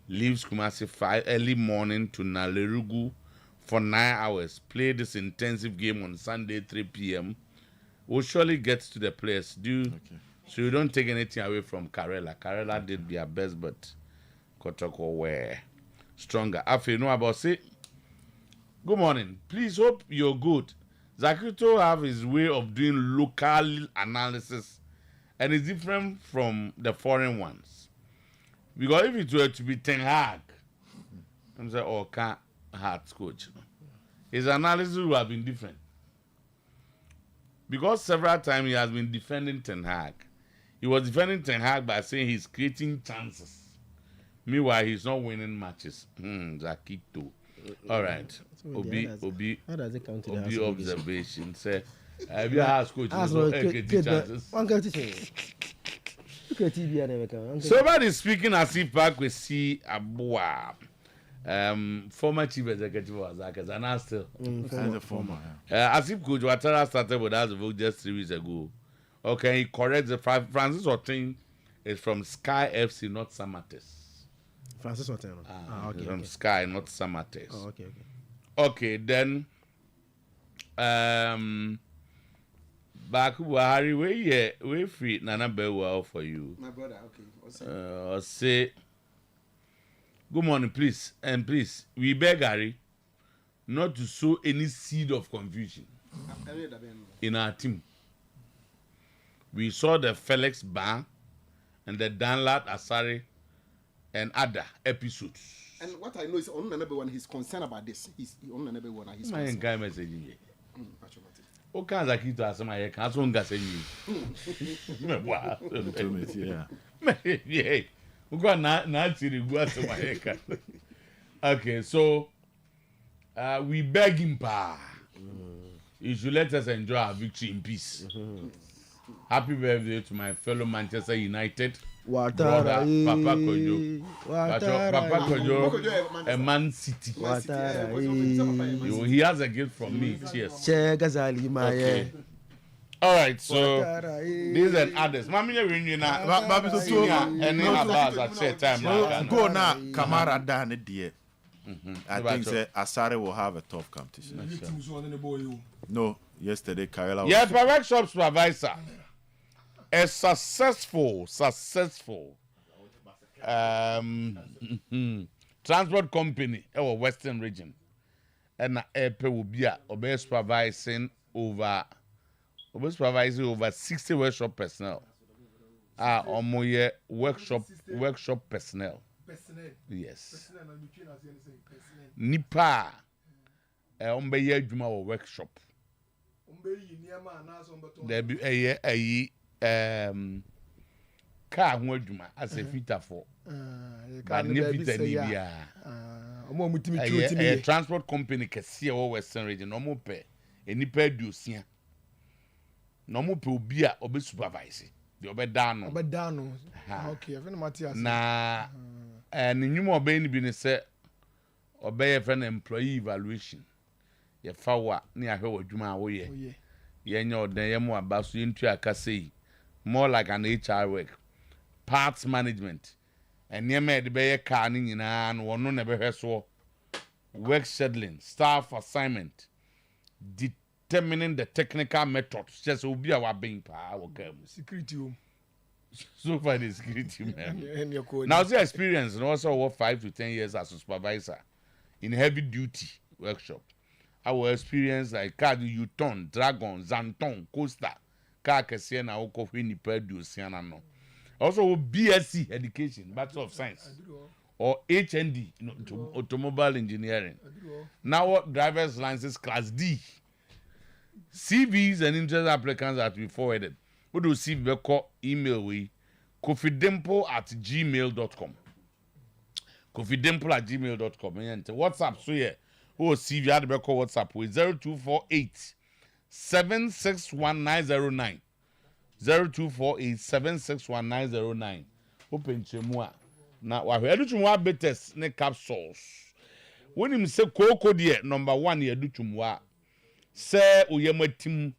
Leaves Kumasi 5 early morning to Nalerugu for 9 hours. Play this intensive game on Sunday 3 p.m. We'll surely get to the place. So you don't take anything away from Karela. Karela did their best, but Kotoko were stronger. After you know about it. Good morning. Please hope you're good. Zakito have his way of doing local analysis and it's different from the foreign ones. Because if it were to be Ten Hag, I'm saying, oh, can't hard coach. His analysis would have been different. Because several times he has been defending Ten Hag. He was defending Ten Hag by saying he's creating chances. Meanwhile, he's not winning matches. Zakito. All right. Obi observation. Say, have you asked coach? Somebody speaking as if back we see Abua, former chief executive of Azaka, and now still as a former. As if Coach Watara started with us just 3 weeks ago. Okay, he corrects the Francis Otin is from Sky FC, not Samates. Francis Otin. Okay, from Sky, not Samates. Oh, okay. Okay, then Baku Buhari, we free Nana well for you. My brother, okay. Say good morning, please, and please, we beg Harry not to sow any seed of confusion in our team. We saw the Felix Ban and the Danlad Asari and other episodes. And what I know is on number one, he's concerned about this. He's on number one. He's concerned. My message. O kanza kitu asema ye kan so nga say you. Me wa. Yeah. Ugo na tiri gu asema ye kan. Okay, so we beg him pa. You should let us enjoy our victory in peace. Happy birthday to my fellow Manchester United brother, Papa Kojo. Papa Kojo, a Man City. He has a gift from me. Cheers. Okay. All right, so these and others. Mami, you're in now. Any about at set time. Go now, Kamara down dear. I think Asare will have a tough competition. No, yesterday, Karela. Yes, my workshop supervisor. A successful transport company our Western region, and Epe will be supervising over 60 workshop personnel. Workshop personnel. Yes. Nipa ombe adwuma workshop. There be car ho adwuma as a fitter for but ne fitter ni bia a transport company kese o Western region no mo pe enipa aduosia no mo pe obi a obe supervise de obe dano okay even Matthias na ne nwuma obe ni bi ne se obe ye friend employee evaluation ye fa wa ne ahwe wadwuma a wo ye ye nya odan ye mo abaso ye ntu akase more like an HR work, parts management, and near me the be car ni nyina no no na be so work scheduling, staff assignment, determining the technical methods. Just will be our being power security. So far the security man. Now the experience and also work 5 to 10 years as a supervisor in heavy duty workshop. Our experience like car U-turn, Dragon, Zanton, Coaster. Kese na okofwe ni pedu siana no. Also BSc education, Bachelor of Science, or HND, automobile engineering. Now driver's license class D. CVs and interest applicants that we forwarded. We do see the email we kofidempo@gmail.com. Kofidempo@gmail.com. WhatsApp so yeah. Who CV had the WhatsApp with 0248 761909 0248 761909. Open chemua na wa hwe edu chumwa betes ne capsules when him say koko de number 1 ye do twumwa say oyematim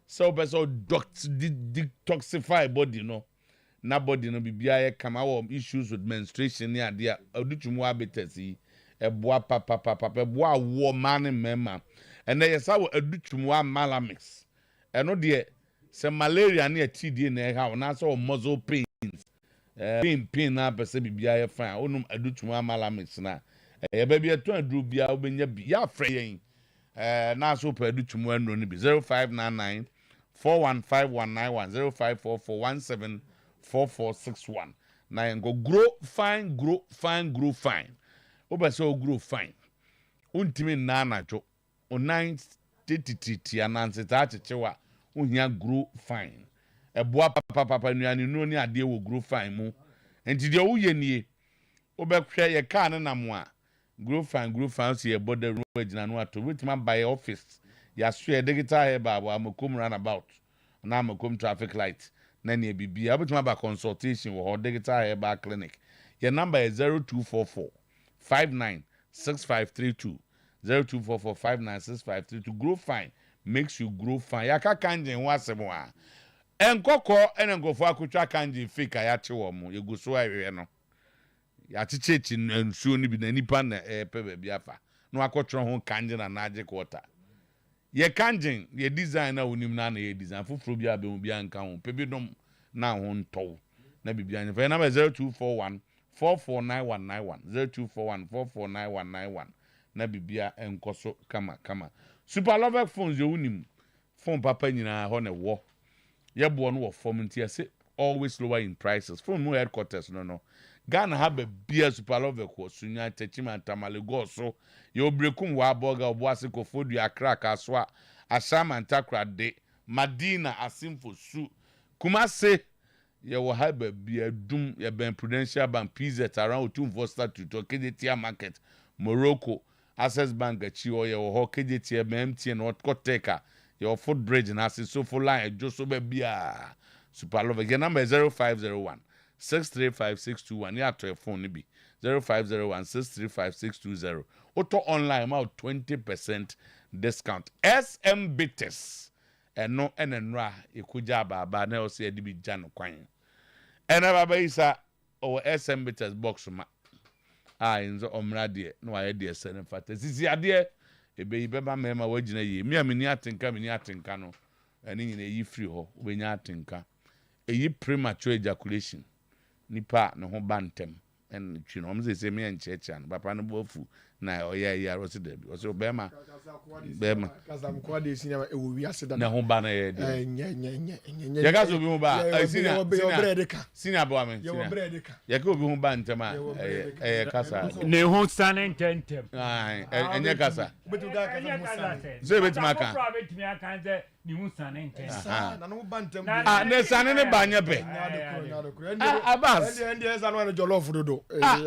say obeso detoxify body no na body no bibia ye kama wo issues with menstruation ni ade a do twumwa betasi eboa papa eboa wo man mema ene yesa wo adu twumwa malamix eno de se malaria na TD na ha na so muscle pains pain na pese bibia ye fine onum adu twumwa malamix na ye ba bia to aduru bia obenya bi ya frɛ yen na so pa adu twumwa no ni bi 0599 41519105441744461 na go grow fine obeso grow fine untimi na anajo o 9 tititi ananse ta chechewa uhia grow fine eboa papa nuane no ni ade wo grow fine mu enti de wo ye nie obehwe ye ka ne namo a grow fine so ye body room agina no ato wetima buy office ya so ye digital here ba amakom runabout na amakom traffic light na ne bibia wetima ba consultation wo digital here ba clinic your number is 0244 596532 0244596532 grow fine makes you grow fine yaka kanjin wasemo a enkoko enengofo akotwa kanjin fake ayache wo mo yeguso awewe no ya chichechi nsuo ni bi na nipa na pebe bia fa no akotro ho kanjin na naje quarter ye kanjin ye design na onim na ye design foforo bia be mu bia nka ho pebe dom na ho ntow na bibia nfa number 0241 449191 0241449191 na bibia enkoso kama super love phones yo unim phone papa nyina ho ne wo ye bo no wo form ntia say always lower in prices phone no headquarters no Ghana have bia super love ko sunya techima tamale go so ye obrekum wa boga oboase ko fodu akra aswa ashama ntakra de Madina asimfo su Kumase ye will have be a doom ye ben Prudential Bank PZ around 2 Foster to KJT market Morocco Access Bank achi o ye ho KJT MTN not Koteka your footbridge and as so for line just be bia super love again number 0501 635 ya to your phone be 0501 635 auto online about 20% discount SM Bitters and no enenra ikuja baba na o se edi bi jano kwan ena baba isa o SM Bitters box ma inzo omra de no aye de sene fata sisi ade ebe ibeba mema wagina ye mi amini atenka no eni nyina yi free ho obenya atenka eyi premature ejaculation nipa no ho bantem en twino omze se me enchecha no papa no bofu na oya ya rosi de bi o so bema kasa mko de sinya e wo wi aseda na ho ba na ye de nye ya gaso bi ho ba sinya bo amen ya ka obi ho ba ntema kasa ne ho sane ntentem enye kasa so betima ka ni hu sane ntem na no ba ntem ne sane ne ba nya be abas ende eza no na jollof dodo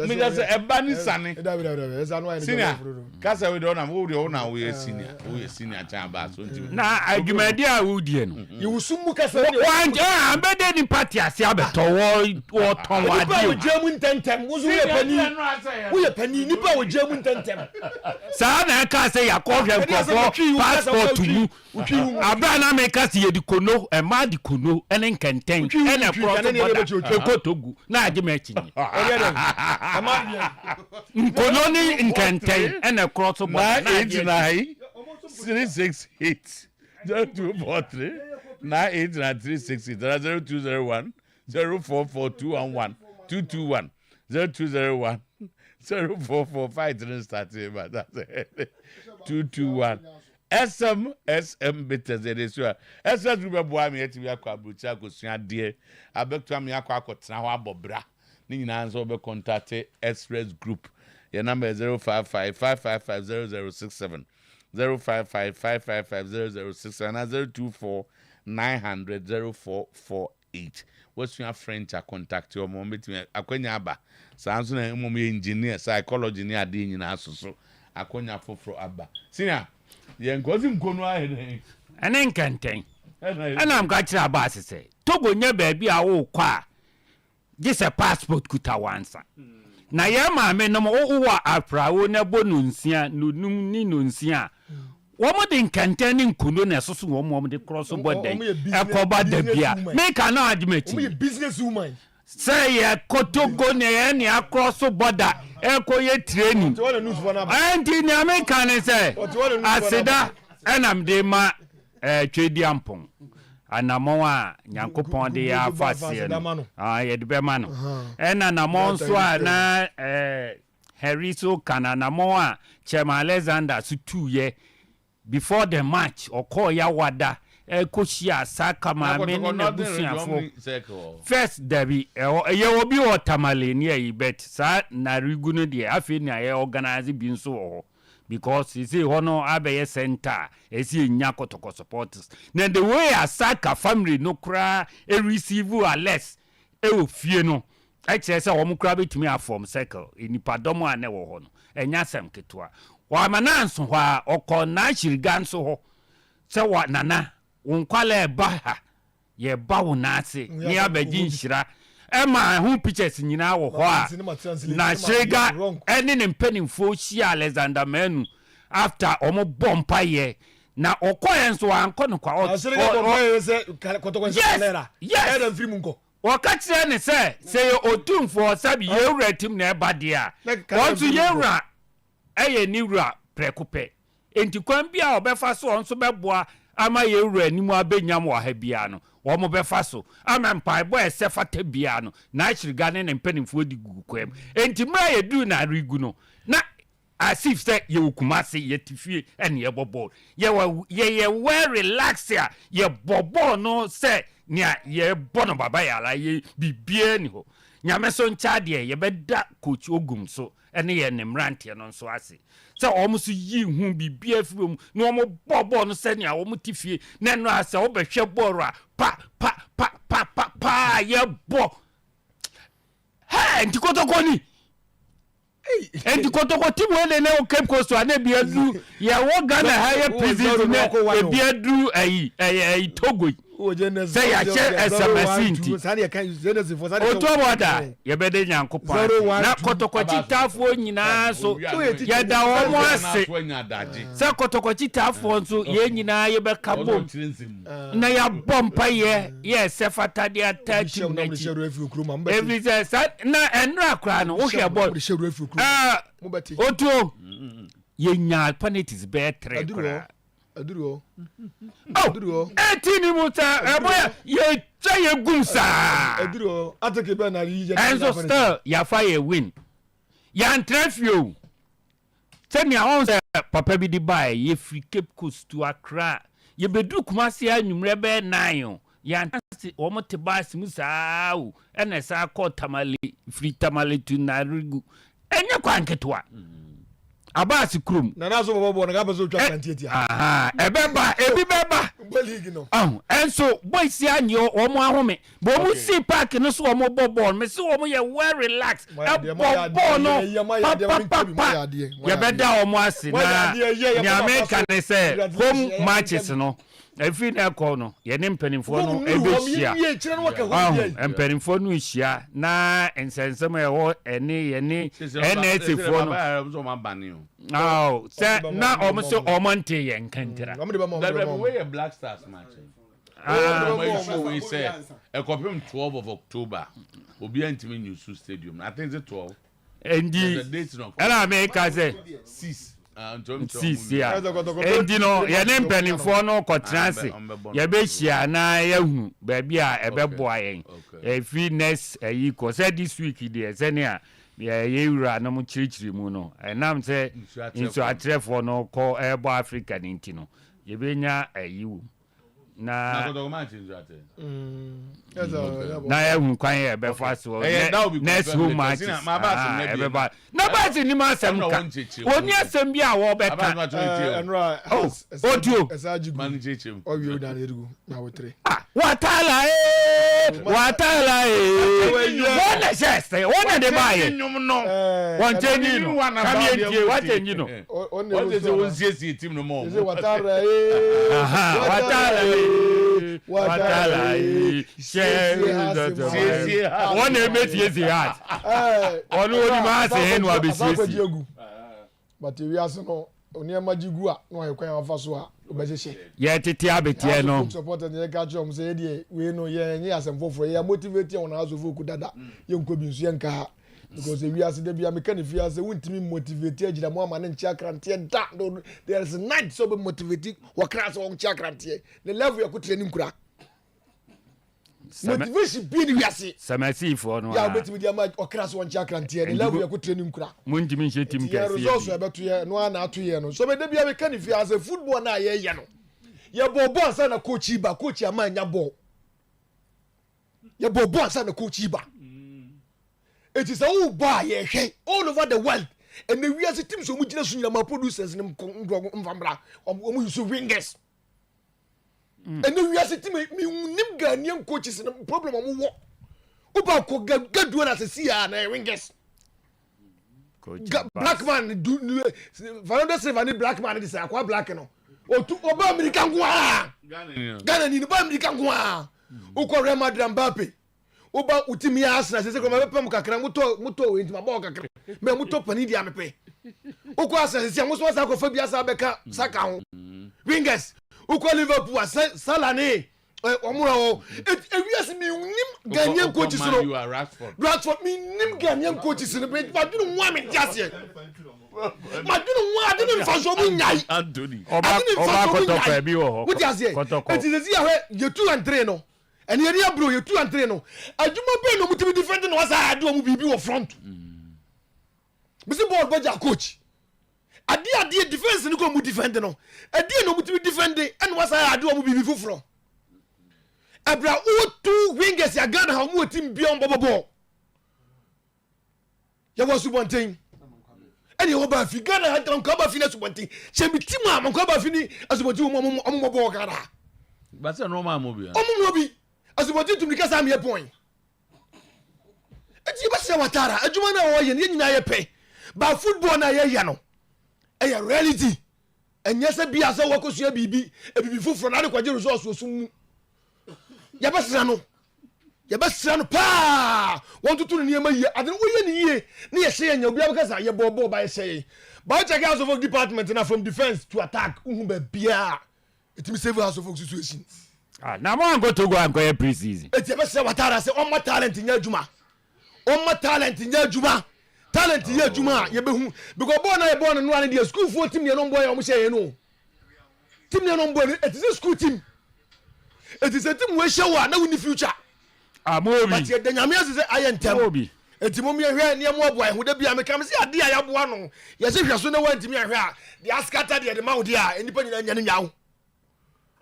me just e ba ni sane eza no na jollof dodo kasa we do na we senior cha ba so nti na adwumadi a wo die no ye wusum kasa ni wanje ambede ni party ase abeto wo ton wa die wo jemu ntentem wo ye pani nipa wo jemu ntentem sa na ka se yakofwe nkofo passport mu aba na me ka se ye dikono e ma dikono ene nkenten ene proto ekotogu na age ma chinye nkono ni nkenten ene croto boda na 368 0243 989 0201 044211 221 0201 0445 starting but that's 221 SM Bitters edesua SS group boa me eti akwa abrucha akosua de abektua me akwa akotena ho abobra ni nyina nso be contact Express Group your number is 0555550067 0555550067 0249000448 what's your friend to contact your mom between akwanya aba sanso na mom engineer psychology ni ade nyina asoso akwanya foforo aba senior ye nkozi nkono ahede ene nkenten ana am ka kira aba asese togo nya ba bi a wo kwa this a passport kuta wansa na ye maame no wo aprawo na bonunsia nunum ni nunsia wo mo de nkenten ni nkono na soso wo mo de cross border ekoba da bia make an argument we business woman say ye kotogo ne ni across border ekoye training and in American say aseda enam de ma Otuo-Acheampong anamo a nyankopon de ya fasie no ye de be ma no enanamo so na Heriso kananamo a Chema Alexander so 2 year before the match okoya wada ekoshia saka ma me ni na busuafo first derby ye obi o tamale ni ayi bet sa na rigu no de afi ni aye organize bi nso ho because you see hono abeye center esi nya kotoko supporters then the way asaka family no kra e receive less e ofie no e kire se wo mukra betumi afom circle enipadomo ane wo ho no enya sem ketua wa mananso ho a okọ na shiriga nso ho se wa nana wonkwala ba ha ye ba wo na ase ni abagi nhira Emma who pictures nyina wo ho a na shiriga ene ne mpanimfo hia Alexander Menu after omo bompa ye na okoye nso anko no kwa wakati ne say otumfo sabi ye wura tim na eba dia wonso ye wura eye ni wura prekupe enti kwan bia obefa so onso beboa ama ye wura nimu abenyam wa ha bia no wo mo befa so ama mpai bo esefata bia no na achiriga ne mpanimfo di gugukwem enti mra ye du na rigu no na asif say ye okumase ye tifie ene ye bobo ye well relax ya ye bobo no say nia ye bono baba ya la ye bibie ni ho nyame so ncha de ye beda coach ogum so ene ye ne mrante no so ase so omuso yi hu bibie fiom no omo bobo no se nia omo tifie na no ase obehwe boro a pa ye bo ha ntikotokoni and kotoko timu ene na Cape Coast ane biadu ya wo Ghana higher president ne biadu ayi Togo say ya che SMSinti Otuo-Acheampong ye bede nyankopon na kotoko chitafo nyina so ya da wo mo ase say kotoko chitafo nso ye nyina ye be kabo na ya bompa ye sefata dia tati na every say na enra kra no wo hwe ball Otuo ye nya penalties be 3 kra aduro 18 muta eboya ye tsaye gumsa aduro atake be na region enzo still ya fire win ya ntrafio temi ahon se papa bi di buy ye free Cape Coast to Accra ye bedu Kumasi anwumre be 9 ya ntasi o mote bas musa o ena sa ko tamale free tamale to Narigu enye kwanketwa abasi krum na nazo bobo na gabazo twa kantieti ebeba league no enso boys anyo omo ahome bo mu si park no so omo bobo me se omo ye well relax bobo no ye beda omo ase na ni America ne say home matches no every na call no ye ne mpanimfo no ebehia mpanimfo no hia na ensensem e ho ene ye ne NSFo no say na omo so omo nte ye nkantira the way Black Stars match we say a copy 12 of October will be in New Stadium. I think it's 12 and the America say 6 yeah. And you know, your name penny for no cotransi. Your beshia na yahu, baby, a boy. A fitness a equal said this week, dear Zenia. You ran no church muno. And I'm say, into a tref for no call airbo African intino. You be a you. Na ya kwanye be fast next home match everybody nobody ni ma sem ka oni asem bia wo be ka Otuo manage obi o na erugo na wotre watala wona sheste wona de baye won change no come here what change no what is the CC team no more watala wona emeti ezi hat onu oni ma se hen wa be CC but we are no oni amajigu a no ayekwan afa so a obejehye ye tete abetie no supporter ne ka chom say dey we no ye nye asem foforo ye motivate on aso foku dada ye nko bi nsu ye nka because we are dey bia meka ne fi ase wuntimi motivate agida mo ama ne nchi akrante da there is a night so be motivate wa class on nchi akrante the level ya ko training kura motivation bi ni wiase samasi for no ya betimi dia ma okra so nchi akrante the level ya ko training kura munjimi nche team kasi results ya beto ye no ana ato ye no so be dey bia meka ne fi ase football na ye no ye bobo asa na coach iba coach amanya ball ye bobo asa na coach iba it is all by ye all over the world and the we as a team so much na sunya ma producers nim mvambra omu use wingers and the we as a team me nim Ghanaian coaches na problem omu wo oba ko gadu na se sia na wingers black man do Fernando Silva ni black man dey say akwa black no oba American kwa Ghana ni ba American kwa uko Real Madrid Mbappe oba utimi Arsenal se ko me pem kakra muto we ntima ba kakra me muto pani dia mepe uko Arsenal se muso sa ko fa bia sa beka saka ho wingers uko Liverpool Salah ne omuro ewiase mi nim Ghanaian coaches no Rashford mi nim Ghanaian coaches no be badunu nwa me diase madunu nwa adunu faso mu nyai Anthony oba kotofa bi wo ho what diase it is here you 2 and 3 no and area bro you 2 and 3 no aduma be no mutimi defend no wasa adu mu bibi wo front bisi ball baja coach adi defense ni ko mu defend no adi no mutimi defend and wasa adu mu bibi fufuro abra o two wingers ya Ghana ha mu team bi on bobo ya was Subonten and you ba fi Ghana ha tan ko ba fi na Subonten chemi team am ko ba fi ni Subonten mo bobo Ghana but say normal mo bi mo bi Subonten tum nika sam ye point eti ba se watara adwuma na wo ye ne nyina ye pe ba football na ye no e ya reality enye se bia se wo kosua bibi ebibi fufuro na de kwaje resource osum ya basira no pa won tutu ni ema ye ade wo ye ni ye ne ye hye nya obi abeka ye bobo ba ye hye ba check house of department na from defense to attack uhu ba bia etimi save house of situation na mo go to go and go pre-season eti basira watara se on ma talent nya adwuma talent ye adwuma ye behu because born na ye born no ane de school for team ye no boy o mo hye ye no team ye no boy it is a school team. It is a team we show na win the future. Amobi. But the nyame say I ntem. Amobi. Enti mo me hwe ne mo boy hu da bia me kam say ade a yaboa no. Ye se hwe so na wanti me hwe a the askata de ma wodi a enipa nyina nya ne nyawo.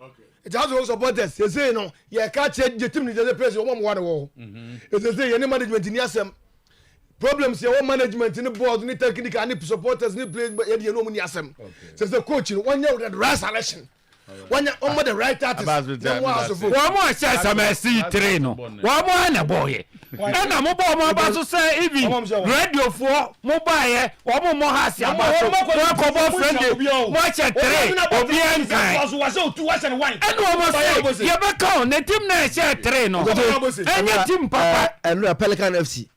Okay. It has also supporters. Ye say no, ye ka che the team ni the place wo mo wa wo. It say ye ne management ni asem. Problems ye wo management ni board ni technical ni supporters ni players ye de no mo ni asem. So the coach one year with the right selection. When you're on the right artist, one more says some 3 no. One more na boy. And I'm about to say even radio for mobile or more has ya friendly. Watch a 3 or be and wine. And almost you back on the team na share 3 no. And your team papa and Pelican FC.